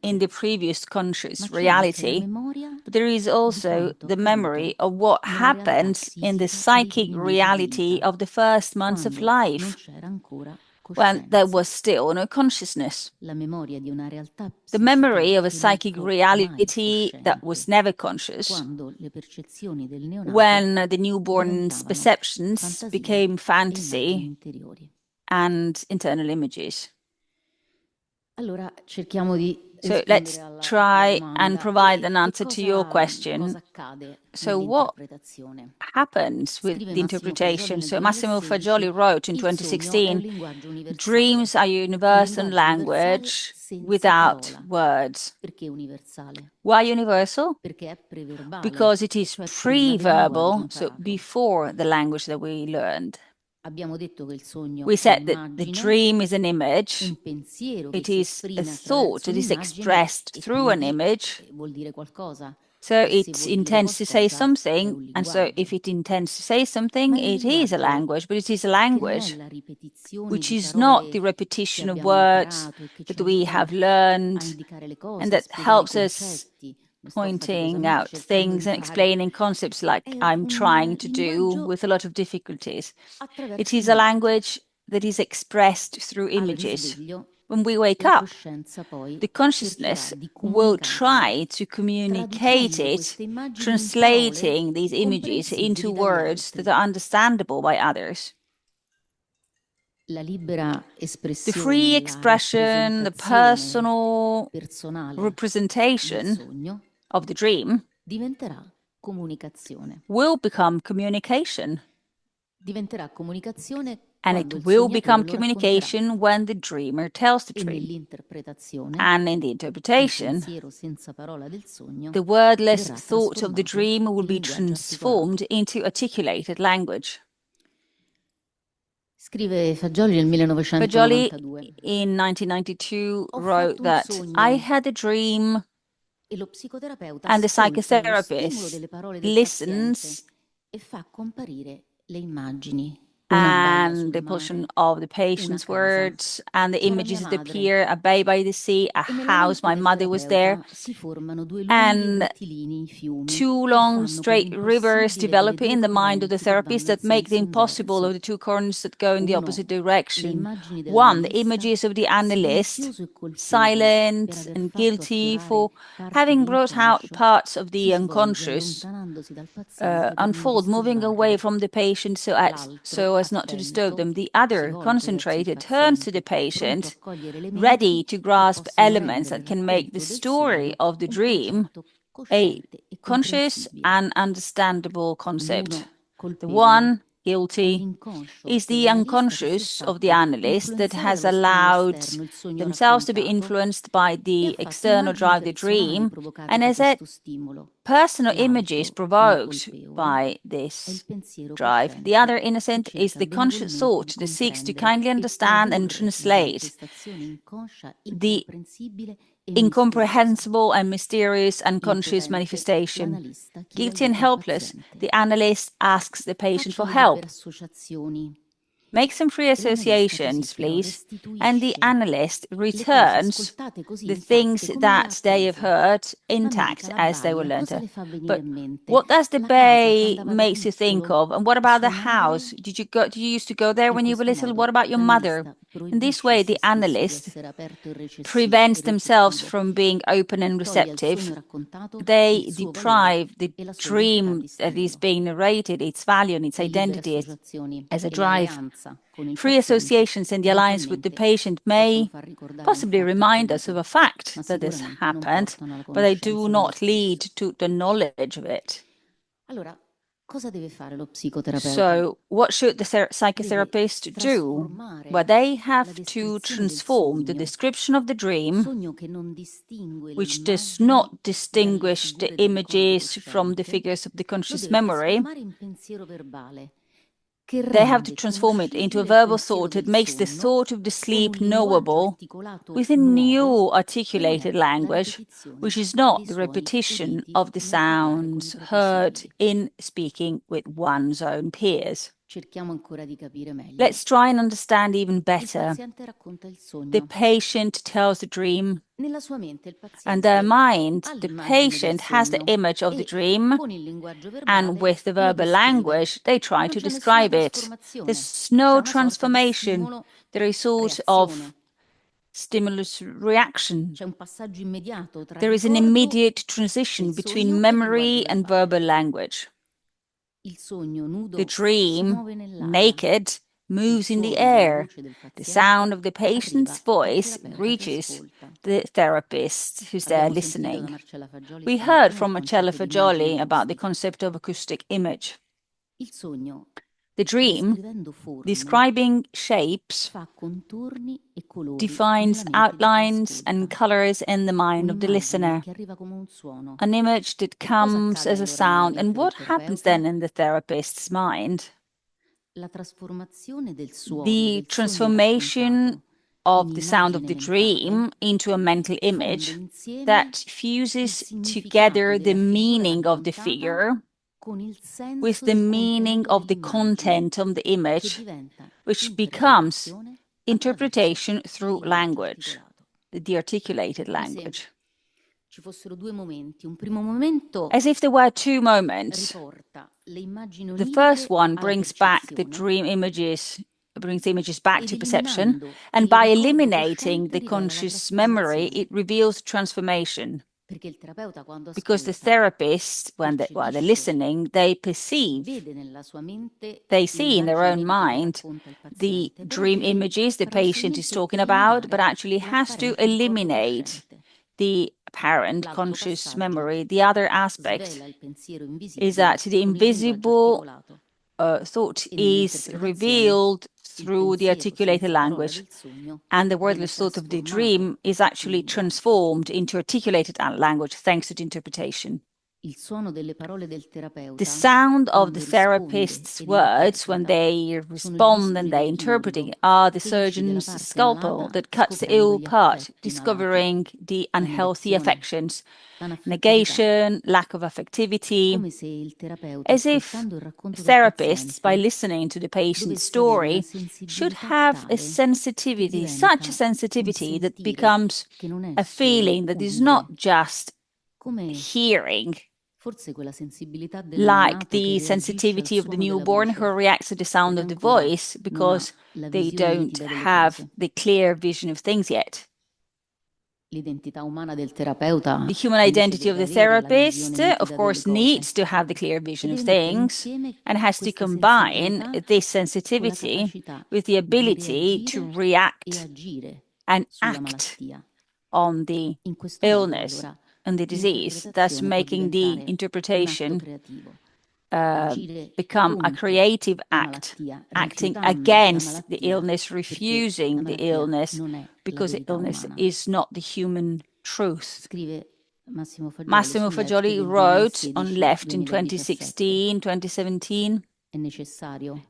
in the previous conscious reality, but there is also the memory of what happened in the psychic reality of the first months of life, when there was still no consciousness. The memory of a psychic reality that was never conscious, when the newborn's perceptions became fantasy and internal images. So let's try and provide an answer to your question. So what happens with the interpretation? So Massimo Fagioli wrote in 2016, dreams are universal language without words. Why universal? Because it is pre-verbal, so before the language that we learned. We said that the dream is an image. It is a thought that is expressed through an image. So it intends to say something, and so if it intends to say something, it is a language, but it is a language which is not the repetition of words that we have learned and that helps us pointing out things and explaining concepts like I'm trying to do with a lot of difficulties. It is a language that is expressed through images. When we wake up, the consciousness will try to communicate it, translating these images into words that are understandable by others. The free expression, the personal representation of the dream will become communication. And it will become communication when the dreamer tells the dream. And in the interpretation, the wordless thought of the dream will be transformed into articulated language. Fagioli in 1992 wrote that I had a dream and the psychotherapist listens and the portion of the patient's words and the images that appear, a bay by the sea, a house, my mother was there, and two long straight rivers develop in the mind of the therapist that make the impossible of the two currents that go in the opposite direction. One, the images of the analyst, silent and guilty for having brought out parts of the unconscious, unfold, moving away from the patient so as not to disturb them. The other, concentrated, turns to the patient, ready to grasp elements that can make the story of the dream a conscious and understandable concept. The one, guilty, is the unconscious of the analyst that has allowed themselves to be influenced by the external drive, the dream, and has had personal images provoked by this drive. The other, innocent, is the conscious thought that seeks to kindly understand and translate the incomprehensible and mysterious unconscious manifestation. Guilty and helpless, the analyst asks the patient for help. Make some free associations, please, and the analyst returns the things that they have heard intact as they were learned. But what does the bay makes you think of? And what about the house? Did you used to go there when you were little? What about your mother? In this way, the analyst prevents themselves from being open and receptive. They deprive the dream that is being narrated its value and its identity as a drive. Free associations and the alliance with the patient may possibly remind us of a fact that has happened, but they do not lead to the knowledge of it. So, what should the psychotherapist do? Well, they have to transform the description of the dream, which does not distinguish the images from the figures of the conscious memory. They have to transform it into a verbal thought that makes the thought of the sleep knowable with a new articulated language, which is not the repetition of the sounds heard in speaking with one's own peers. Let's try and understand even better. The patient tells the dream, and their mind, the patient has the image of the dream, and with the verbal language, they try to describe it. There's no transformation. There is sort of stimulus reaction. There is an immediate transition between memory and verbal language. The dream, naked, moves in the air. The sound of the patient's voice reaches the therapist who's there listening. We heard from Marcella Fagioli about the concept of acoustic image. The dream, describing shapes, defines outlines and colors in the mind of the listener. An image that comes as a sound. And what happens then in the therapist's mind? The transformation of the sound of the dream into a mental image that fuses together the meaning of the figure with the meaning of the content of the image, which becomes interpretation through language, the articulated language. As if there were two moments. The first one brings back the dream images, brings the images back to perception, and by eliminating the conscious memory, it reveals transformation. Because the therapist, when they're listening, they perceive, they see in their own mind the dream images the patient is talking about, but actually has to eliminate the apparent conscious memory. The other aspect is that the invisible thought is revealed through the articulated language, and the wordless thought of the dream is actually transformed into articulated language thanks to the interpretation. The sound of the therapist's words when they respond and they interpret it are the surgeon's scalpel that cuts the ill part, discovering the unhealthy affections, negation, lack of affectivity, as if therapists, by listening to the patient's story, should have a sensitivity, such a sensitivity that becomes a feeling that is not just hearing, like the sensitivity of the newborn who reacts to the sound of the voice because they don't have the clear vision of things yet. The human identity of the therapist, of course, needs to have the clear vision of things and has to combine this sensitivity with the ability to react and act on the illness. and the disease, thus making the interpretation become a creative act, acting against the illness, refusing the illness, because the illness is not the human truth. Massimo Fagioli wrote on Left in 2016, 2017,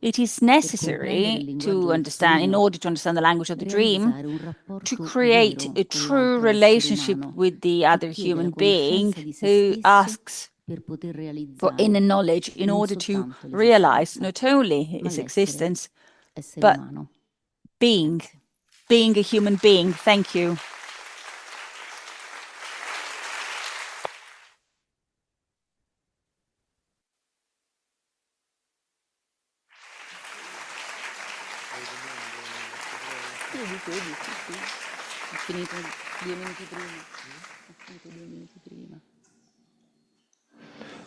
it is necessary to understand, in order to understand the language of the dream, to create a true relationship with the other human being who asks for inner knowledge in order to realize not only his existence, but being a human being. Thank you.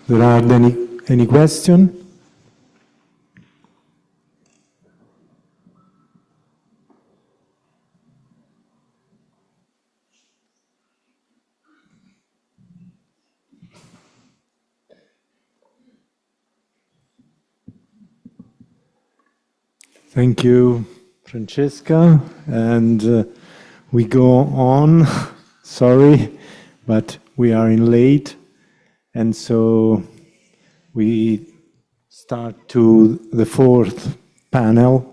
There are any question? Thank you, Francesca. And we go on. Sorry, but we are in late. And so we start to the fourth panel.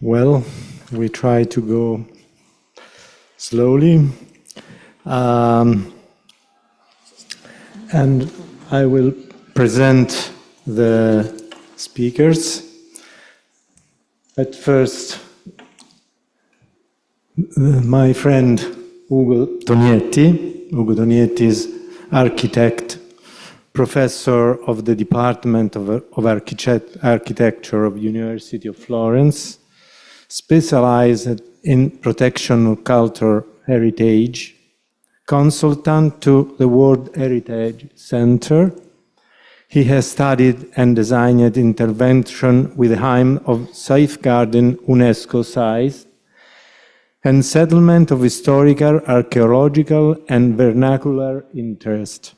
Well, we try to go slowly. And I will present the speakers. At first, my friend Ugo Tonietti. Ugo Tonietti is architect, professor of the Department of Architecture of University of Florence, specialized in protection of cultural heritage, consultant to the World Heritage Center. He has studied and designed intervention with the aim of safeguarding UNESCO sites and settlement of historical, archaeological, and vernacular interest.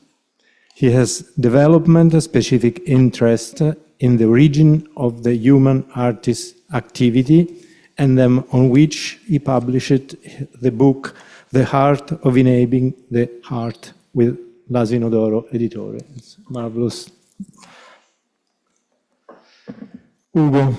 He has developed a specific interest in the origin of the human artist activity, and on which he published the book The Art of Enabling the Heart with l'Asino d'Oro Editore. It's marvelous. Ugo.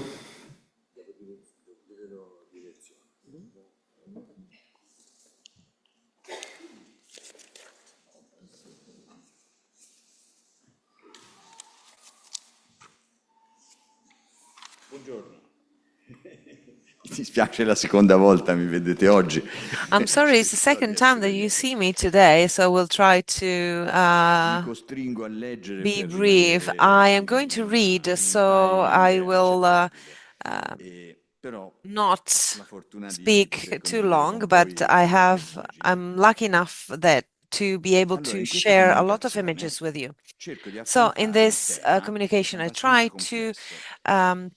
It is dispiace la seconda volta, mi vedete oggi. I'm sorry, it's the second time that you see me today, so we'll try to be brief. I am going to read, so I will not speak too long, but I'm lucky enough that to be able to share a lot of images with you. So in this communication, I try to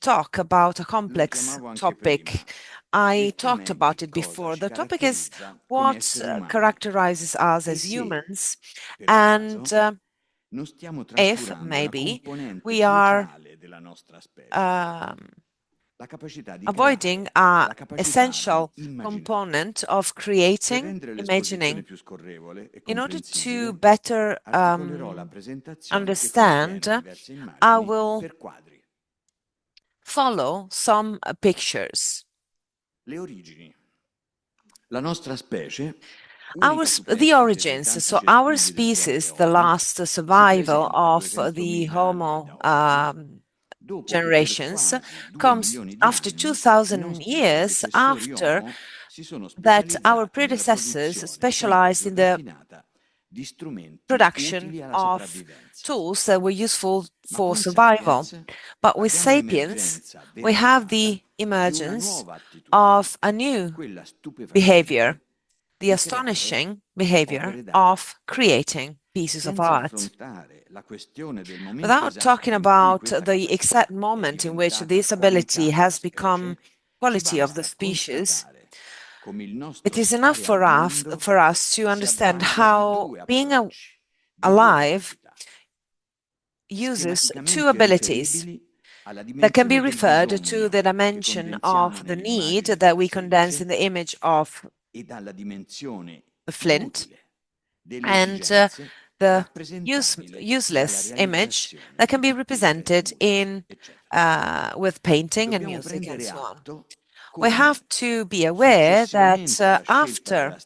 talk about a complex topic. I talked about it before. The topic is what characterizes us as humans, and if maybe we are avoiding an essential component of creating, imagining, in order to better understand, I will follow some pictures. Le origini. La nostra specie, the origins, so our species, the last survival of the Homo generations, comes after 2,000 years after that our predecessors specialized in the production of tools that were useful for survival. But with sapiens, we have the emergence of a new behavior, the astonishing behavior of creating pieces of art. Without talking about the exact moment in which this ability has become quality of the species, it is enough for us to understand how being alive uses two abilities that can be referred to the dimension of the need that we condense in the image of the flint and the useless image that can be represented in with painting and music and so on. We have to be aware that after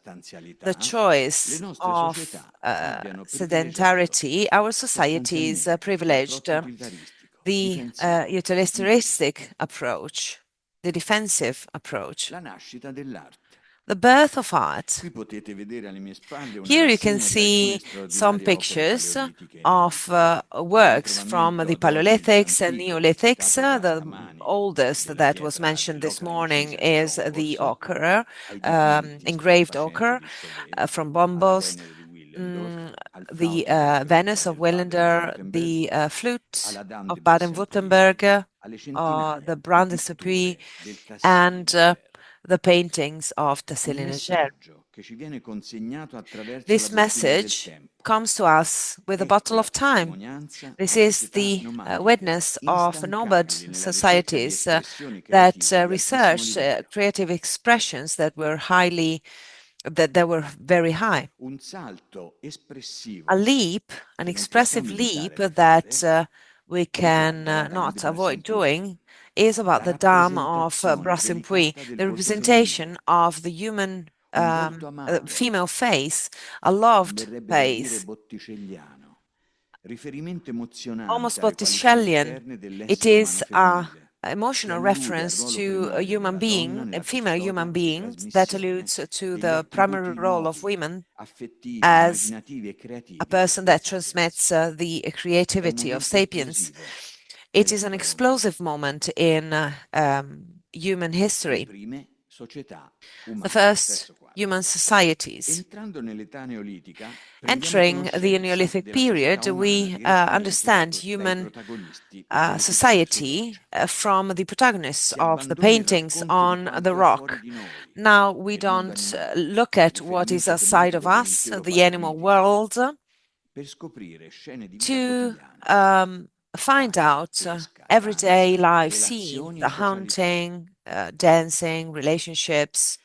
the choice of sedentarity, our society is privileged. The utilitaristic approach, the defensive approach, the birth of art. Here you can see some pictures of works from the Paleolithics and Neolithics. The oldest that was mentioned this morning is the ochre, engraved ochre from Bombos, the Venus of Willander, the flute of Baden-Württemberg, the Brand-de-Supuy, and the paintings of Tassili-Neger. This message comes to us with a bottle of time. This is the witness of nomad societies that researched creative expressions that were very high. A leap, an expressive leap that we can not avoid doing is about the Dame of Brassimpuy, the representation of the human female face, a loved face, almost Botticellian. It is an emotional reference to a human being, a female human being, that alludes to the primary role of women as a person that transmits the creativity of sapiens. It is an explosive moment in human history. The first human societies. Entering the Neolithic period, we understand human society from the protagonists of the paintings on the rock. Now we don't look at what is outside of us, the animal world, to find out everyday life scenes, the hunting, dancing, relationships.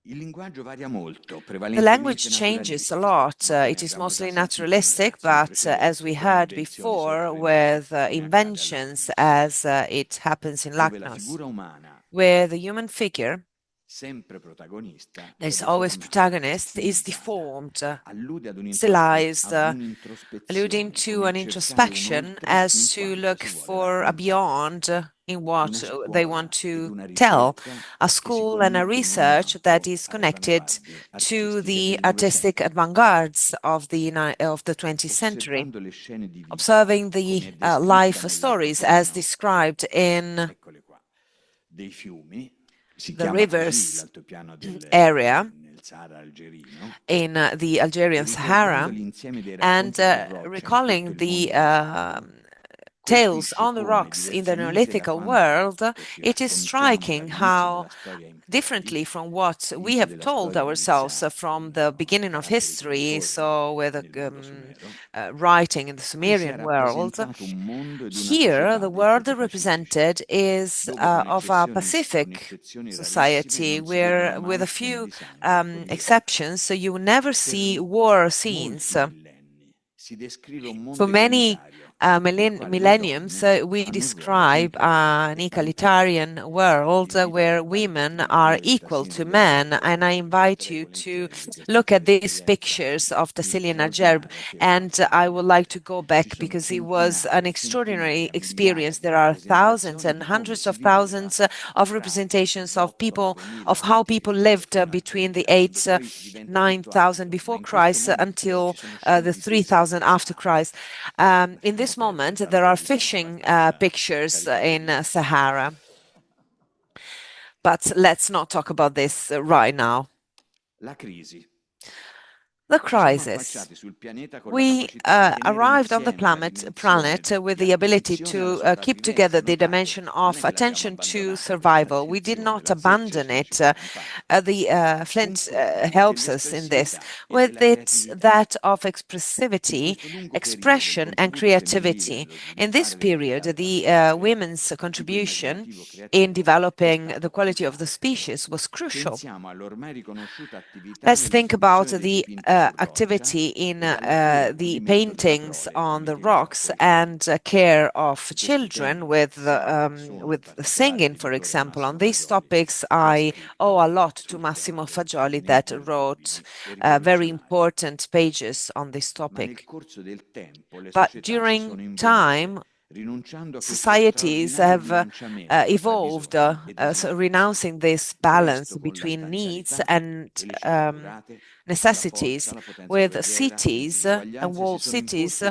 The language changes a lot. It is mostly naturalistic, but as we heard before, with inventions, as it happens in Lacnos, where the human figure There's always protagonist, is deformed, stylized, alluding to an introspection as to look for a beyond in what they want to tell, a school and a research that is connected to the artistic avant-gardes of the 20th century, observing the life stories as described in the rivers area in the Algerian Sahara, and recalling the tales on the rocks in the Neolithical world, it is striking how differently from what we have told ourselves from the beginning of history, so with writing in the Sumerian world, here the world represented is of a Pacific society where, with a few exceptions, you never see war scenes. For many millenniums, we describe an egalitarian world where women are equal to men, and I invite you to look at these pictures of Tassili Najer, and I would like to go back because it was an extraordinary experience. There are thousands and hundreds of thousands of representations of people, of how people lived between the 9,000 before Christ until the 3,000 after Christ. In this moment, there are fishing pictures in Sahara. But let's not talk about this right now. The crisis. We arrived on the planet with the ability to keep together the dimension of attention to survival. We did not abandon it. The Flint helps us in this, with its that of expressivity, expression, and creativity. In this period, the women's contribution in developing the quality of the species was crucial. Let's think about the activity in the paintings on the rocks and care of children with singing, for example. On these topics, I owe a lot to Massimo Fagioli that wrote very important pages on this topic. But during time, societies have evolved, so renouncing this balance between needs and necessities, with cities and walled cities,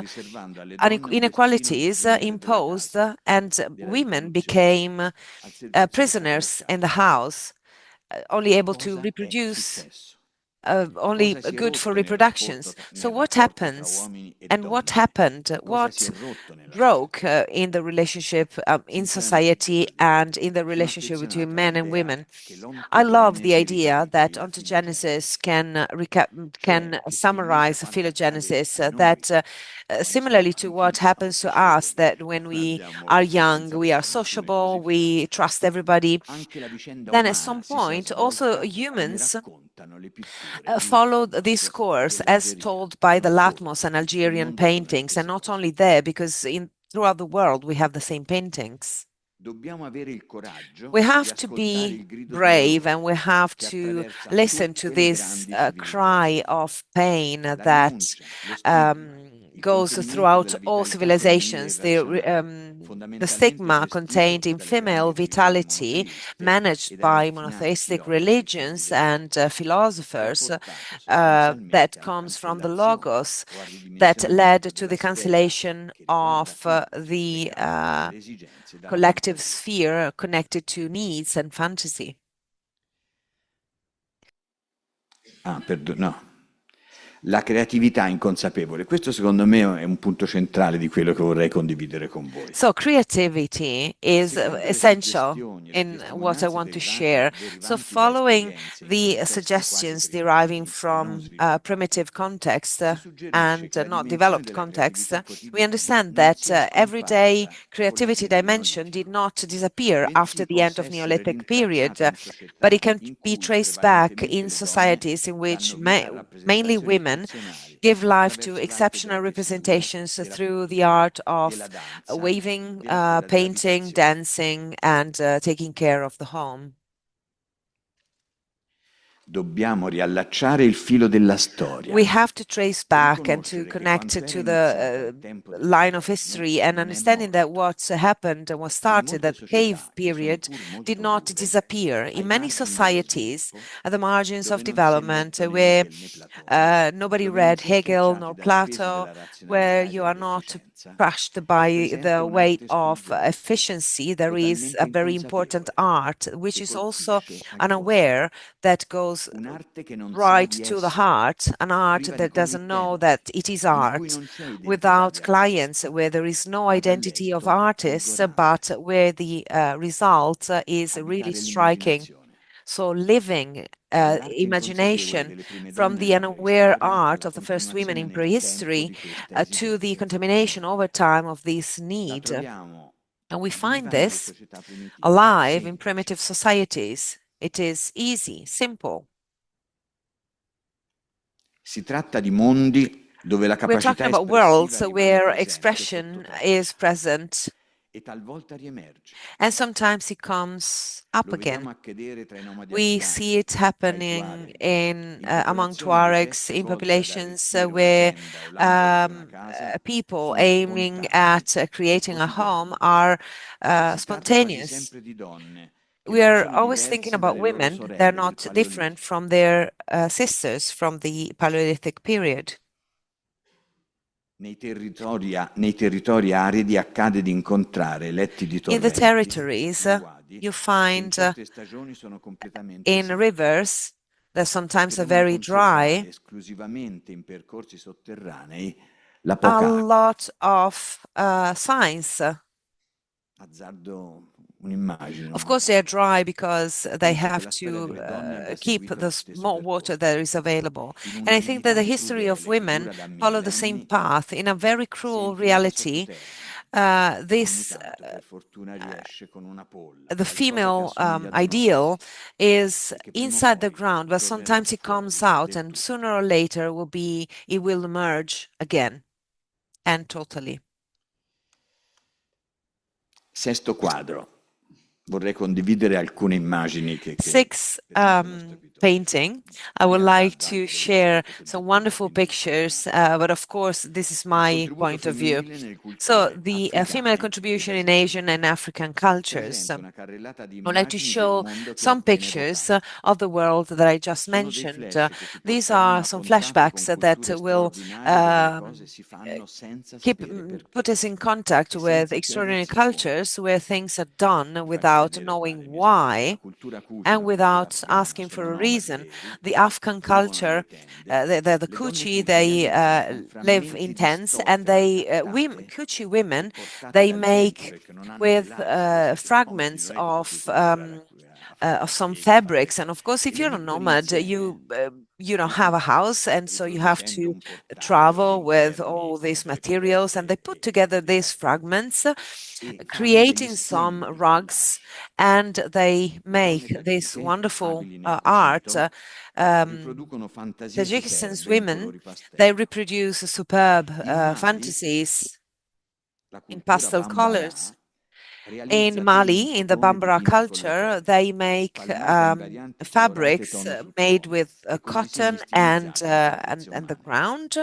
inequalities imposed, and women became prisoners in the house, only able to reproduce, only good for reproductions. So what happens and what happened, what broke in the relationship in society and in the relationship between men and women? I love the idea that ontogenesis can summarize phylogenesis, that similarly to what happens to us, that when we are young, we are sociable, we trust everybody. Then at some point, also humans followed this course as told by the Latmos and Algerian paintings, and not only there, because throughout the world we have the same paintings. We have to be brave, and we have to listen to this cry of pain that goes throughout all civilizations. The stigma contained in female vitality, managed by monotheistic religions and philosophers, that comes from the Logos, that led to the cancellation of the collective sphere connected to needs and fantasy. No. La creatività inconsapevole, questo secondo me è un punto centrale di quello che vorrei condividere con voi. So creativity is essential in what I want to share. So following the suggestions deriving from primitive context and not developed context, we understand that everyday creativity dimension did not disappear after the end of Neolithic period, but it can be traced back in societies in which mainly women give life to exceptional representations through the art of weaving, painting, dancing, and taking care of the home. Dobbiamo riallacciare il filo della storia. We have to trace back and to connect it to the line of history, and understanding that what happened and what started, that cave period, did not disappear. In many societies, at the margins of development, where nobody read Hegel nor Plato, where you are not crushed by the weight of efficiency, there is a very important art, which is also unaware, that goes right to the heart, an art that doesn't know that it is art, without clients, where there is no identity of artists, but where the result is really striking. So living imagination from the unaware art of the first women in prehistory to the contamination over time of this need. And we find this alive in primitive societies. It is easy, simple. Si tratta di mondi dove la We're capacità talking about worlds where expression is present, and sometimes it comes up again. We see it happening among Tuaregs, in populations where people aiming at creating a home are spontaneous. We are always thinking about women. They're not different from their sisters from the Paleolithic period. Nei territori aridi accade di incontrare letti di In the torrenti. territories, you find in rivers that sometimes are very dry, Esclusivamente in percorsi sotterranei la a poca lot of signs. azzardo un'immagine. Of course, they're dry because they have to keep the small water that is available. And I think that the history of women follow the same path. In a very cruel reality, the female ideal is inside the ground, but sometimes it comes out, and sooner or later it will emerge again and totally. Sesto quadro. Vorrei condividere alcune immagini che Sixth painting, I would like to share some wonderful pictures, but of course, this is my point of view. So, the female contribution in Asian and African cultures. I would like to show some pictures of the world that I just mentioned. These are some flashbacks that will put us in contact with extraordinary cultures where things are done without knowing why and without asking for a reason. The Afghan culture, the Kuchi, they live in tents, and Kuchi women, they make with fragments of some fabrics. And of course, if you're a nomad, you don't have a house, and so you have to travel with all these materials, and they put together these fragments, creating some rugs, and they make this wonderful art. Tajikistan's women, they reproduce superb fantasies in pastel colors. In Mali, in the Bambara culture, they make fabrics made with cotton and the ground.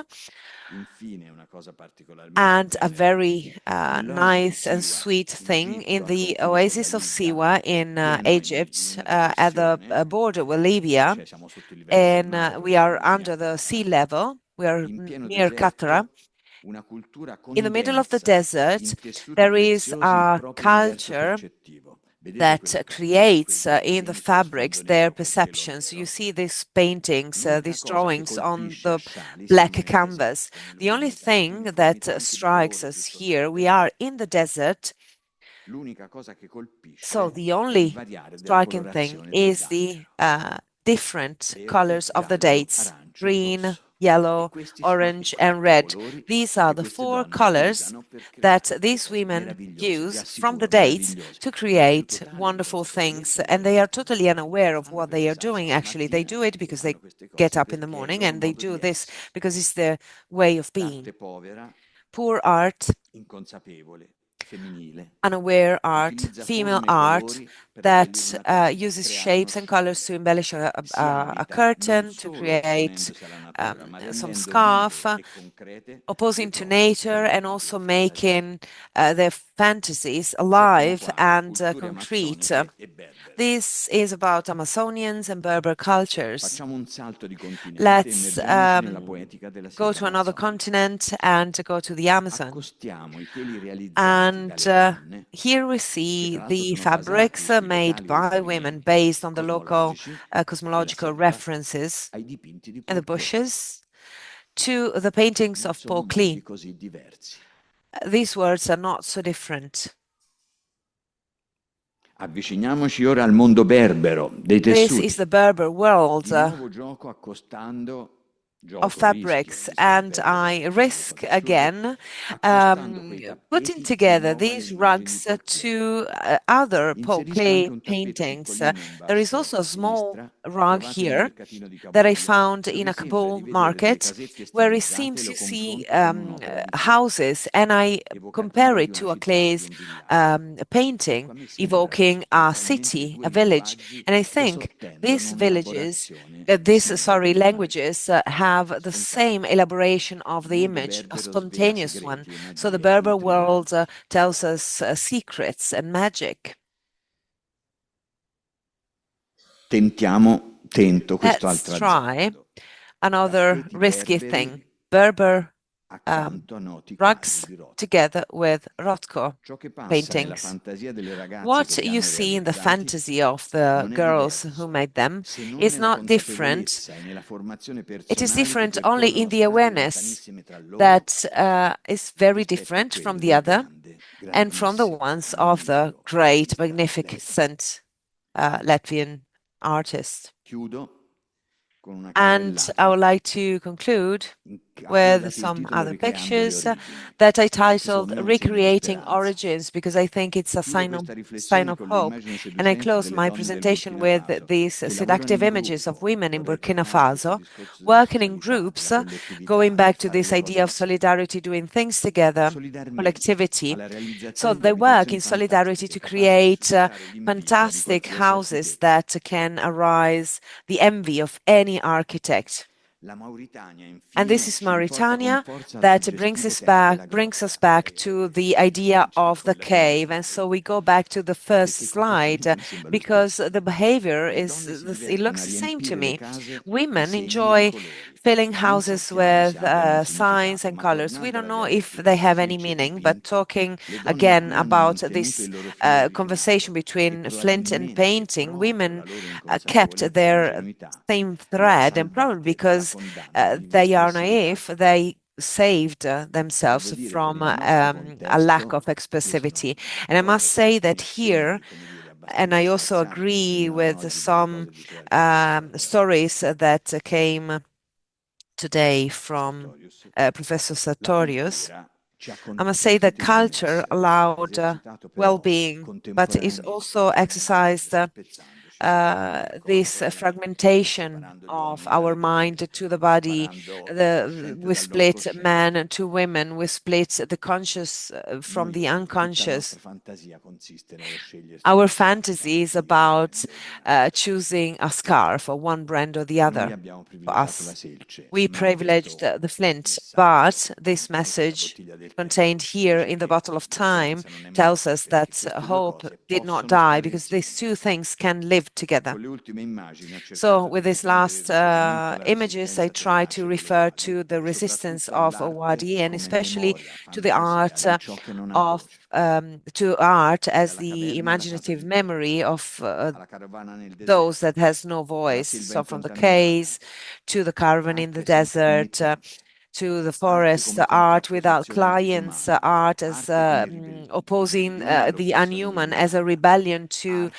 And a very nice and sweet thing in the oasis of Siwa in Egypt, at the border with Libya, and we are under the sea level. We are near Qatra. In the middle of the desert, there is a culture that creates in the fabrics their perceptions. You see these paintings, these drawings on the black canvas. The only thing that strikes us here, we are in the desert, so the only striking thing is the different colors of the dates: green, yellow, orange, and red. These are the four colors that these women use from the dates to create wonderful things. And they are totally unaware of what they are doing. Actually, they do it because they get up in the morning, and they do this because it's their way of being. Poor art, unaware art, female art, that uses shapes and colors to embellish a curtain, to create some scarf, opposing to nature and also making their fantasies alive and concrete. This is about Amazonians and Berber cultures. Let's go to another continent and go to the Amazon. And here we see the fabrics made by women based on the local cosmological references and the bushes to the paintings of Paul Klee. These words are not so different. Avviciniamoci ora al mondo berbero dei This tessuti. is the Berber world Di nuovo gioco accostando of fabrics, and I risk again putting together these rugs to other Paul Klee paintings. There is also a small rug here that I found in a Kabul market where it seems you see houses, and I compare it to a Klee's painting evoking a city, a village, and I think these villages, languages have the same elaboration of the image, a spontaneous one. So the Berber world tells us secrets and magic. Let's try another risky thing. Berber rugs together with Rothko paintings. What you see in the fantasy of the girls who made them is not different. It is different only in the awareness that is very different from the other and from the ones of the great, magnificent Latvian artist. And I would like to conclude with some other pictures that I titled Recreating Origins, because I think it's a sign of hope. And I close my presentation with these seductive images of women in Burkina Faso working in groups, going back to this idea of solidarity, doing things together, collectivity. So they work in solidarity to create fantastic houses that can arouse the envy of any architect. And this is Mauritania that brings us back to the idea of the cave. And so we go back to the first slide because the behavior it looks the same to me. Women enjoy filling houses with signs and colors. We don't know if they have any meaning, but talking again about this conversation between flint and painting, women kept their same thread, and probably because they are naive, they saved themselves from a lack of expressivity. And I must say that here, and I also agree with some stories that came today from Professor Sartorius, I must say that culture allowed well-being, but it also exercised this fragmentation of our mind to the body. We split men to women, we split the conscious from the unconscious. Our fantasy is about choosing a scarf or one brand or the other. For us, we privileged the flint, but this message contained here in the bottle of time tells us that hope did not die, because these two things can live together. So with these last images, I try to refer to the resistance of Owadi, and especially to the art to art as the imaginative memory of those that has no voice. So from the caves to the caravan in the desert, to the forest, art without clients, art as opposing the unhuman, as a rebellion to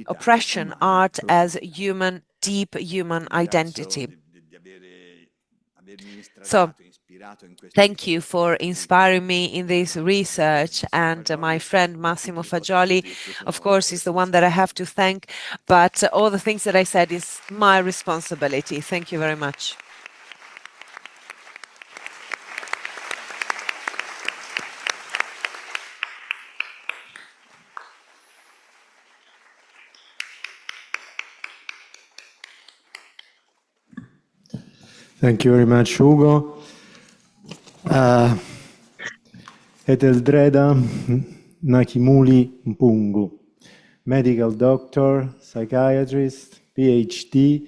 oppression, art as deep human identity. So thank you for inspiring me in this research, and my friend Massimo Fagioli, of course, is the one that I have to thank, but all the things that I said is my responsibility. Thank you very much. Thank you very much, Hugo. Etheldreda Nakimuli-Mpungu, medical doctor, psychiatrist, PhD,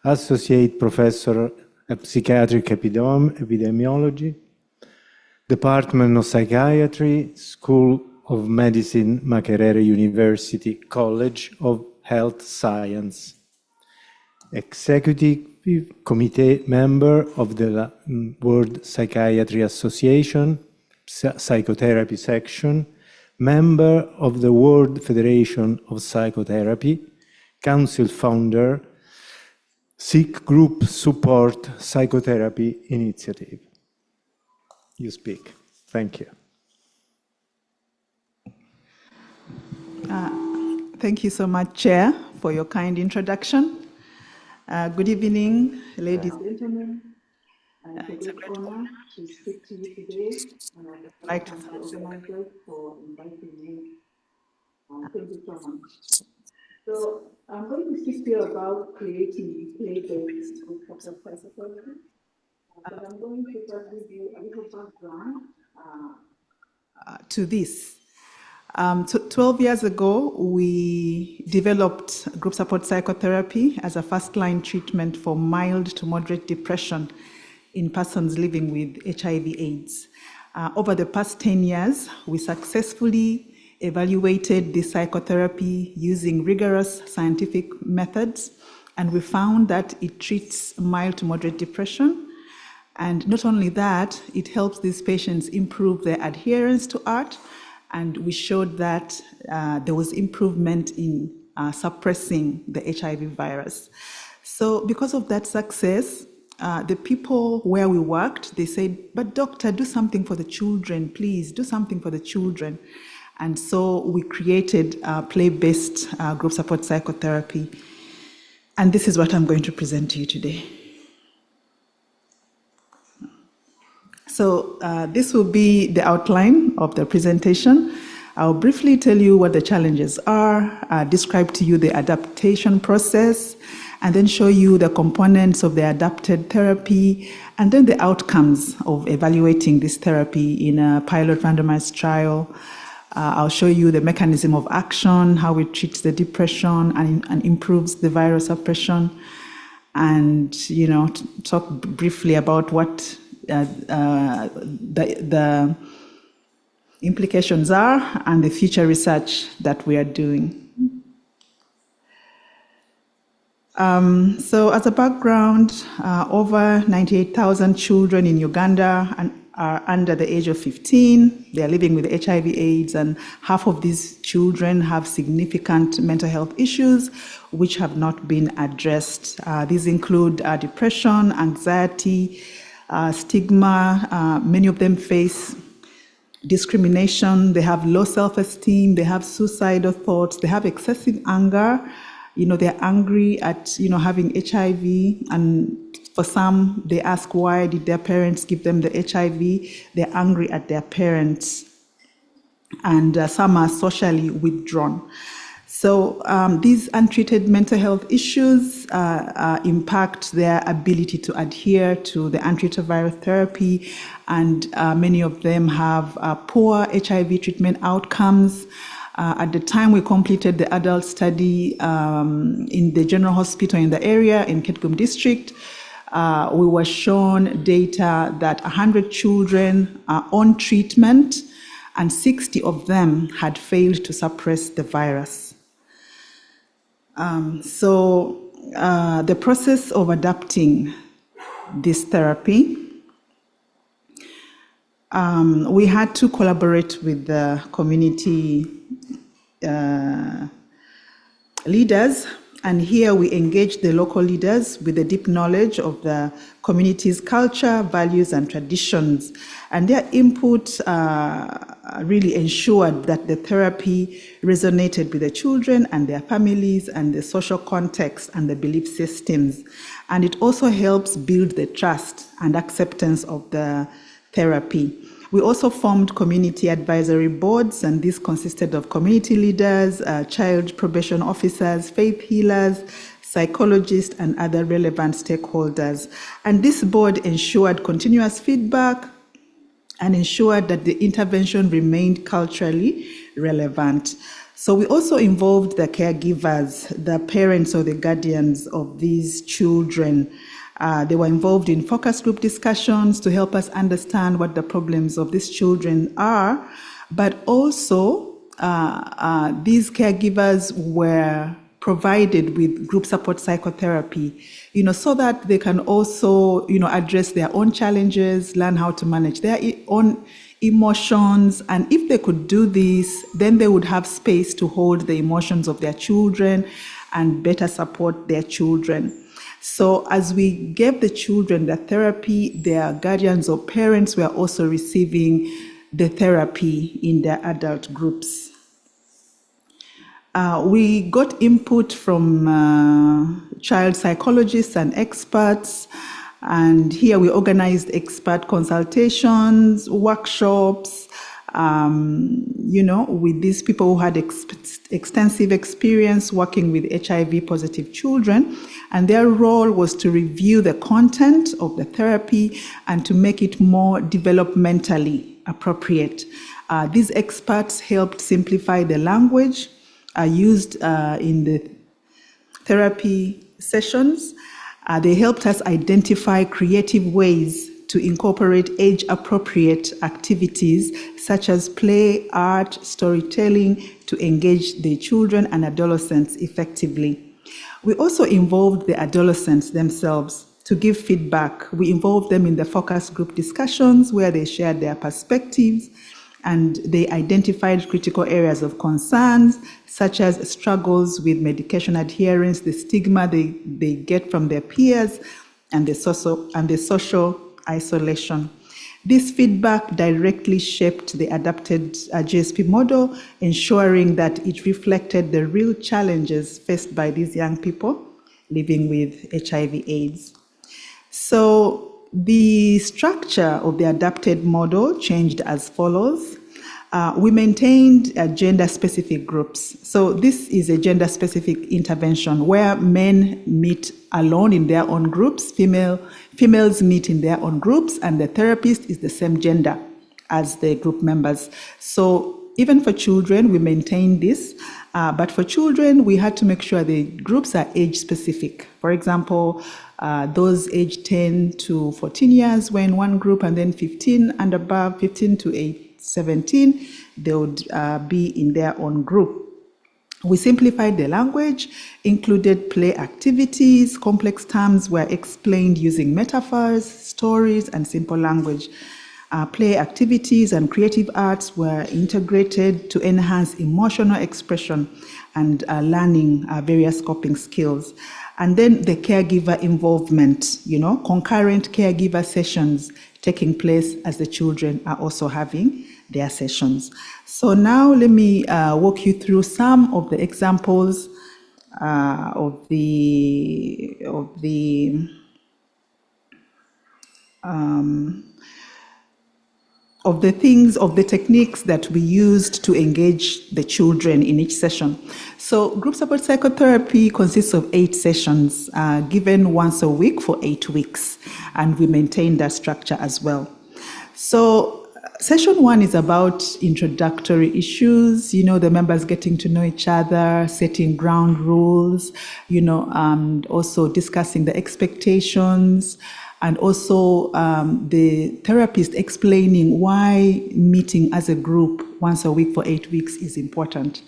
associate professor at Psychiatric Epidemiology, Department of Psychiatry, School of Medicine, Makerere University, College of Health Science. Executive Committee member of the World Psychiatry Association, Psychotherapy section, member of the World Federation of Psychotherapy, council founder, Sikh Group Support Psychotherapy Initiative. You speak. Thank you. Thank you so much, Chair, for your kind introduction. Good evening, ladies and gentlemen. It's a great honor to speak to you today. I'd like to thank the organizers for inviting me. Thank you so much. So I'm going to speak to you about creating play-based groups of psychotherapy. But I'm going to just give you a little background to this. 12 years ago, we developed group support psychotherapy as a first-line treatment for mild to moderate depression in persons living with HIV/AIDS. Over the past 10 years, we successfully evaluated this psychotherapy using rigorous scientific methods, and we found that it treats mild to moderate depression. And not only that, it helps these patients improve their adherence to art, and we showed that there was improvement in suppressing the HIV virus. So because of that success, the people where we worked, they said, but doctor, do something for the children, please, do something for the children. And so we created play-based group support psychotherapy. And this is what I'm going to present to you today. So this will be the outline of the presentation. I'll briefly tell you what the challenges are, describe to you the adaptation process, and then show you the components of the adapted therapy, and then the outcomes of evaluating this therapy in a pilot randomized trial. I'll show you the mechanism of action, how it treats the depression and improves the viral suppression, and talk briefly about what the implications are and the future research that we are doing. So as a background, over 98,000 children in Uganda are under the age of 15. They are living with HIV/AIDS, and half of these children have significant mental health issues which have not been addressed. These include depression, anxiety, stigma. Many of them face discrimination. They have low self-esteem. They have suicidal thoughts. They have excessive anger. They're angry at, having HIV, and for some, they ask why did their parents give them the HIV. They're angry at their parents, and some are socially withdrawn. So these untreated mental health issues impact their ability to adhere to the antiretroviral therapy, and many of them have poor HIV treatment outcomes. At the time we completed the adult study in the general hospital in the area in Ketgum district, we were shown data that 100 children are on treatment and 60 of them had failed to suppress the virus. So the process of adapting this therapy, we had to collaborate with the community leaders, and here we engaged the local leaders with a deep knowledge of the community's culture, values, and traditions, and their input really ensured that the therapy resonated with the children and their families and the social context and the belief systems, and it also helps build the trust and acceptance of the therapy. We also formed community advisory boards, and these consisted of community leaders, child probation officers, faith healers, psychologists, and other relevant stakeholders. And this board ensured continuous feedback and ensured that the intervention remained culturally relevant. So we also involved the caregivers, the parents or the guardians of these children. They were involved in focus group discussions to help us understand what the problems of these children are, but also these caregivers were provided with group support psychotherapy, so that they can also, address their own challenges, learn how to manage their own emotions. And if they could do this, then they would have space to hold the emotions of their children and better support their children. So as we gave the children the therapy, their guardians or parents were also receiving the therapy in their adult groups. We got input from child psychologists and experts, and here we organized expert consultations, workshops, with these people who had extensive experience working with HIV-positive children, and their role was to review the content of the therapy and to make it more developmentally appropriate. These experts helped simplify the language used in the therapy sessions. They helped us identify creative ways to incorporate age-appropriate activities such as play, art, storytelling to engage the children and adolescents effectively. We also involved the adolescents themselves to give feedback. We involved them in the focus group discussions where they shared their perspectives, and they identified critical areas of concerns, such as struggles with medication adherence, the stigma they get from their peers, and the social isolation. This feedback directly shaped the adapted GSP model, ensuring that it reflected the real challenges faced by these young people living with HIV/AIDS. So the structure of the adapted model changed as follows. We maintained gender-specific groups. So this is a gender-specific intervention where men meet alone in their own groups, females meet in their own groups, and the therapist is the same gender as the group members. So even for children, we maintained this. But for children, we had to make sure the groups are age-specific. For example, those aged 10 to 14 years were in one group, and then 15 and above, 15 to 17, they would be in their own group. We simplified the language, included play activities, complex terms were explained using metaphors, stories, and simple language. Play activities and creative arts were integrated to enhance emotional expression and learning various coping skills. And then the caregiver involvement, concurrent caregiver sessions taking place as the children are also having their sessions. So now let me walk you through some of the examples of the techniques that we used to engage the children in each session. So group support psychotherapy consists of 8 sessions given once a week for 8 weeks, and we maintain that structure as well. So session 1 is about introductory issues, the members getting to know each other, setting ground rules, and also discussing the expectations, and also the therapist explaining why meeting as a group once a week for 8 weeks is important.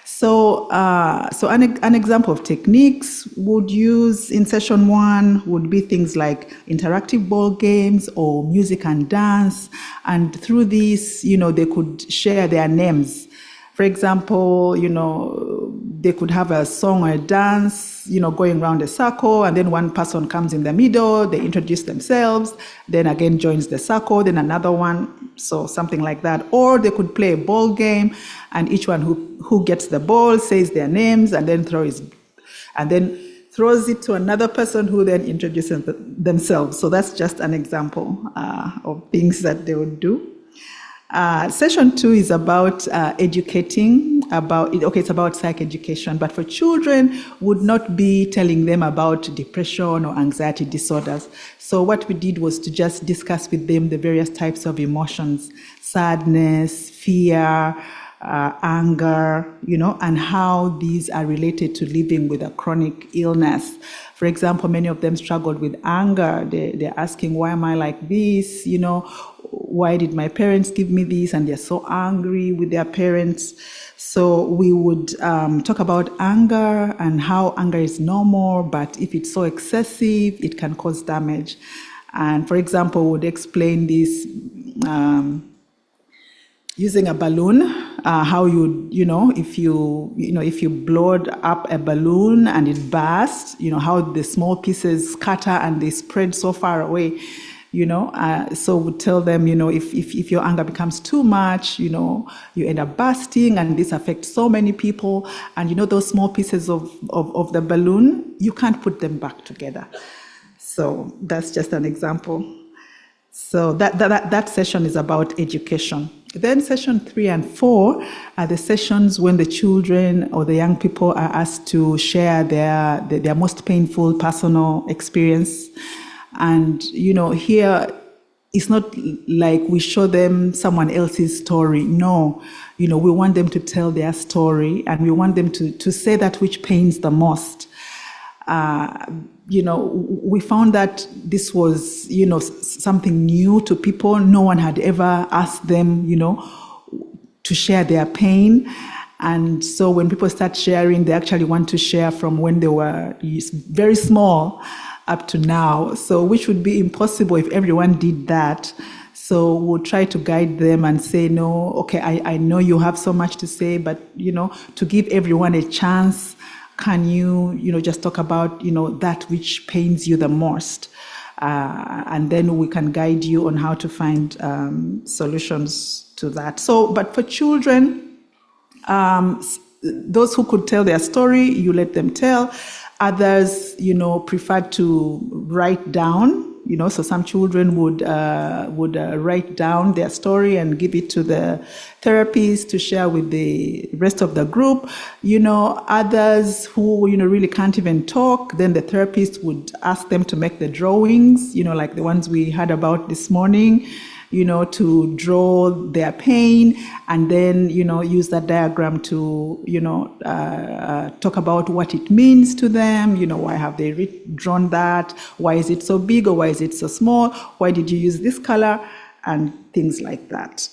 So an example of techniques would use in session 1 would be things like interactive ball games or music and dance. And through this, they could share their names. For example, they could have a song or a dance, going around a circle, and then one person comes in the middle, they introduce themselves, then again joins the circle, then another one, so something like that. Or they could play a ball game, and each one who gets the ball says their names and then throws it to another person who then introduces themselves. So that's just an example of things that they would do. Session 2 is about educating about it. Okay, it's about psychoeducation, but for children, would not be telling them about depression or anxiety disorders. So what we did was to just discuss with them the various types of emotions: sadness, fear, anger, and how these are related to living with a chronic illness. For example, many of them struggled with anger. They're asking, why am I like this? Why did my parents give me this? And they're so angry with their parents. So we would talk about anger and how anger is normal, but if it's so excessive, it can cause damage. And for example, we would explain this using a balloon, how if you blow up a balloon and it bursts, how the small pieces scatter and they spread so far away. So we tell them, if your anger becomes too much, you end up bursting, and this affects so many people. And those small pieces of the balloon, you can't put them back together. So that's just an example. So that session is about education. Then session 3 and 4 are the sessions when the children or the young people are asked to share their most painful personal experience. And, here it's not like we show them someone else's story. No, we want them to tell their story, and we want them to say that which pains the most. We found that this was, something new to people. No one had ever asked them, to share their pain. And so when people start sharing, they actually want to share from when they were very small up to now. So which would be impossible if everyone did that. So we'll try to guide them and say, no, okay, I know you have so much to say, but, to give everyone a chance, can you, just talk about, that which pains you the most? And then we can guide you on how to find solutions to that. So, but for children, those who could tell their story, you let them tell. Others, prefer to write down. So some children would write down their story and give it to the therapist to share with the rest of the group. Others who, really can't even talk, then the therapist would ask them to make the drawings, like the ones we heard about this morning, to draw their pain, and then, use that diagram to, talk about what it means to them. Why have they drawn that? Why is it so big, or why is it so small? Why did you use this color? And things like that.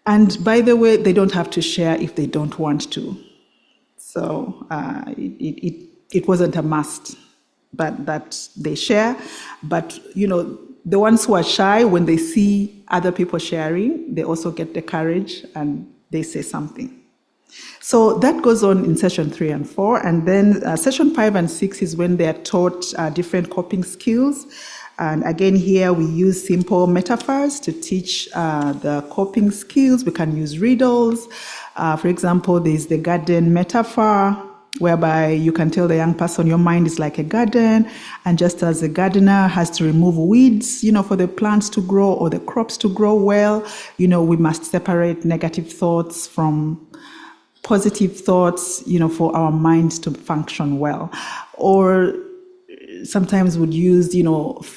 And by the way, they don't have to share if they don't want to. So it wasn't a must, but that they share. But, the ones who are shy, when they see other people sharing, they also get the courage and they say something. So that goes on in session 3 and 4. And then session 5 and 6 is when they are taught different coping skills. And again, here we use simple metaphors to teach the coping skills. We can use riddles. For example, there's the garden metaphor, whereby you can tell the young person your mind is like a garden, and just as a gardener has to remove weeds, for the plants to grow or the crops to grow well, we must separate negative thoughts from positive thoughts, for our minds to function well. Or sometimes would use,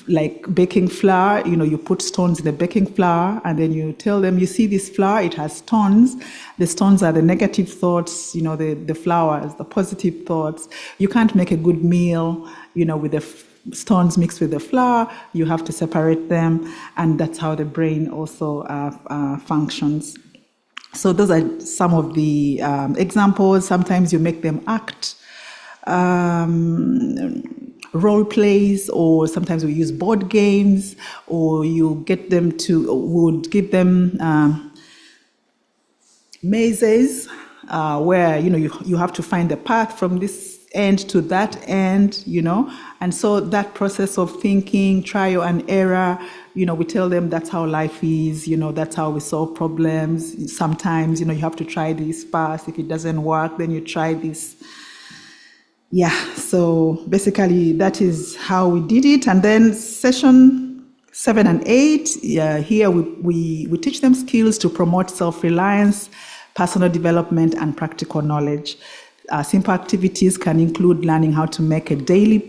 like baking flour, you put stones in the baking flour, and then you tell them, you see this flour, it has stones. The stones are the negative thoughts, the flour is the positive thoughts. You can't make a good meal, with the stones mixed with the flour. You have to separate them, and that's how the brain also functions. So those are some of the examples. Sometimes you make them act, role plays, or sometimes we use board games, or you get them to, would give them mazes, where, you have to find the path from this end to that end, and so that process of thinking, trial and error, we tell them that's how life is, that's how we solve problems. Sometimes, you have to try this first. If it doesn't work, then you try this. Yeah, so basically that is how we did it. And then session 7 and 8, here we teach them skills to promote self-reliance, personal development, and practical knowledge. Simple activities can include learning how to make a daily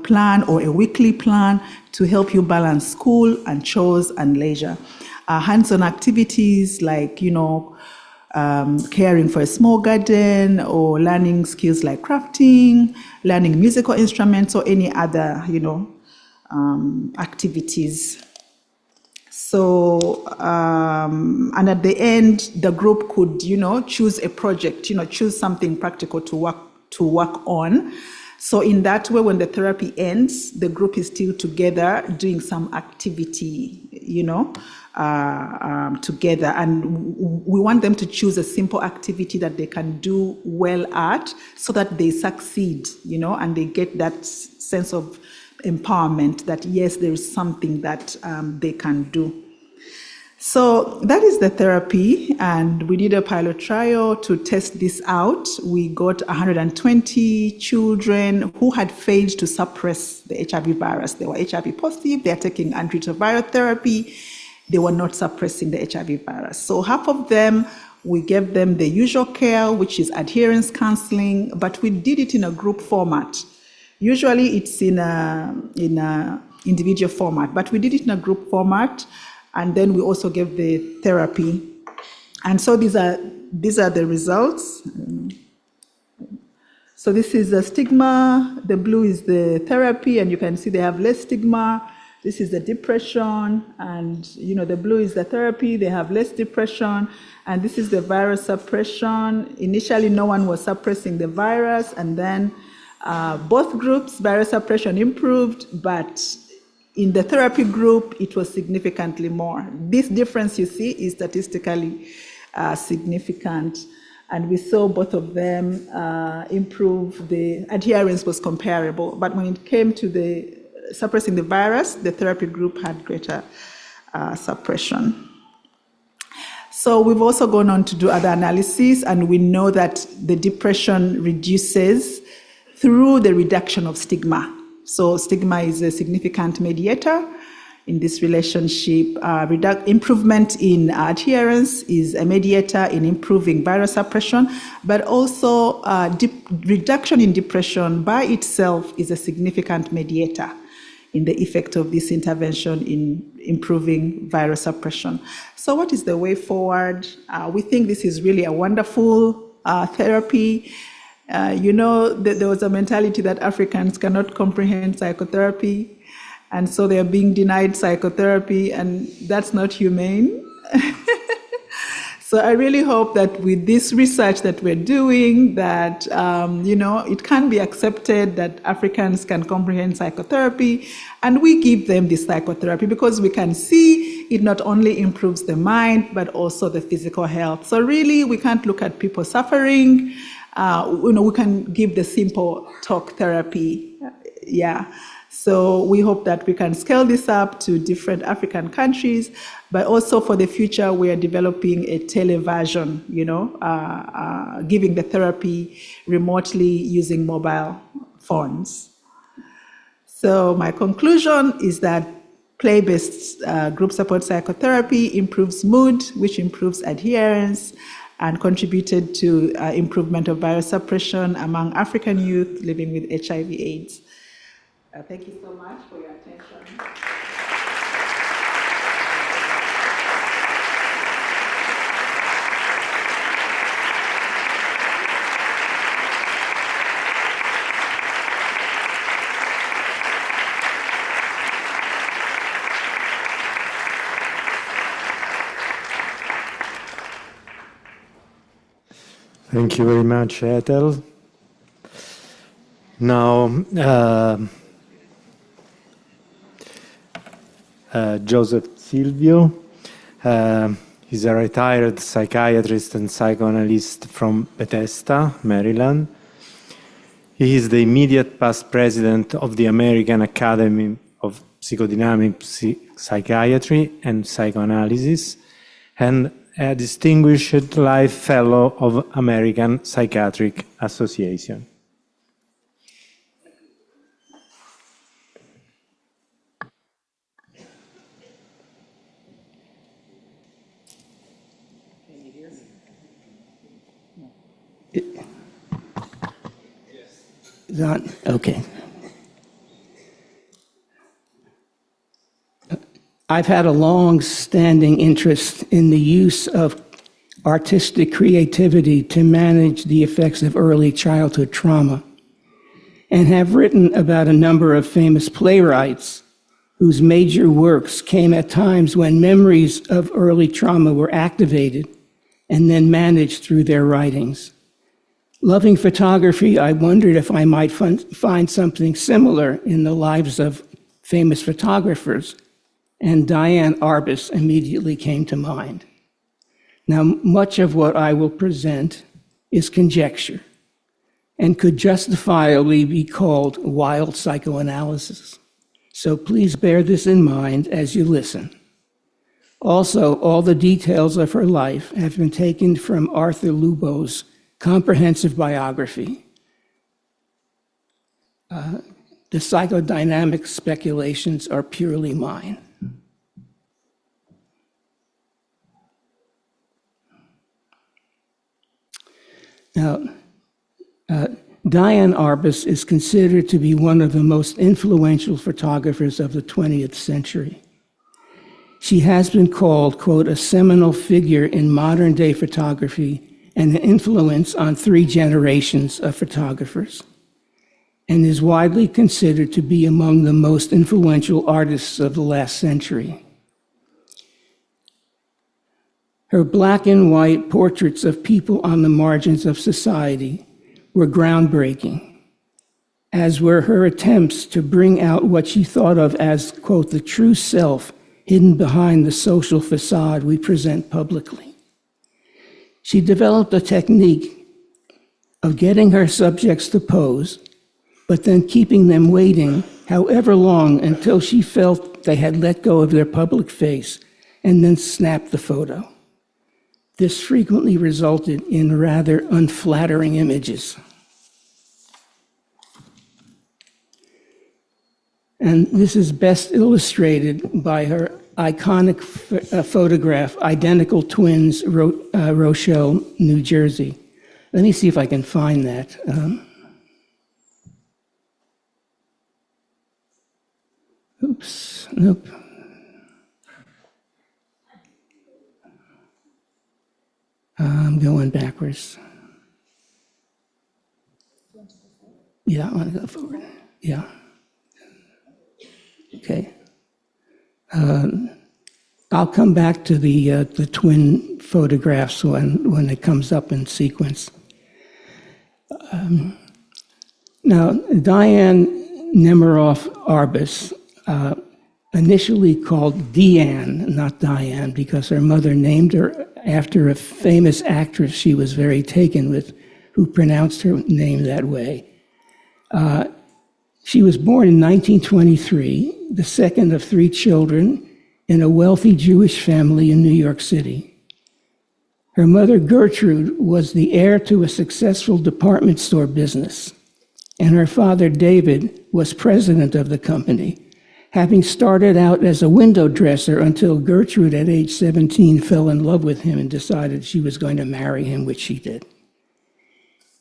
plan or a weekly plan to help you balance school and chores and leisure. Hands-on activities like, caring for a small garden or learning skills like crafting, learning musical instruments or any other, activities. So, and at the end, the group could, choose a project, choose something practical to work on. So in that way, when the therapy ends, the group is still together doing some activity, together. And we want them to choose a simple activity that they can do well at so that they succeed, and they get that sense of empowerment that, yes, there is something that they can do. So that is the therapy, and we did a pilot trial to test this out. We got 120 children who had failed to suppress the HIV virus. They were HIV positive, they are taking antiretroviral therapy, they were not suppressing the HIV virus. So half of them, we gave them the usual care, which is adherence counseling, but we did it in a group format. Usually it's in a individual format, but we did it in a group format. And then we also gave the therapy. And so these are the results. So this is the stigma, the blue is the therapy, and you can see they have less stigma. This is the depression, and the blue is the therapy, they have less depression. And this is the virus suppression. Initially, no one was suppressing the virus, and then both groups, virus suppression improved, but in the therapy group, it was significantly more. This difference you see is statistically significant. And we saw both of them improve. The adherence was comparable. But when it came to the suppressing the virus, the therapy group had greater suppression. So we've also gone on to do other analyses, and we know that the depression reduces through the reduction of stigma. So stigma is a significant mediator in this relationship. Improvement in adherence is a mediator in improving virus suppression, but also reduction in depression by itself is a significant mediator in the effect of this intervention in improving virus suppression. So what is the way forward? We think this is really a wonderful therapy. There was a mentality that Africans cannot comprehend psychotherapy, and so they are being denied psychotherapy, and that's not humane. So I really hope that with this research that we're doing, that, it can be accepted that Africans can comprehend psychotherapy, and we give them this psychotherapy because we can see it not only improves the mind, but also the physical health. So really, we can't look at people suffering. We can give the simple talk therapy. So we hope that we can scale this up to different African countries, but also for the future, we are developing a televersion, giving the therapy remotely using mobile phones. So my conclusion is that play-based group support psychotherapy improves mood, which improves adherence, and contributed to improvement of virus suppression among African youth living with HIV/AIDS. Thank you so much for your attention. Thank you very much, Ethel. Now, Joseph Silvio. He's a retired psychiatrist and psychoanalyst from Bethesda, Maryland. He is the immediate past president of the American Academy of Psychodynamic Psychiatry and Psychoanalysis, and a distinguished life fellow of American Psychiatric Association. Is on? Okay. I've had a long-standing interest in the use of artistic creativity to manage the effects of early childhood trauma, and have written about a number of famous playwrights whose major works came at times when memories of early trauma were activated and then managed through their writings. Loving photography, I wondered if I might find something similar in the lives of famous photographers, and Diane Arbus immediately came to mind. Now, much of what I will present is conjecture and could justifiably be called wild psychoanalysis. So please bear this in mind as you listen. Also, all the details of her life have been taken from Arthur Lubo's comprehensive biography. The psychodynamic speculations are purely mine. Now, Diane Arbus is considered to be one of the most influential photographers of the 20th century. She has been called, quote, a seminal figure in modern day photography and an influence on 3 generations of photographers, and is widely considered to be among the most influential artists of the last century. Her black and white portraits of people on the margins of society were groundbreaking, as were her attempts to bring out what she thought of as, quote, the true self hidden behind the social facade we present publicly. She developed a technique of getting her subjects to pose, but then keeping them waiting however long until she felt they had let go of their public face, and then snapped the photo. This frequently resulted in rather unflattering images. And this is best illustrated by her iconic photograph, Identical Twins, Rochelle, New Jersey. Let me see if I can find that. Oops, nope. I'm going backwards. Yeah, I want to go forward. Yeah. Okay. I'll come back to the twin photographs when it comes up in sequence. Now, Diane Nemiroff Arbus, initially called Deanne, not Diane, because her mother named her after a famous actress she was very taken with, who pronounced her name that way. She was born in 1923, the second of 3 children, in a wealthy Jewish family in New York City. Her mother, Gertrude, was the heir to a successful department store business, and her father, David, was president of the company, having started out as a window dresser until Gertrude, at age 17, fell in love with him and decided she was going to marry him, which she did.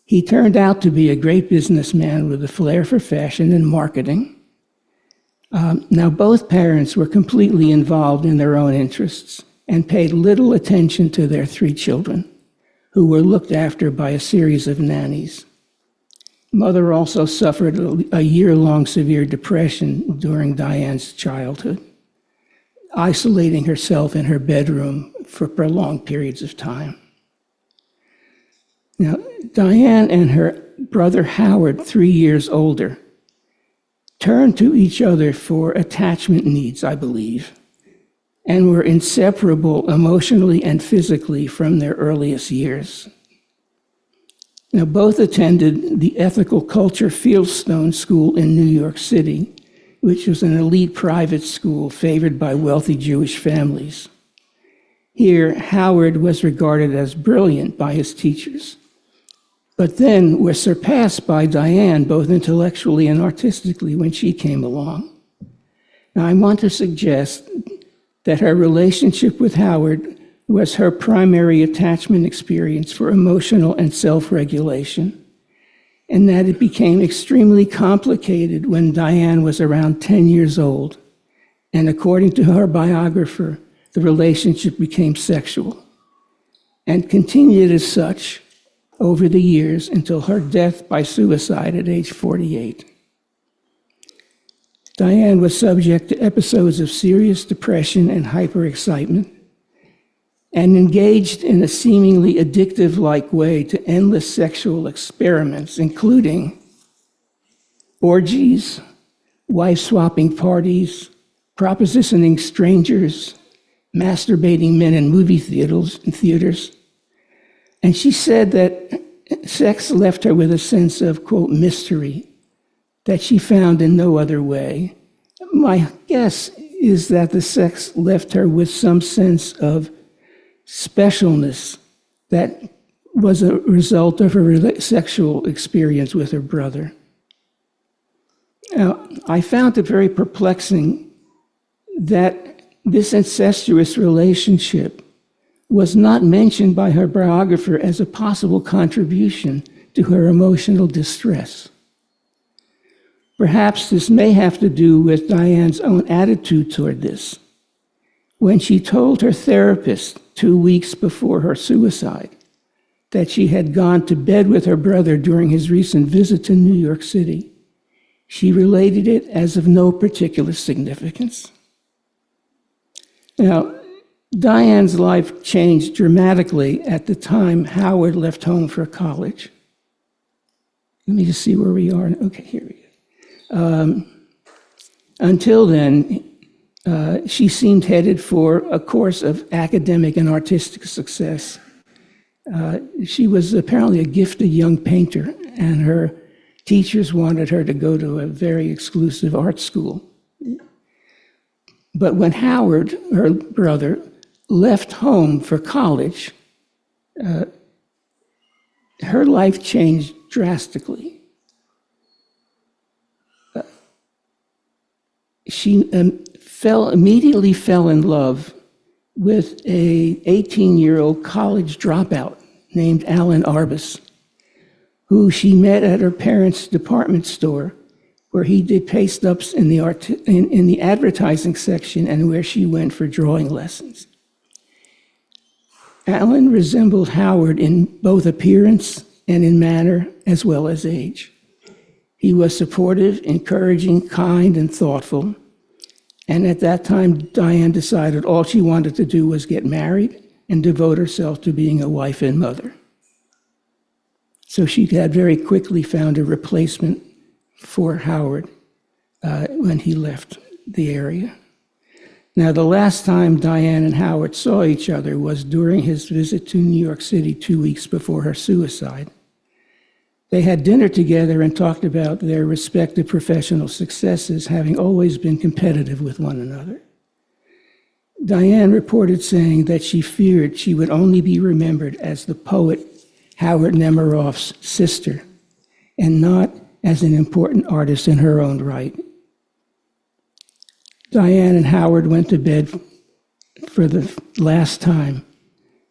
He turned out to be a great businessman with a flair for fashion and marketing. Now, both parents were completely involved in their own interests and paid little attention to their 3 children, who were looked after by a series of nannies. Mother also suffered a year-long severe depression during Diane's childhood, isolating herself in her bedroom for prolonged periods of time. Now, Diane and her brother Howard, 3 years older, turned to each other for attachment needs, I believe, and were inseparable emotionally and physically from their earliest years. Now, both attended the Ethical Culture Fieldstone School in New York City, which was an elite private school favored by wealthy Jewish families. Here, Howard was regarded as brilliant by his teachers, but then was surpassed by Diane both intellectually and artistically when she came along. Now, I want to suggest that her relationship with Howard was her primary attachment experience for emotional and self-regulation, and that it became extremely complicated when Diane was around 10 years old, and according to her biographer, the relationship became sexual, and continued as such over the years until her death by suicide at age 48. Diane was subject to episodes of serious depression and hyperexcitement, and engaged in a seemingly addictive-like way to endless sexual experiments, including orgies, wife-swapping parties, propositioning strangers, masturbating men in movie theaters. And she said that sex left her with a sense of, quote, mystery that she found in no other way. My guess is that the sex left her with some sense of specialness that was a result of her sexual experience with her brother. Now, I found it very perplexing that this incestuous relationship was not mentioned by her biographer as a possible contribution to her emotional distress. Perhaps this may have to do with Diane's own attitude toward this. When she told her therapist 2 weeks before her suicide that she had gone to bed with her brother during his recent visit to New York City, she related it as of no particular significance. Now, Diane's life changed dramatically at the time Howard left home for college. Let me just see where we are. Okay, here we go. Until then, she seemed headed for a course of academic and artistic success. She was apparently a gifted young painter, and her teachers wanted her to go to a very exclusive art school. But when Howard, her brother, left home for college, her life changed drastically. She immediately fell in love with a 18-year-old college dropout named Alan Arbus, who she met at her parents' department store, where he did paste-ups in the advertising section and where she went for drawing lessons. Alan resembled Howard in both appearance and in manner, as well as age. He was supportive, encouraging, kind, and thoughtful. And at that time, Diane decided all she wanted to do was get married and devote herself to being a wife and mother. So she had very quickly found a replacement for Howard when he left the area. Now, the last time Diane and Howard saw each other was during his visit to New York City 2 weeks before her suicide. They had dinner together and talked about their respective professional successes, having always been competitive with one another. Diane reported saying that she feared she would only be remembered as the poet Howard Nemiroff's sister, and not as an important artist in her own right. Diane and Howard went to bed for the last time,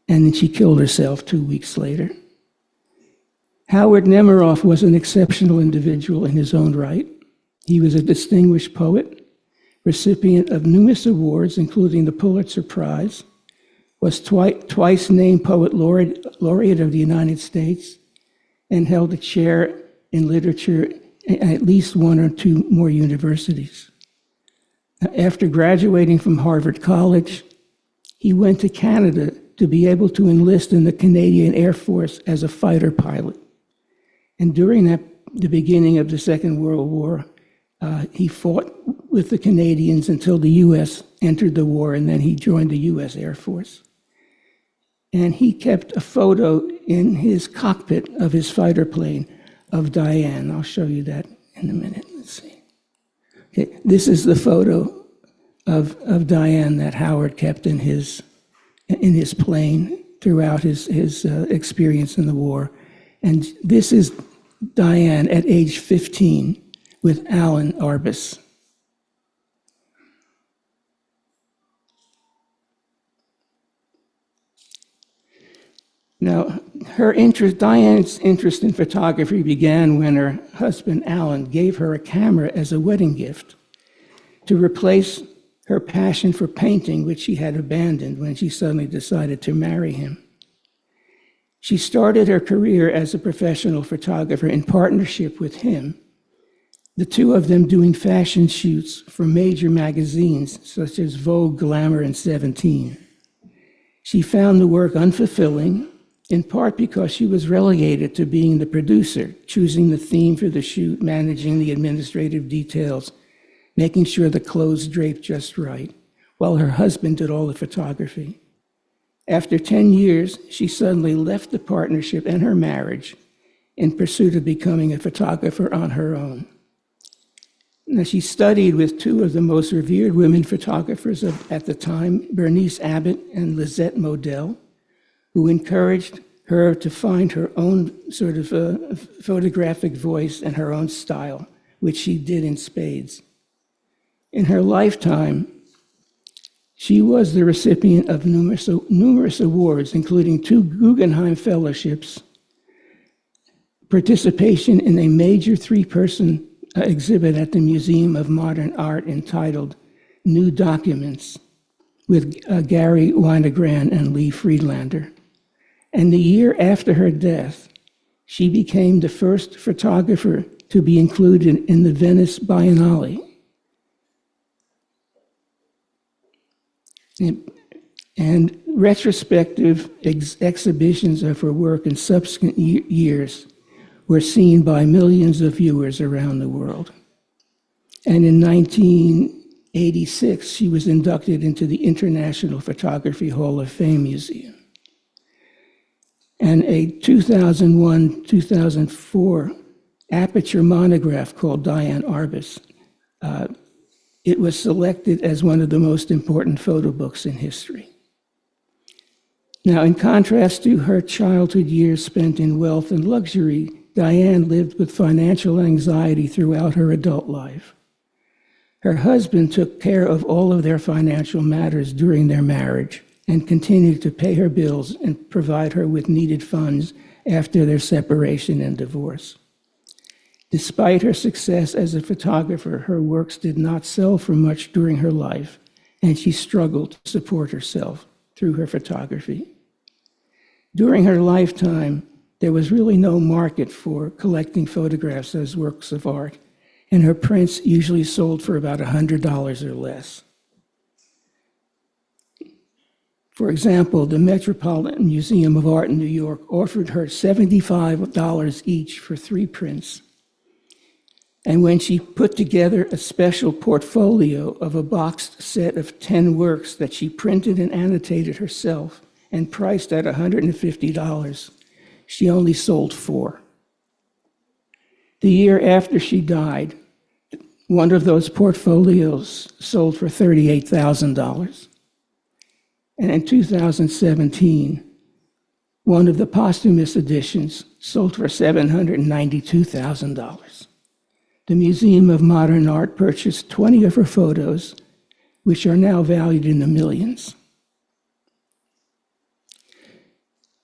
and then she killed herself 2 weeks later. Howard Nemiroff was an exceptional individual in his own right. He was a distinguished poet, recipient of numerous awards, including the Pulitzer Prize, was twice named Poet Laureate of the United States, and held a chair in literature at least one or two more universities. After graduating from Harvard College, he went to Canada to be able to enlist in the Canadian Air Force as a fighter pilot. And during the beginning of the Second World War, he fought with the Canadians until the U.S. entered the war, and then he joined the U.S. Air Force. And he kept a photo in his cockpit of his fighter plane of Diane. I'll show you that in a minute. Let's see. Okay, this is the photo of Diane that Howard kept in his plane throughout his experience in the war. And this is Diane at age 15 with Alan Arbus. Now, Diane's interest in photography began when her husband, Alan, gave her a camera as a wedding gift to replace her passion for painting, which she had abandoned when she suddenly decided to marry him. She started her career as a professional photographer in partnership with him, the two of them doing fashion shoots for major magazines such as Vogue, Glamour, and 17. She found the work unfulfilling, in part because she was relegated to being the producer, choosing the theme for the shoot, managing the administrative details, making sure the clothes draped just right, while her husband did all the photography. After 10 years, she suddenly left the partnership and her marriage in pursuit of becoming a photographer on her own. Now, she studied with two of the most revered women photographers at the time, Bernice Abbott and Lisette Modell, who encouraged her to find her own sort of photographic voice and her own style, which she did in spades. In her lifetime, she was the recipient of numerous awards, including 2 Guggenheim Fellowships, participation in a major 3-person exhibit at the Museum of Modern Art entitled New Documents with Gary Winogrand and Lee Friedlander. And the year after her death, she became the first photographer to be included in the Venice Biennale. And retrospective exhibitions of her work in subsequent years were seen by millions of viewers around the world. And in 1986, she was inducted into the International Photography Hall of Fame Museum. And a 2001-2004 Aperture monograph called Diane Arbus, it was selected as one of the most important photo books in history. Now, in contrast to her childhood years spent in wealth and luxury, Diane lived with financial anxiety throughout her adult life. Her husband took care of all of their financial matters during their marriage and continued to pay her bills and provide her with needed funds after their separation and divorce. Despite her success as a photographer, her works did not sell for much during her life, and she struggled to support herself through her photography. During her lifetime, there was really no market for collecting photographs as works of art, and her prints usually sold for about $100 or less. For example, the Metropolitan Museum of Art in New York offered her $75 each for 3 prints. And when she put together a special portfolio of a boxed set of 10 works that she printed and annotated herself and priced at $150, she only sold 4. The year after she died, one of those portfolios sold for $38,000. And in 2017, one of the posthumous editions sold for $792,000. The Museum of Modern Art purchased 20 of her photos, which are now valued in the millions.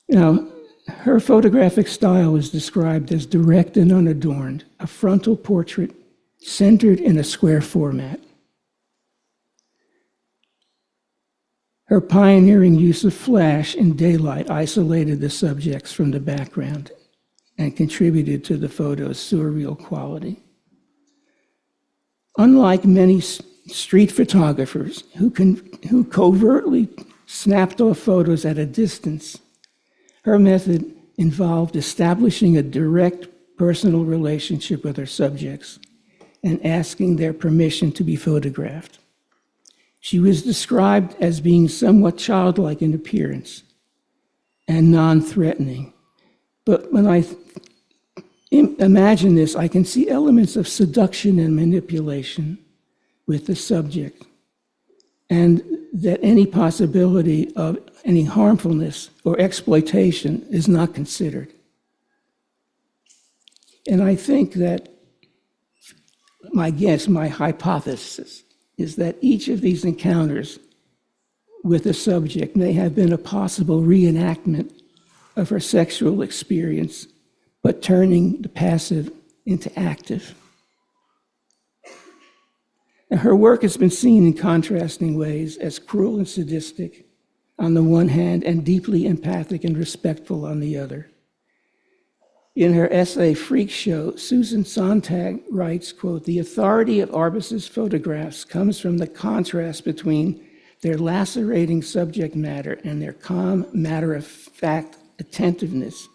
Now, her photographic style is described as direct and unadorned, a frontal portrait centered in a square format. Her pioneering use of flash and daylight isolated the subjects from the background and contributed to the photo's surreal quality. Unlike many street photographers who covertly snapped off photos at a distance, her method involved establishing a direct personal relationship with her subjects and asking their permission to be photographed. She was described as being somewhat childlike in appearance and non-threatening. But when I imagine this, I can see elements of seduction and manipulation with the subject, and that any possibility of any harmfulness or exploitation is not considered. And I think that my hypothesis, is that each of these encounters with the subject may have been a possible reenactment of her sexual experience, but turning the passive into active. Now, her work has been seen in contrasting ways as cruel and sadistic on the one hand and deeply empathic and respectful on the other. In her essay, Freak Show, Susan Sontag writes, quote, "The authority of Arbus's photographs comes from the contrast between their lacerating subject matter and their calm, matter-of-fact attentiveness.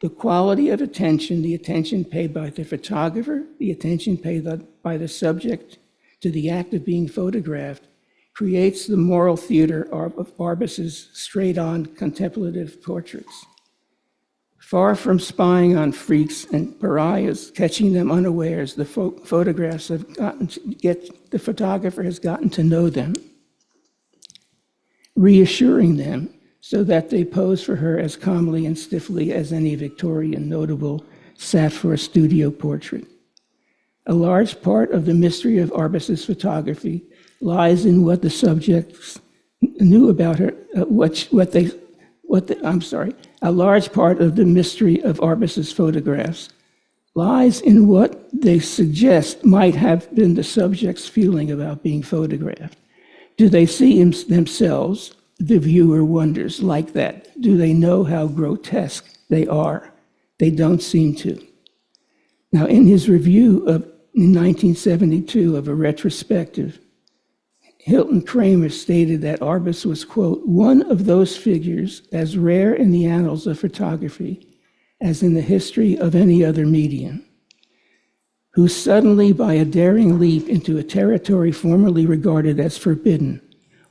The quality of attention, the attention paid by the photographer, the attention paid by the subject to the act of being photographed, creates the moral theater of Arbus's straight-on contemplative portraits. Far from spying on freaks and pariahs, catching them unawares, the the photographer has gotten to know them, reassuring them so that they pose for her as calmly and stiffly as any Victorian notable sat for a studio portrait. A large part of the mystery of Arbus's photography lies in what the subjects knew about her, a large part of the mystery of Arbus's photographs lies in what they suggest might have been the subject's feeling about being photographed. Do they see themselves, the viewer wonders, like that? Do they know how grotesque they are? They don't seem to. Now, in his review in 1972 of a retrospective, Hilton Kramer stated that Arbus was, quote, "one of those figures as rare in the annals of photography as in the history of any other medium, who suddenly, by a daring leap into a territory formerly regarded as forbidden,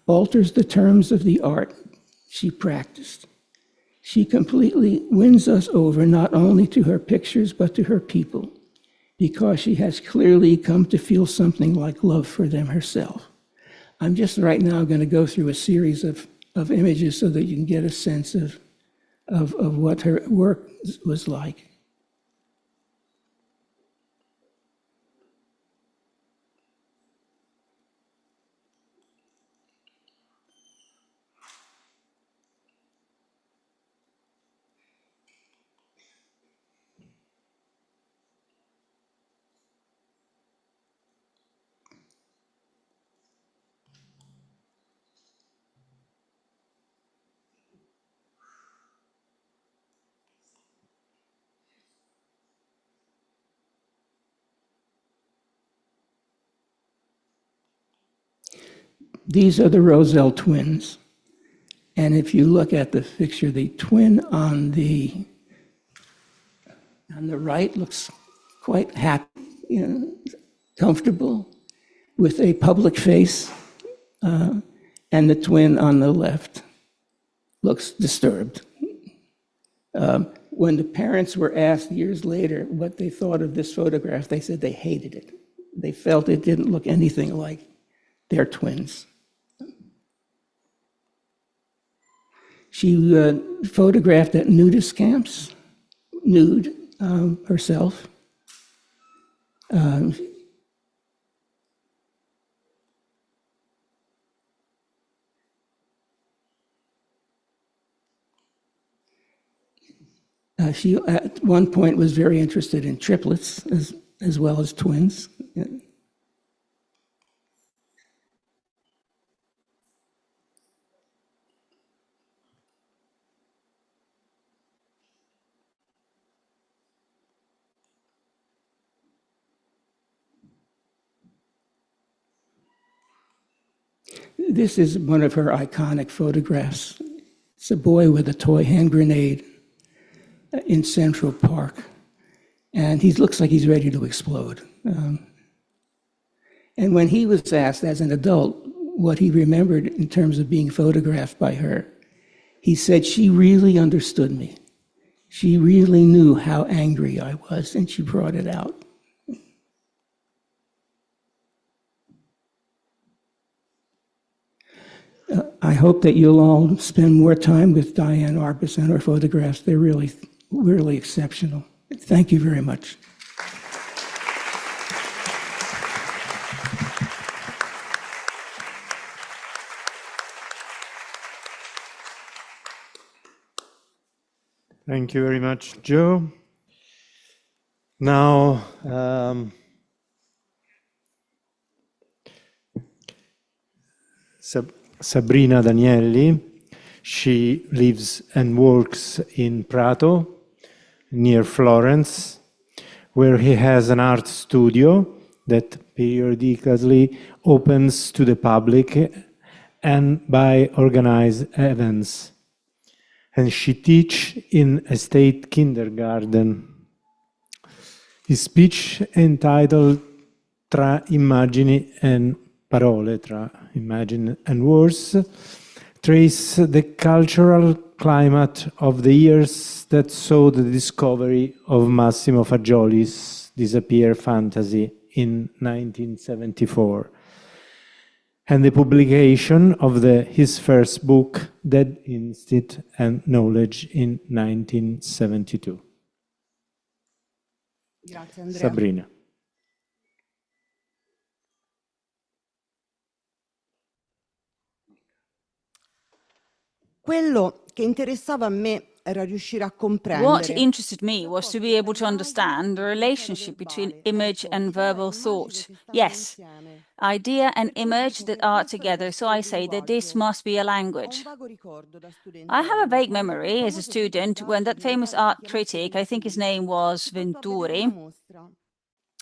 alters the terms of the art she practiced. She completely wins us over not only to her pictures but to her people, because she has clearly come to feel something like love for them herself." I'm just right now going to go through a series of images so that you can get a sense of what her work was like. These are the Roselle twins. And if you look at the picture, the twin on the right looks quite happy, comfortable, with a public face. And the twin on the left looks disturbed. When the parents were asked years later what they thought of this photograph, they said they hated it. They felt it didn't look anything like their twins. She photographed at nudist camps, nude herself. She, at one point, was very interested in triplets as well as twins. This is one of her iconic photographs. It's a boy with a toy hand grenade in Central Park. And he looks like he's ready to explode. And when he was asked as an adult what he remembered in terms of being photographed by her, he said, "She really understood me. She really knew how angry I was, and she brought it out." I hope that you'll all spend more time with Diane Arbus and her photographs. They're really, really exceptional. Thank you very much. Thank you very much, Joe. Now, Sabrina Danielli, she lives and works in Prato, near Florence, where he has an art studio that periodically opens to the public and by organized events. And she teaches in a state kindergarten. His speech entitled Tra immagini and parole, tra imagine and words, trace the cultural climate of the years that saw the discovery of Massimo Fagioli's Disappear Fantasy in 1974 and the publication of his first book, Dead Instinct and Knowledge, in 1972. Grazie, Andrea. Sabrina. Quello che interessava a me era riuscire a What comprendere interested me was to be able to understand the relationship between image and verbal thought. Yes, idea and image that are together, so I say that this must be a language. I have a vague memory as a student when that famous art critic, I think his name was Venturi,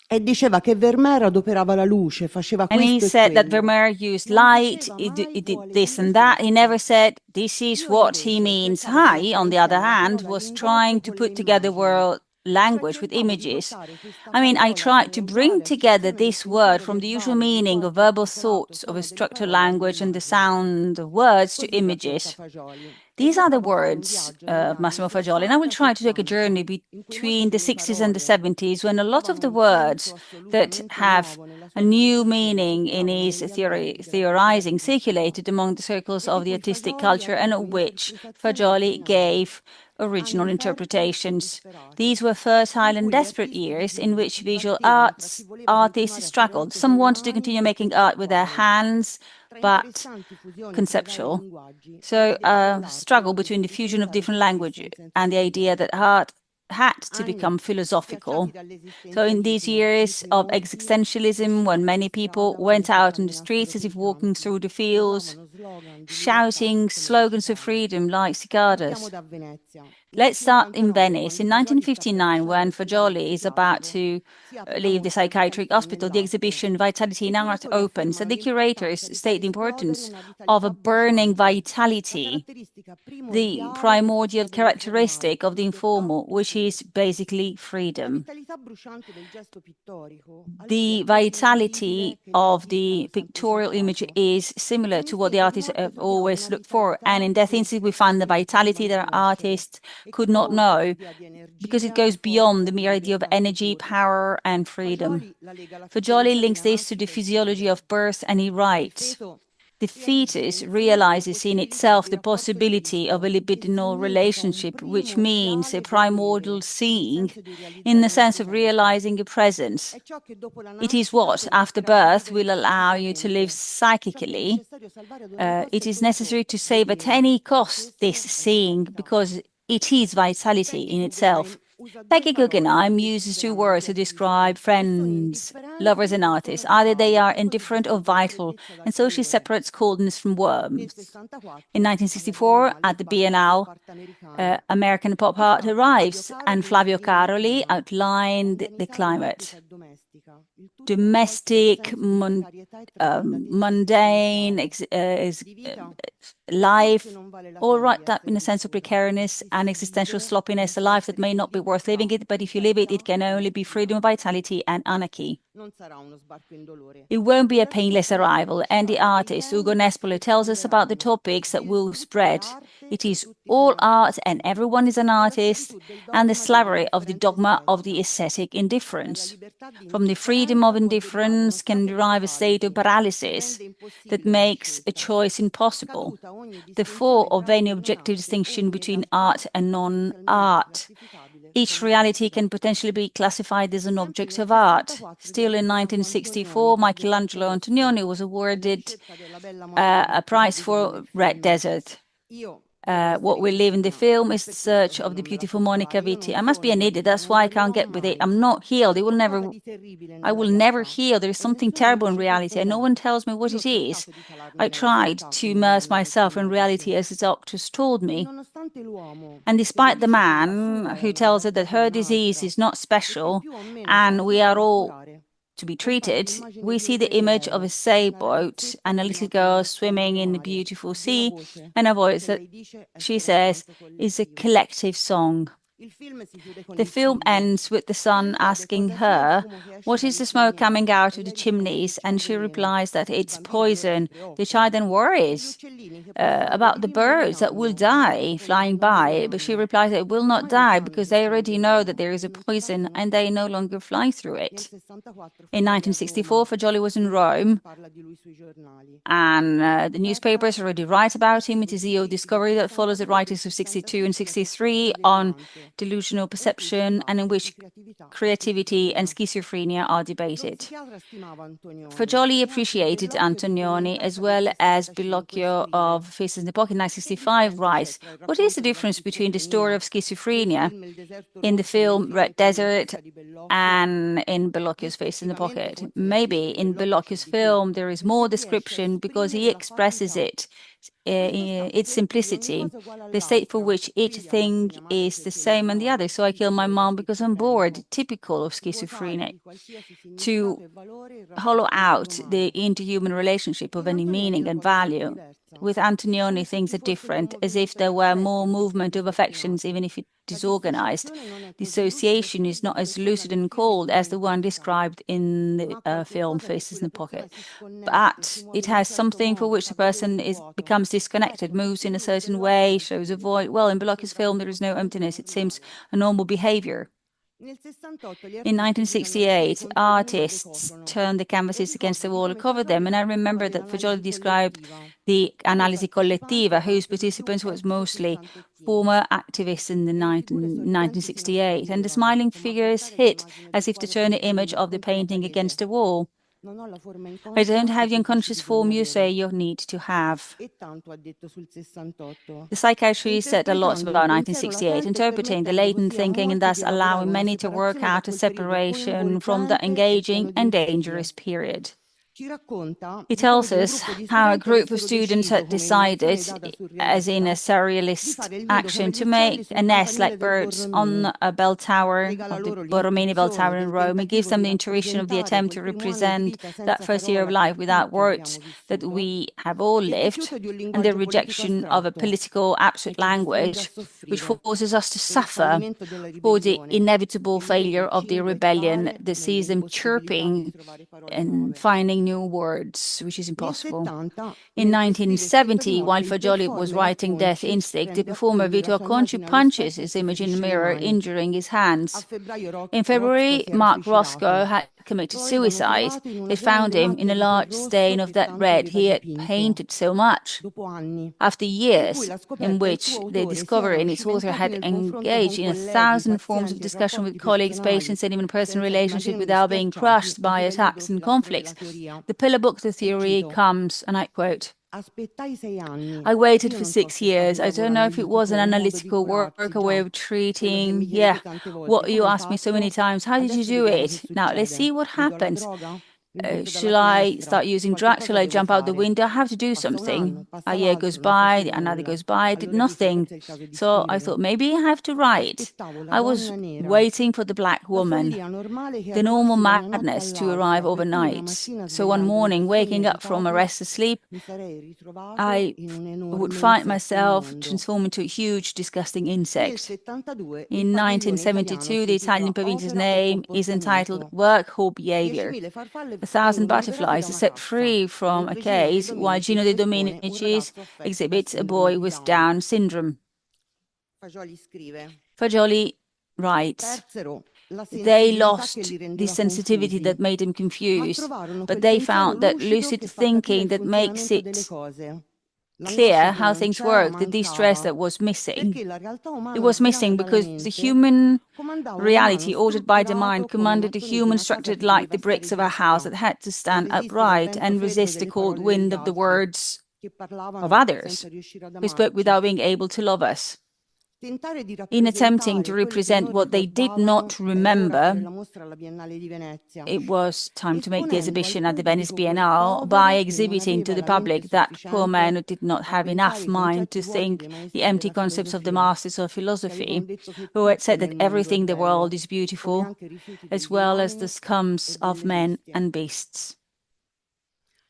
e diceva che Vermeer adoperava la luce, faceva and he questo e said that quello. Vermeer used light, he did this and that. He never said, this is what he means. I, on the other hand, was trying to put together world language with images. I mean, I tried to bring together this word from the usual meaning of verbal thoughts of a structured language and the sound of words to images. These are the words of Massimo Fagioli, and I will try to take a journey between the 60s and the 70s when a lot of the words that have a new meaning in his theorizing circulated among the circles of the artistic culture and of which Fagioli gave original interpretations. These were fertile and desperate years in which visual artists struggled. Some wanted to continue making art with their hands, but conceptual. So struggle between the fusion of different languages and the idea that art had to become philosophical. So in these years of existentialism, when many people went out on the streets as if walking through the fields, shouting slogans of freedom like cicadas. Let's start in Venice. In 1959, when Fagioli is about to leave the psychiatric hospital, the exhibition Vitality in Art opens, and the curators state the importance of a burning vitality, the primordial characteristic of the informal, which is basically freedom. The vitality of the pictorial image is similar to what the artists have always looked for, and in Death Instinct we find the vitality that artists could not know because it goes beyond the mere idea of energy, power, and freedom. Fagioli links this to the physiology of birth, and he writes, the fetus realizes in itself the possibility of a libidinal relationship, which means a primordial seeing in the sense of realizing a presence. It is what, after birth, will allow you to live psychically. It is necessary to save at any cost this seeing because it is vitality in itself. Peggy Guggenheim uses two words to describe friends, lovers, and artists. Either they are indifferent or vital, and so she separates coldness from warmth. In 1964, at the Biennale, American pop art arrives, and Flavio Caroli outlined the climate. Domestic, mundane life, all wrapped up in a sense of precariousness and existential sloppiness, a life that may not be worth living it, but if you live it, it can only be freedom, vitality, and anarchy. It won't be a painless arrival, and the artist, Ugo Nespolo, tells us about the topics that will spread. It is all art and everyone is an artist, and the slavery of the dogma of the aesthetic indifference. From the freedom of indifference can derive a state of paralysis that makes a choice impossible, the fall of any objective distinction between art and non-art. Each reality can potentially be classified as an object of art. Still in 1964, Michelangelo Antonioni was awarded a prize for Red Desert. what we live in the film is the search of the beautiful Monica Vitti. I must be an idiot. That's why I can't get with it. I'm not healed. I will never heal. There is something terrible in reality, and no one tells me what it is. I tried to immerse myself in reality as the doctors told me. And despite the man who tells her that her disease is not special and we are all to be treated, we see the image of a sailboat and a little girl swimming in the beautiful sea, and a voice that she says is a collective song. The film ends with the son asking her, what is the smoke coming out of the chimneys? And she replies that it's poison. The child then worries about the birds that will die flying by, but she replies that it will not die because they already know that there is a poison and they no longer fly through it. In 1964, Fagioli was in Rome, and the newspapers already write about him. It is the old discovery that follows the writings of 62 and 63 on delusional perception, and in which creativity and schizophrenia are debated. Fagioli appreciated Antonioni as well as Bellocchio of Faces in the Pocket. 1965 writes, what is the difference between the story of schizophrenia in the film Red Desert and in Bellocchio's Faces in the Pocket? Maybe in Bellocchio's film there is more description because he expresses it, its simplicity, the state for which each thing is the same and the other. So I kill my mom because I'm bored, typical of schizophrenia. To hollow out the interhuman relationship of any meaning and value. With Antonioni, things are different, as if there were more movement of affections, even if it disorganized. Dissociation is not as lucid and cold as the one described in the film Faces in the Pocket, but it has something for which the person becomes disconnected, moves in a certain way, shows a void. Well, in Bellocchio's film, there is no emptiness. It seems a normal behavior. In 1968, artists turned the canvases against the wall and covered them, and I remember that Fagioli described the Analisi Collettiva, whose participants was mostly former activists in the 1968, and the smiling figures hit as if to turn the image of the painting against the wall. I don't have the unconscious form you say you need to have. The psychiatrist said a lot about 1968, interpreting the latent thinking and thus allowing many to work out a separation from the engaging and dangerous period. He tells us how a group of students had decided, as in a surrealist action, to make a nest like birds on a bell tower of the Borromini bell tower in Rome. It gives them the intuition of the attempt to represent that first year of life without words that we have all lived, and the rejection of a political abstract language which forces us to suffer for the inevitable failure of the rebellion that sees them chirping and finding new words, which is impossible. In 1970, while Fagioli was writing Death Instinct, the performer Vito Acconci punches his image in the mirror, injuring his hands. In February, Mark Roscoe had committed suicide. They found him in a large stain of that red he had painted so much. After years in which the discovery and its author had engaged in 1,000 forms of discussion with colleagues, patients, and even personal relationships without being crushed by attacks and conflicts, the pillar book to theory comes, and I quote, I waited for 6 years. I don't know if it was an analytical work, a way of treating. Yeah, what you asked me so many times, how did you do it? Now, let's see what happens. Shall I start using drugs? Shall I jump out the window? I have to do something. A year goes by, another goes by, I did nothing. So I thought, maybe I have to write. I was waiting for the black woman, the normal madness to arrive overnight. So one morning, waking up from a restless sleep, I would find myself transformed into a huge, disgusting insect. In 1972, the Italian provincia's name is entitled Work or Behavior. 1,000 butterflies are set free from a cage, while Gino De Dominicis exhibits a boy with Down syndrome. Fagioli writes, they lost the sensitivity that made them confused, but they found that lucid thinking that makes it clear how things work, the de-stress that was missing. It was missing because the human reality ordered by the mind commanded a human structured like the bricks of a house that had to stand upright and resist the cold wind of the words of others, who spoke without being able to love us. In attempting to represent what they did not remember, it was time to make the exhibition at the Venice Biennale by exhibiting to the public that poor men who did not have enough mind to think the empty concepts of the masters of philosophy, who had said that everything in the world is beautiful, as well as the scums of men and beasts.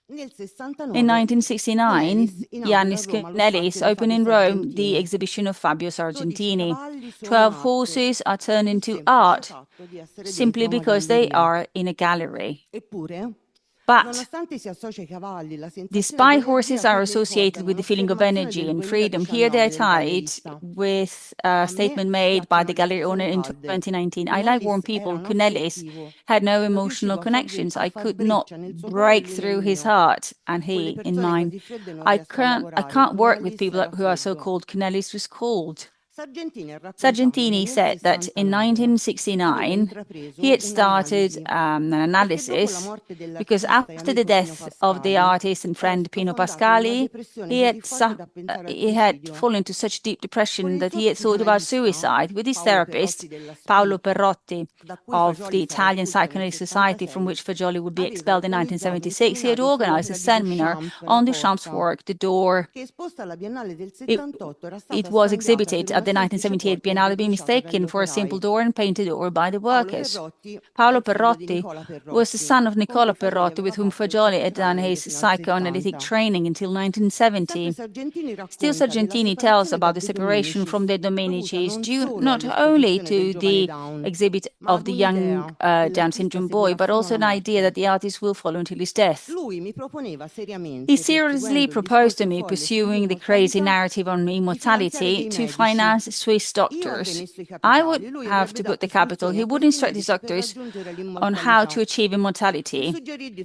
In 1969, Yannis Cunellis opened in Rome the exhibition of Fabio Sargentini. 12 horses are turned into art simply because they are in a gallery. But despite horses are associated with the feeling of energy and freedom, here they are tied with a statement made by the gallery owner in 2019. I like warm people. Cunellis had no emotional connections. I could not break through his heart and he in mine. I can't work with people who are so-called. Cunellis was cold. Sargentini said that in 1969 he had started an analysis because after the death of the artist and friend Pino Pascali, he had fallen into such deep depression that he had thought about suicide. With his therapist, Paolo Perrotti of the Italian Psychoanalytic Society, from which Fagioli would be expelled in 1976, he had organized a seminar on Duchamp's work, The Door. It was exhibited at the 1978 Biennale, being mistaken for a simple door and painted over by the workers. Paolo Perrotti was the son of Nicola Perrotti, with whom Fagioli had done his psychoanalytic training until 1970. Still, Sargentini tells about the separation from the Domenicis due not only to the exhibit of the young Down syndrome boy, but also an idea that the artist will follow until his death. He seriously proposed to me pursuing the crazy narrative on immortality to finance Swiss doctors. I would have to put the capital. He would instruct his doctors on how to achieve immortality.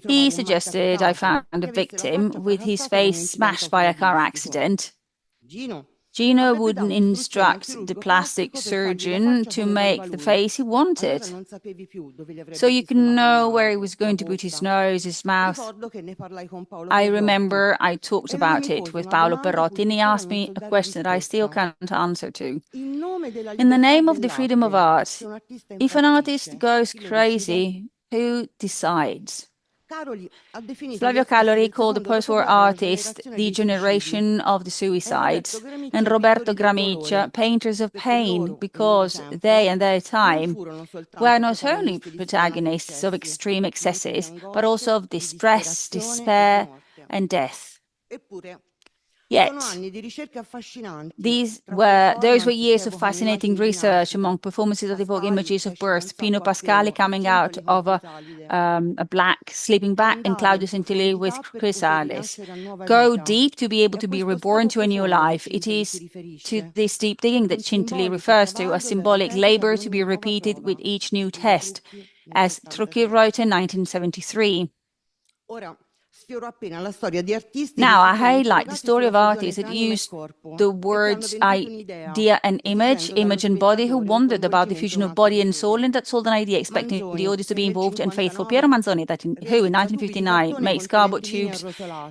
He suggested I found a victim with his face smashed by a car accident. Gino would instruct the plastic surgeon to make the face he wanted, so you can know where he was going to put his nose, his mouth. I remember I talked about it with Paolo Perrotti, and he asked me a question that I still can't answer to. In the name of the freedom of art, if an artist goes crazy, who decides? Flavio Calori called the post-war artists the generation of the suicides, and Roberto Gramiccia painters of pain, because they and their time were not only protagonists of extreme excesses, but also of distress, despair, and death. Yet, those were years of fascinating research among performances of the evoke images of birth. Pino Pascali coming out of a black sleeping bag, and Claudio Santilli with chrysalis. Go deep to be able to be reborn to a new life. It is to this deep digging that Santilli refers to, a symbolic labor to be repeated with each new test, as Trucchi wrote in 1973. Now, I highlight the story of artists that used the words idea and image and body, who wondered about the fusion of body and soul, and that sold an idea, expecting the audience to be involved and faithful. Piero Manzoni, who in 1959 makes cardboard tubes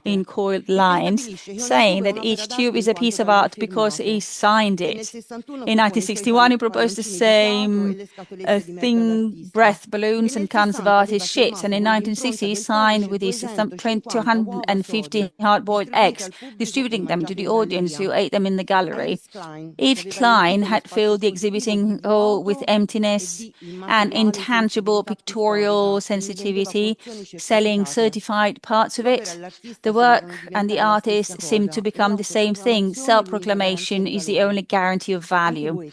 in coiled lines, saying that each tube is a piece of art because he signed it. In 1961, he proposed the same thin breath balloons and cans of artist ships, and in 1960, he signed with his thumbprint 250 hard-boiled eggs, distributing them to the audience who ate them in the gallery. Yves Klein had filled the exhibiting hall with emptiness and intangible pictorial sensitivity, selling certified parts of it. The work and the artist seemed to become the same thing. Self-proclamation is the only guarantee of value.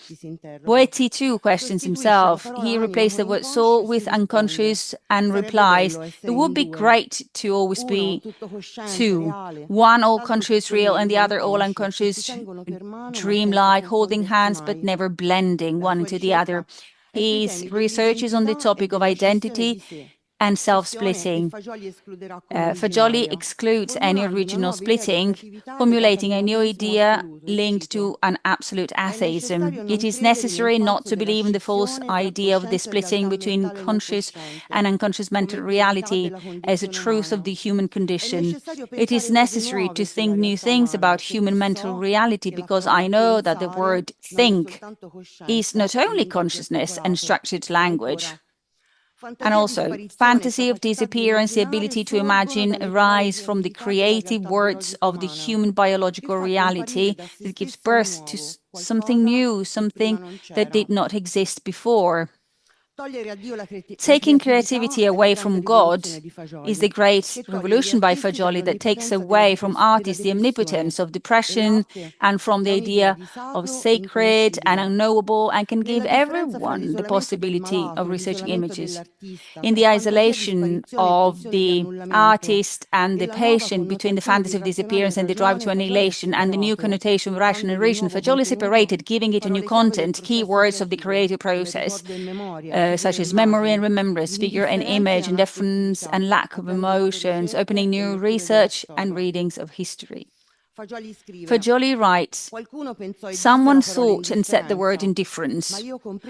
Boetti too questions himself. He replaced the word soul with unconscious and replies, it would be great to always be two, one all conscious real and the other all unconscious dreamlike, holding hands but never blending one into the other. His research is on the topic of identity and self-splitting. Fagioli excludes any original splitting, formulating a new idea linked to an absolute atheism. It is necessary not to believe in the false idea of the splitting between conscious and unconscious mental reality as a truth of the human condition. It is necessary to think new things about human mental reality because I know that the word think is not only consciousness and structured language, and also, fantasy of disappearance, the ability to imagine, arise from the creative words of the human biological reality that gives birth to something new, something that did not exist before. Taking creativity away from God is the great revolution by Fagioli that takes away from artists the omnipotence of depression and from the idea of sacred and unknowable, and can give everyone the possibility of researching images. In the isolation of the artist and the patient, between the fantasy of disappearance and the drive to annihilation and the new connotation of rational reason, Fagioli separated, giving it a new content, key words of the creative process, such as memory and remembrance, figure and image, indifference and lack of emotions, opening new research and readings of history. Fagioli writes, someone thought and said the word indifference,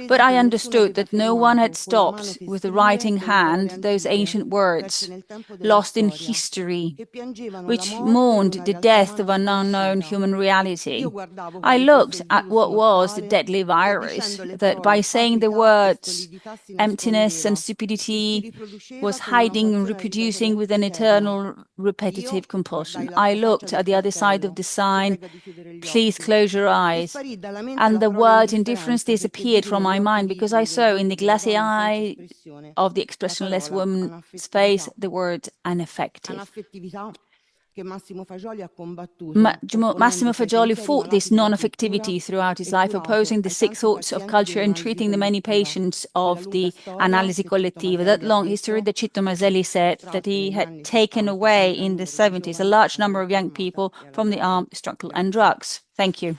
but I understood that no one had stopped with the writing hand those ancient words, lost in history, which mourned the death of an unknown human reality. I looked at what was the deadly virus that, by saying the words emptiness and stupidity, was hiding and reproducing with an eternal repetitive compulsion. I looked at the other side of the sign, please close your eyes, and the word indifference disappeared from my mind because I saw in the glassy eye of the expressionless woman's face the word ineffective. Massimo Fagioli fought this non-affectivity throughout his life, opposing the sick thoughts of culture and treating the many patients of the analisi collettiva. That long history that Cito Maselli said that he had taken away in the 70s a large number of young people from the armed struggle and drugs. Thank you.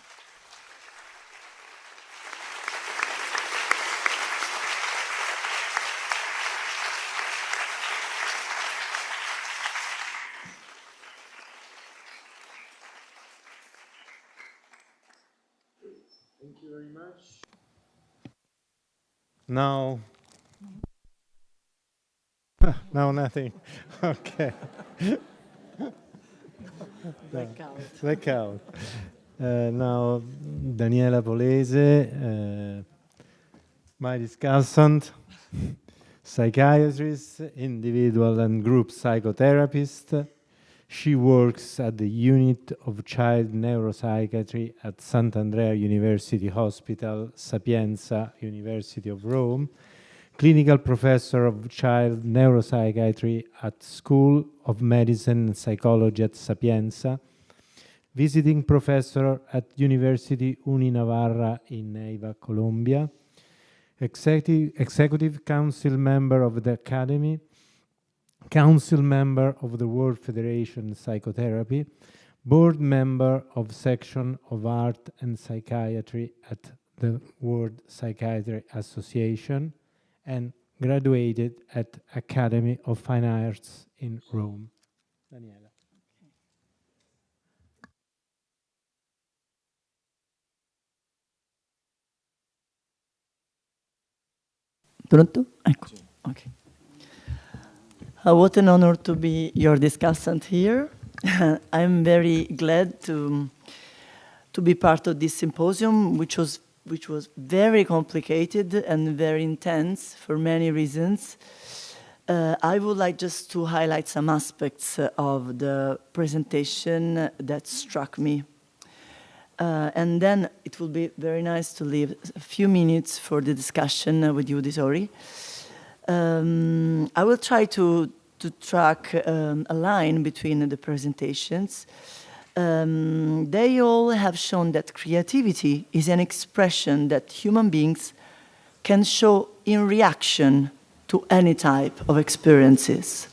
No. No, nothing. Okay. Blackout. Now, Daniela Polese, my discussant, psychiatrist, individual and group psychotherapist. She works at the Unit of Child Neuropsychiatry at Sant'Andrea University Hospital, Sapienza, University of Rome, clinical professor of child neuropsychiatry at School of Medicine and Psychology at Sapienza, visiting professor at University Navarra in Neiva, Colombia, executive council member of the Academy, council member of the World Federation Psychotherapy, board member of Section of Art and Psychiatry at the World Psychiatry Association, and graduated at Academy of Fine Arts in Rome. Daniela. Pronto? Ecco. Okay. What an honor to be your discussant here. I'm very glad to be part of this symposium, which was very complicated and very intense for many reasons. I would like just to highlight some aspects of the presentation that struck me. And then it will be very nice to leave a few minutes for the discussion with you, Tori. I will try to track a line between the presentations. They all have shown that creativity is an expression that human beings can show in reaction to any type of experiences.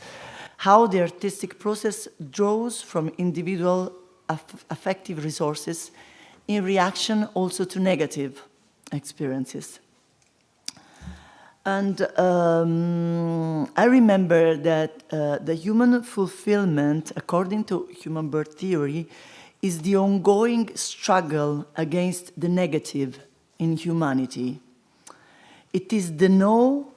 How the artistic process draws from individual affective resources in reaction also to negative experiences. And I remember that the human fulfillment, according to human birth theory, is the ongoing struggle against the negative in humanity. It is the no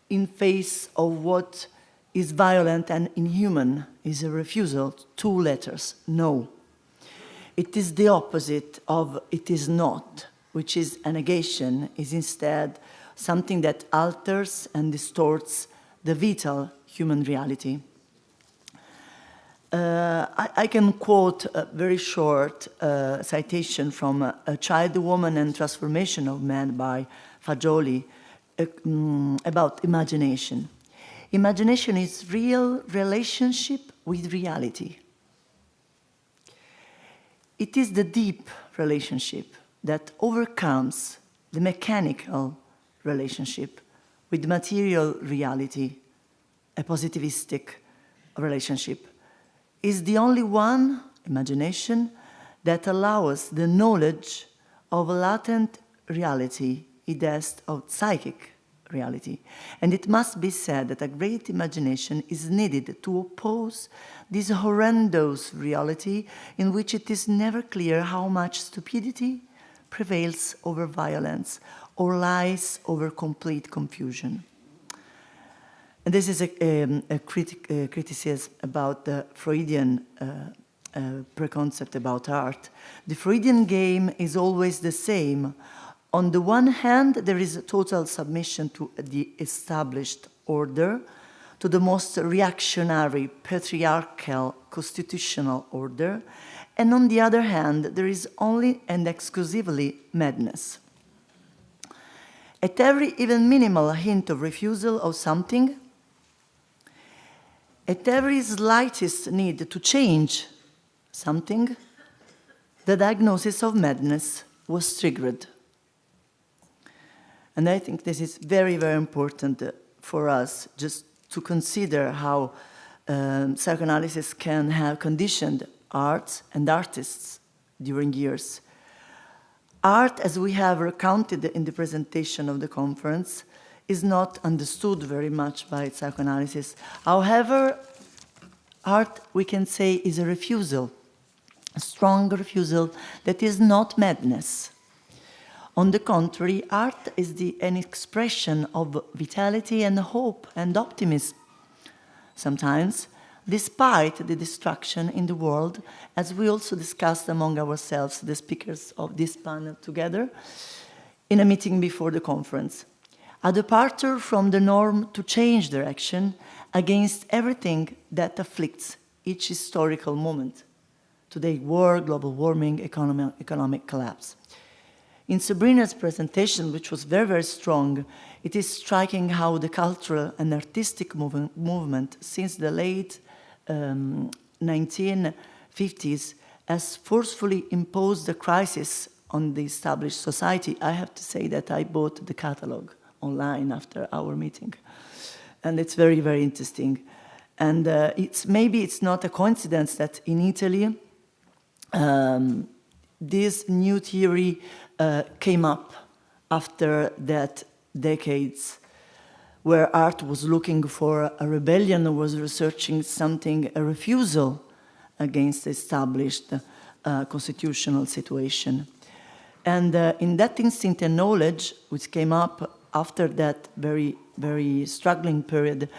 in face of what is violent and inhuman, is a refusal, 2 letters, no. It is the opposite of it is not, which is a negation, is instead something that alters and distorts the vital human reality. I can quote a very short citation from A Child, Woman and Transformation of Man by Fagioli about imagination. Imagination is real relationship with reality. It is the deep relationship that overcomes the mechanical relationship with material reality, a positivistic relationship. Is the only one, imagination, that allows the knowledge of latent reality, i.e. of psychic reality. And it must be said that a great imagination is needed to oppose this horrendous reality in which it is never clear how much stupidity prevails over violence or lies over complete confusion. And this is a criticism about the Freudian preconcept about art. The Freudian game is always the same. On the one hand, there is a total submission to the established order, to the most reactionary, patriarchal, constitutional order, and on the other hand, there is only and exclusively madness. At every even minimal hint of refusal of something, at every slightest need to change something, the diagnosis of madness was triggered. And I think this is very, very important for us just to consider how psychoanalysis can have conditioned arts and artists during years. Art, as we have recounted in the presentation of the conference, is not understood very much by psychoanalysis. However, art, we can say, is a refusal, a strong refusal that is not madness. On the contrary, art is an expression of vitality and hope and optimism, sometimes, despite the destruction in the world, as we also discussed among ourselves, the speakers of this panel together, in a meeting before the conference. A departure from the norm to change direction against everything that afflicts each historical moment. Today, war, global warming, economic collapse. In Sabrina's presentation, which was very, very strong, it is striking how the cultural and artistic movement since the late 1950s has forcefully imposed a crisis on the established society. I have to say that I bought the catalog online after our meeting. And it's very, very interesting. And maybe it's not a coincidence that in Italy, this new theory came up after that decades where art was looking for a rebellion, was researching something, a refusal against the established constitutional situation. And in that instinct and knowledge, which came up after that very, very struggling period,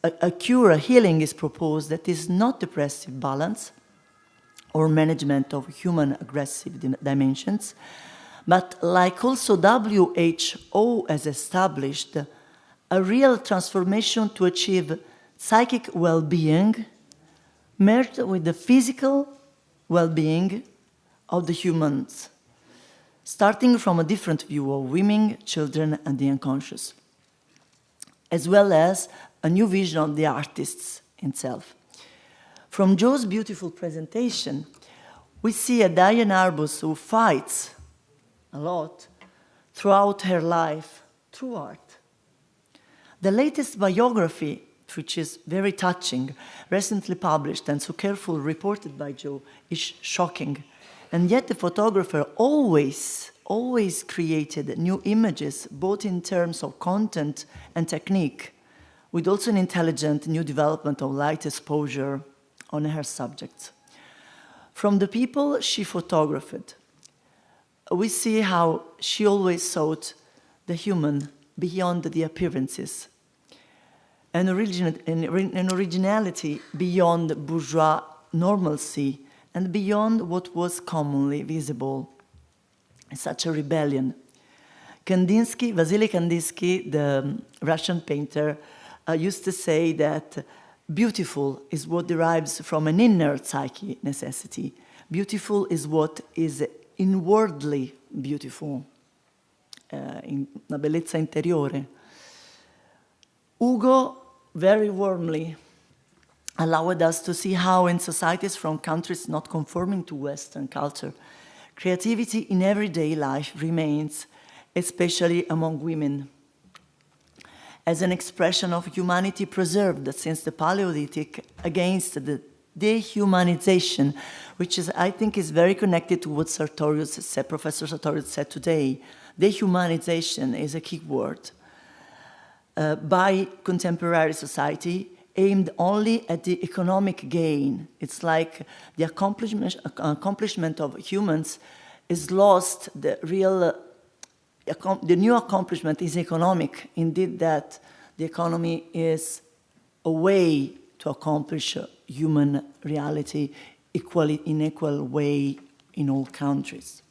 a cure, a healing is proposed that is not depressive balance or management of human aggressive dimensions, but like also WHO has established, a real transformation to achieve psychic well-being merged with the physical well-being of the humans, starting from a different view of women, children, and the unconscious, as well as a new vision of the artists himself. From Joe's beautiful presentation, we see a Diane Arbus who fights a lot throughout her life through art. The latest biography, which is very touching, recently published and so carefully reported by Joe, is shocking. And yet the photographer always always created new images, both in terms of content and technique, with also an intelligent new development of light exposure on her subjects. From the people she photographed, we see how she always sought the human beyond the appearances, an originality beyond bourgeois normalcy and beyond what was commonly visible. Such a rebellion. Vasily Kandinsky, the Russian painter, used to say that beautiful is what derives from an inner psyche necessity. Beautiful is what is inwardly beautiful, una bellezza interiore. Ugo very warmly allowed us to see how in societies from countries not conforming to Western culture, creativity in everyday life remains, especially among women, as an expression of humanity preserved since the Paleolithic against the dehumanization, which is, I think, is very connected to what Professor Sartorius said today. Dehumanization is a key word by contemporary society, aimed only at the economic gain. It's like the accomplishment of humans is lost. The new accomplishment is economic. Indeed, that the economy is a way to accomplish human reality in equal way in all countries.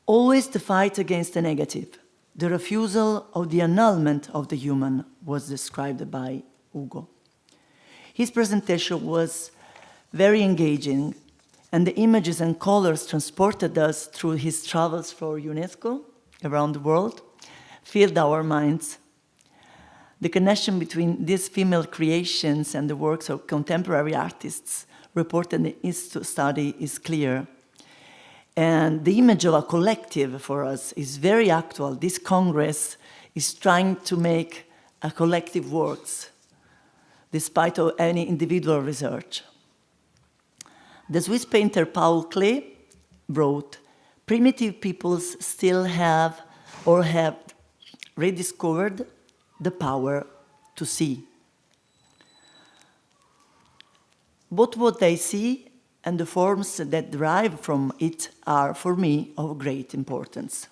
Always the fight against the negative, the refusal of the annulment of the human was described by Ugo. His presentation was very engaging, and the images and colors transported us through his travels for UNESCO around the world filled our minds. The connection between these female creations and the works of contemporary artists reported in his study is clear. And the image of a collective for us is very actual. This Congress is trying to make a collective works, despite of any individual research. The Swiss painter Paul Klee wrote, "Primitive peoples still have or have rediscovered the power to see. Both what they see and the forms that derive from it are, for me, of great importance."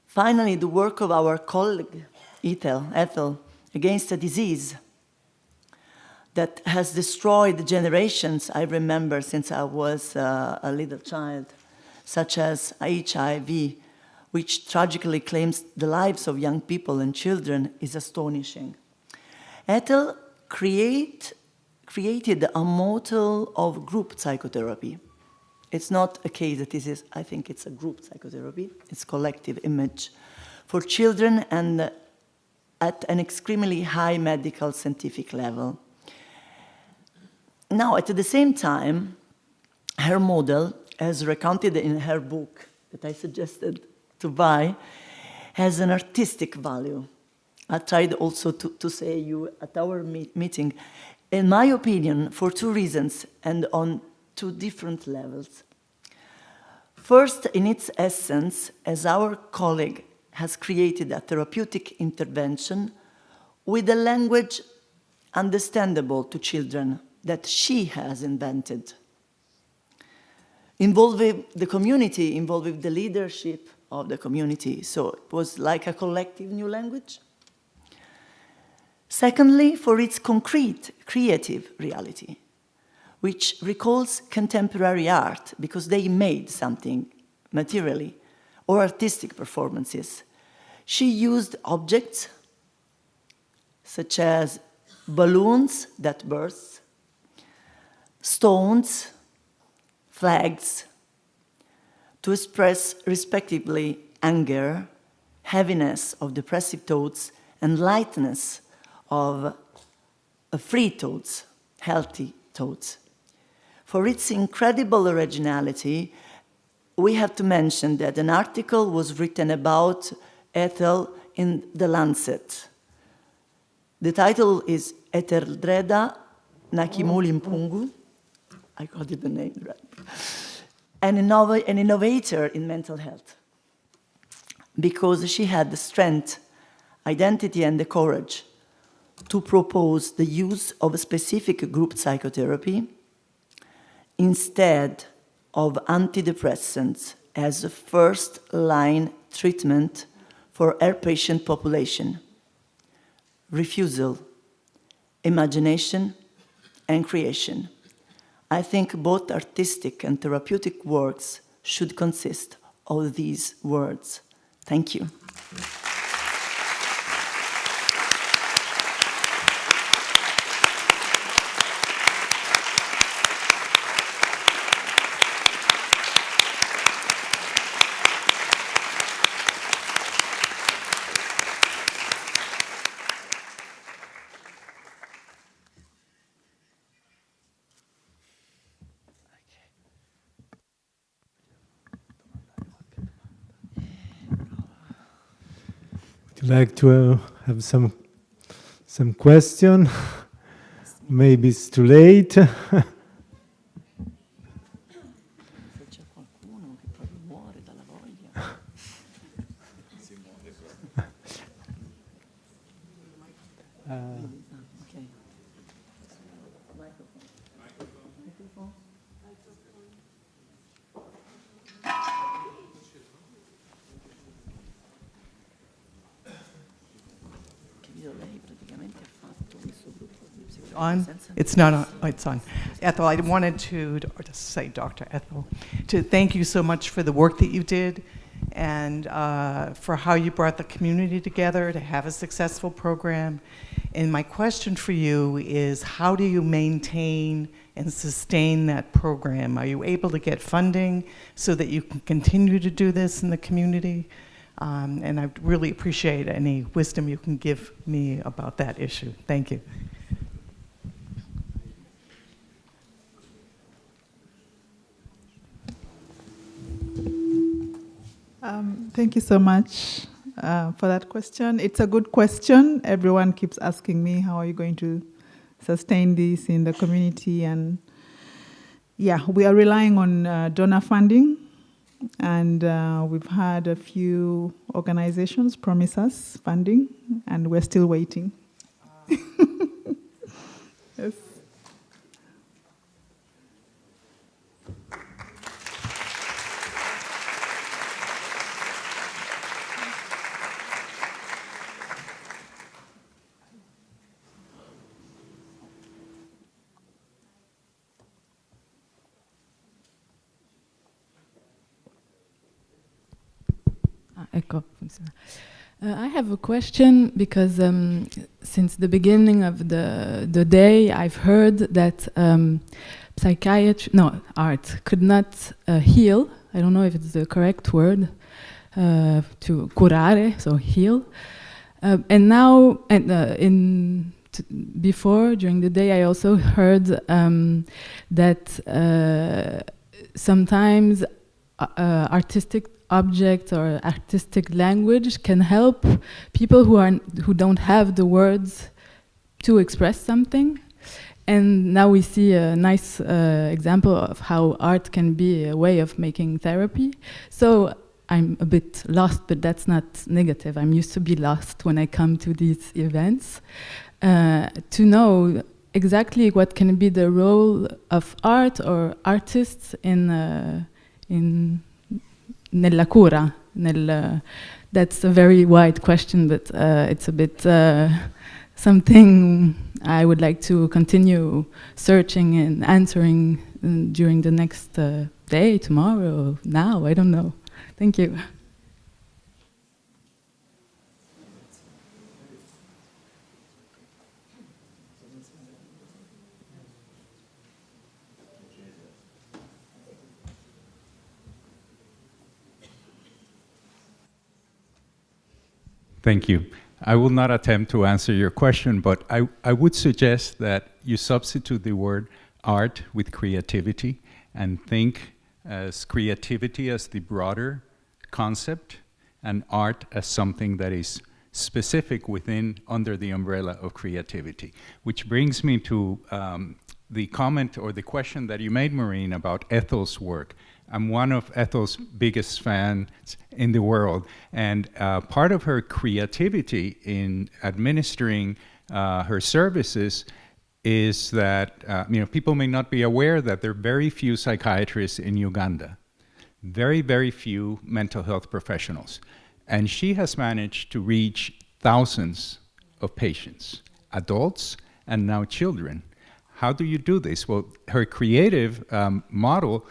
Finally, the work of our colleague, Ethel, against a disease that has destroyed generations, I remember since I was a little child, such as HIV, which tragically claims the lives of young people and children, is astonishing. Ethel created a model of group psychotherapy. It's not a case that this is, I think it's a group psychotherapy, it's collective image for children and at an extremely high medical scientific level. Now, at the same time, her model, as recounted in her book that I suggested to buy, has an artistic value. I tried also to say you at our meeting, in my opinion, for two reasons and on two different levels. First, in its essence, as our colleague has created a therapeutic intervention with a language understandable to children that she has invented, involving the community, involving the leadership of the community. So it was like a collective new language. Secondly, for its concrete, creative reality, which recalls contemporary art because they made something materially, or artistic performances. She used objects such as balloons that burst, stones, flags, to express respectively anger, heaviness of depressive thoughts, and lightness of free thoughts, healthy thoughts. For its incredible originality, we have to mention that an article was written about Ethel in The Lancet. The title is Etheldreda, Nakimuli-Mpungu. I got it the name right. an innovator in mental health, because she had the strength, identity, and the courage to propose the use of a specific group psychotherapy instead of antidepressants as a first-line treatment for her patient population. Refusal, imagination, and creation. I think both artistic and therapeutic works should consist of these words. Thank you. Would you like to have some question? Maybe it's too late. On? It's not on. Oh, it's on. Ethel, I wanted to say, Dr. Ethel, to thank you so much for the work that you did and for how you brought the community together to have a successful program. And my question for you is, how do you maintain and sustain that program? Are you able to get funding so that you can continue to do this in the community? And I'd really appreciate any wisdom you can give me about that issue. Thank you. Thank you so much for that question. It's a good question. Everyone keeps asking me, how are you going to sustain this in the community? And yeah, we are relying on donor funding. And we've had a few organizations promise us funding, and we're still waiting. Yes. I have a question because since the beginning of the day, I've heard that art could not heal. I don't know if it's the correct word, to curare, so heal. And now, before, during the day, I also heard that sometimes artistic objects or artistic language can help people who don't have the words to express something. And now we see a nice example of how art can be a way of making therapy. So I'm a bit lost, but that's not negative. I'm used to be lost when I come to these events. To know exactly what can be the role of art or artists in nella cura. That's a very wide question, but it's a bit something I would like to continue searching and answering during the next day, tomorrow, now, I don't know. Thank you. Thank you. I will not attempt to answer your question, but I would suggest that you substitute the word art with creativity and think as creativity as the broader concept and art as something that is specific under the umbrella of creativity. Which brings me to the comment or the question that you made, Maureen, about Ethel's work. I'm one of Ethel's biggest fans in the world. And part of her creativity in administering her services is that people may not be aware that there are very few psychiatrists in Uganda, very, very few mental health professionals. And she has managed to reach thousands of patients, adults and now children. How do you do this? Well, her creative model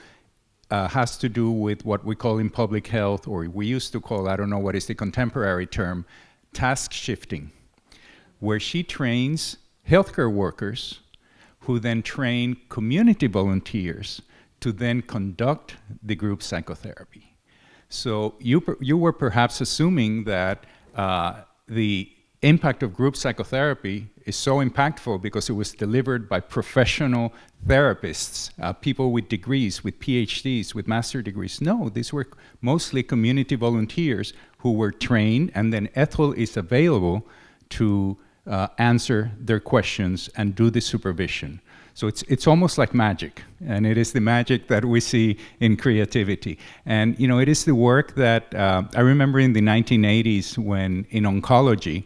has to do with what we call in public health, or we used to call, I don't know what is the contemporary term, task shifting, where she trains healthcare workers who then train community volunteers to then conduct the group psychotherapy. So you were perhaps assuming that the impact of group psychotherapy is so impactful because it was delivered by professional therapists, people with degrees, with PhDs, with master degrees. No, these were mostly community volunteers who were trained, and then Ethel is available to answer their questions and do the supervision. So it's almost like magic, and it is the magic that we see in creativity. And it is the work that I remember in the 1980s when in oncology,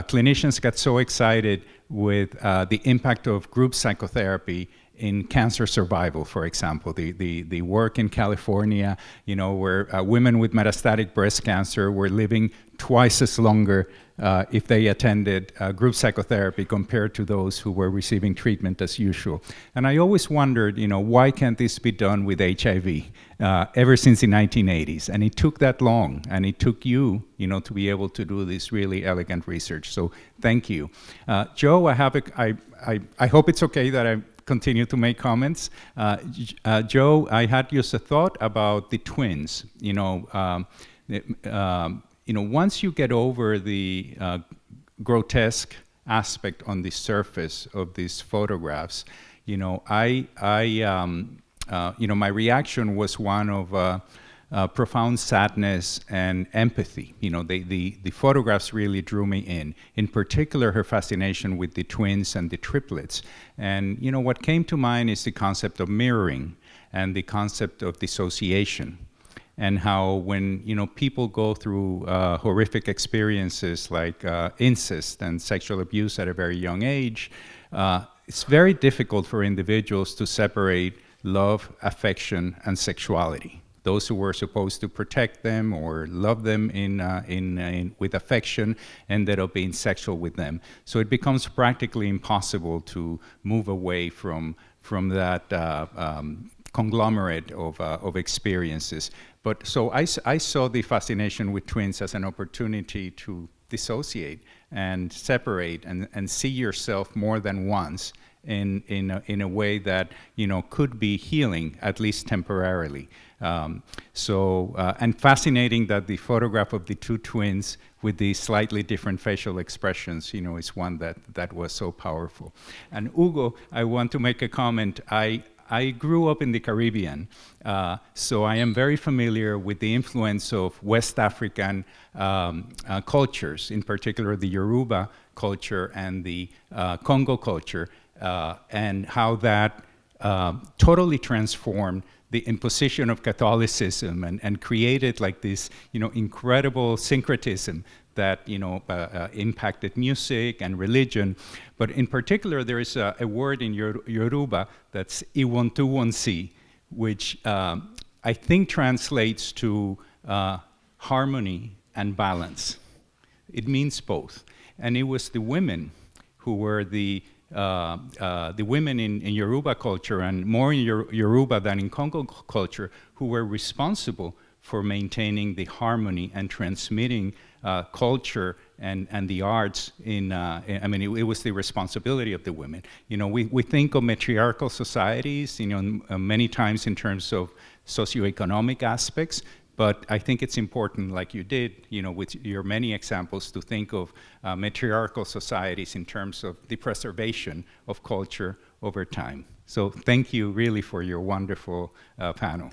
clinicians got so excited with the impact of group psychotherapy in cancer survival, for example. The work in California, where women with metastatic breast cancer were living twice as longer if they attended group psychotherapy compared to those who were receiving treatment as usual. And I always wondered, why can't this be done with HIV ever since the 1980s? And it took that long, and it took you, to be able to do this really elegant research. So thank you. Joe, I hope it's okay that I continue to make comments. Joe, I had just a thought about the twins. Once you get over the grotesque aspect on the surface of these photographs, my reaction was one of profound sadness and empathy. The photographs really drew me in particular her fascination with the twins and the triplets. And what came to mind is the concept of mirroring and the concept of dissociation, and how when people go through horrific experiences like incest and sexual abuse at a very young age, it's very difficult for individuals to separate love, affection, and sexuality. Those who were supposed to protect them or love them with affection ended up being sexual with them. So it becomes practically impossible to move away from that conglomerate of experiences. But so I saw the fascination with twins as an opportunity to dissociate and separate and see yourself more than once in a way that could be healing, at least temporarily. And fascinating that the photograph of the two twins with the slightly different facial expressions, is one that was so powerful. And Hugo, I want to make a comment. I grew up in the Caribbean, so I am very familiar with the influence of West African cultures, in particular the Yoruba culture and the Congo culture, and how that totally transformed the imposition of Catholicism and created like this, incredible syncretism that impacted music and religion. But in particular, there is a word in Yoruba that's iwontuwonsi, which I think translates to harmony and balance. It means both. And it was the women who were the women in Yoruba culture, and more in Yoruba than in Congo culture, who were responsible for maintaining the harmony and transmitting culture and the arts it was the responsibility of the women. We think of matriarchal societies, many times in terms of socioeconomic aspects, but I think it's important, like you did, with your many examples, to think of matriarchal societies in terms of the preservation of culture over time. So thank you really for your wonderful panel.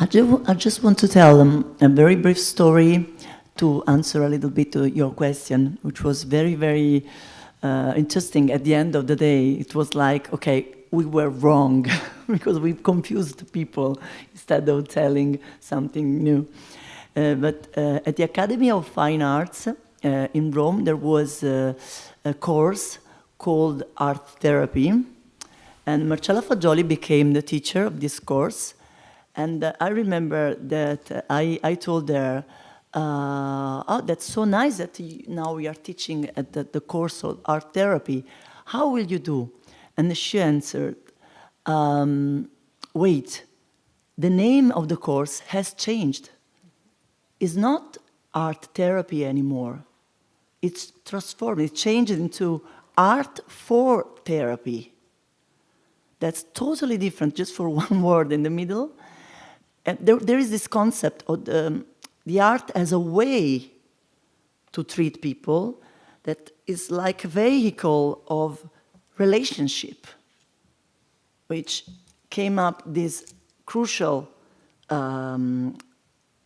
I just want to tell a very brief story to answer a little bit to your question, which was very, very interesting. At the end of the day, it was like, okay, we were wrong because we confused people instead of telling something new. But at the Academy of Fine Arts in Rome, there was a course called Art Therapy, and Marcella Fagioli became the teacher of this course. And I remember that I told her, oh, that's so nice that now we are teaching at the course of art therapy. How will you do? And she answered, wait, the name of the course has changed. It's not art therapy anymore. It's transformed, it changed into art for therapy. That's totally different, just for one word in the middle. And there is this concept of the art as a way to treat people that is like a vehicle of relationship, which came up this crucial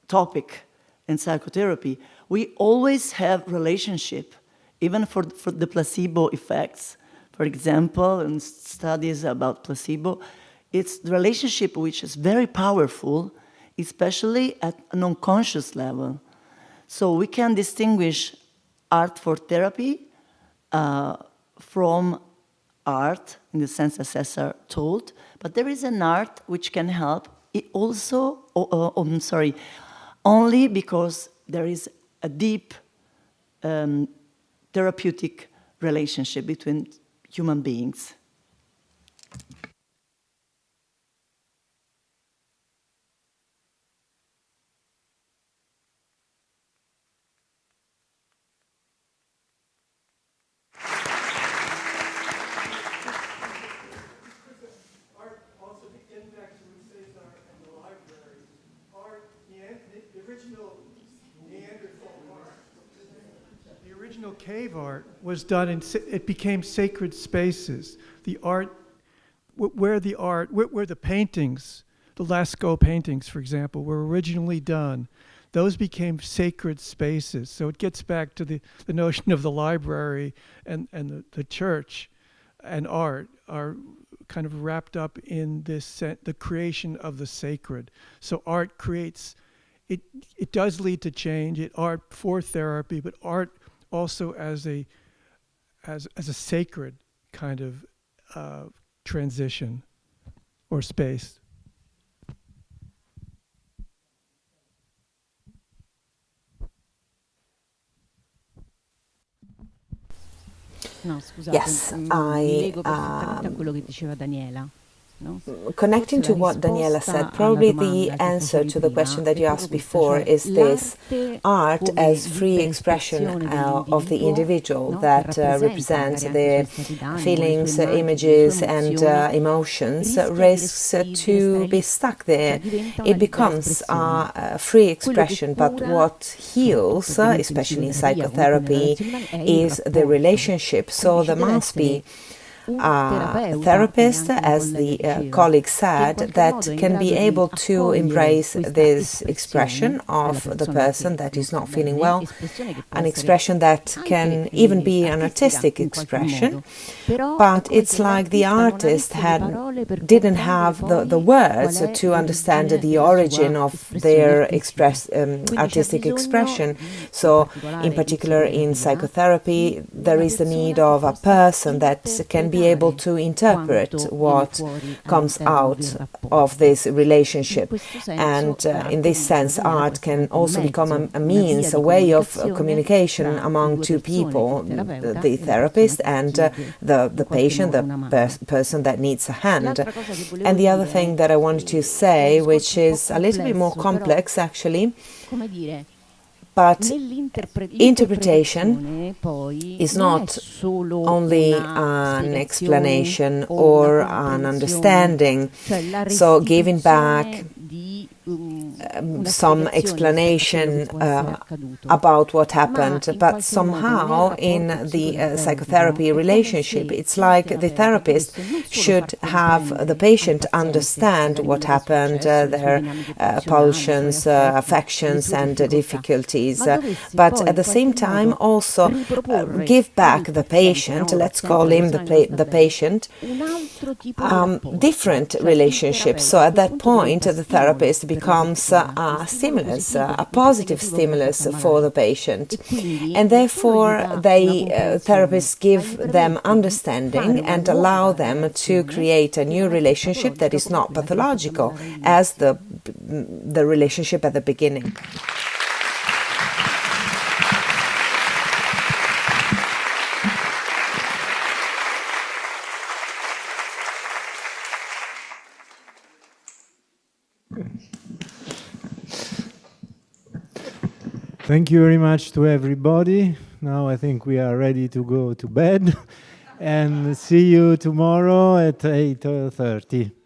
topic in psychotherapy. We always have relationship, even for the placebo effects. For example, in studies about placebo, it's the relationship which is very powerful, especially at an unconscious level. So we can distinguish art for therapy from art, in the sense as Cesar told, but there is an art which can help. It also, only because there is a deep therapeutic relationship between human beings. Cave art was done it became sacred spaces. The art, where the paintings, the Lascaux paintings, for example, were originally done, those became sacred spaces. So it gets back to the notion of the library and the church and art are kind of wrapped up in this, the creation of the sacred. So art creates, it does lead to change, art for therapy, but art also as a sacred kind of transition or space. No, scusate, yes, mi lego perfettamente a quello che diceva Daniela. Connecting to what Daniela said, probably the answer to the question that you asked before is this: art as free expression of the individual that represents the feelings, images, and emotions risks to be stuck there. It becomes a free expression, but what heals, especially in psychotherapy, is the relationship. So there must be a therapist, as the colleague said, that can be able to embrace this expression of the person that is not feeling well, an expression that can even be an artistic expression, but it's like the artist didn't have the words to understand the origin of their artistic expression. So in particular in psychotherapy, there is the need of a person that can be able to interpret what comes out of this relationship. And in this sense, art can also become a means, a way of communication among two people, the therapist and the patient, the person that needs a hand. And the other thing that I wanted to say, which is a little bit more complex actually, but interpretation is not only an explanation or an understanding. So giving back some explanation about what happened, but somehow in the psychotherapy relationship, it's like the therapist should have the patient understand what happened, their pulsions, affections, and difficulties, but at the same time also give back the patient, let's call him the patient, different relationships. So at that point, the therapist becomes a stimulus, a positive stimulus for the patient. And therefore, therapists give them understanding and allow them to create a new relationship that is not pathological as the relationship at the beginning. Thank you very much to everybody. Now I think we are ready to go to bed and see you tomorrow at 8:30.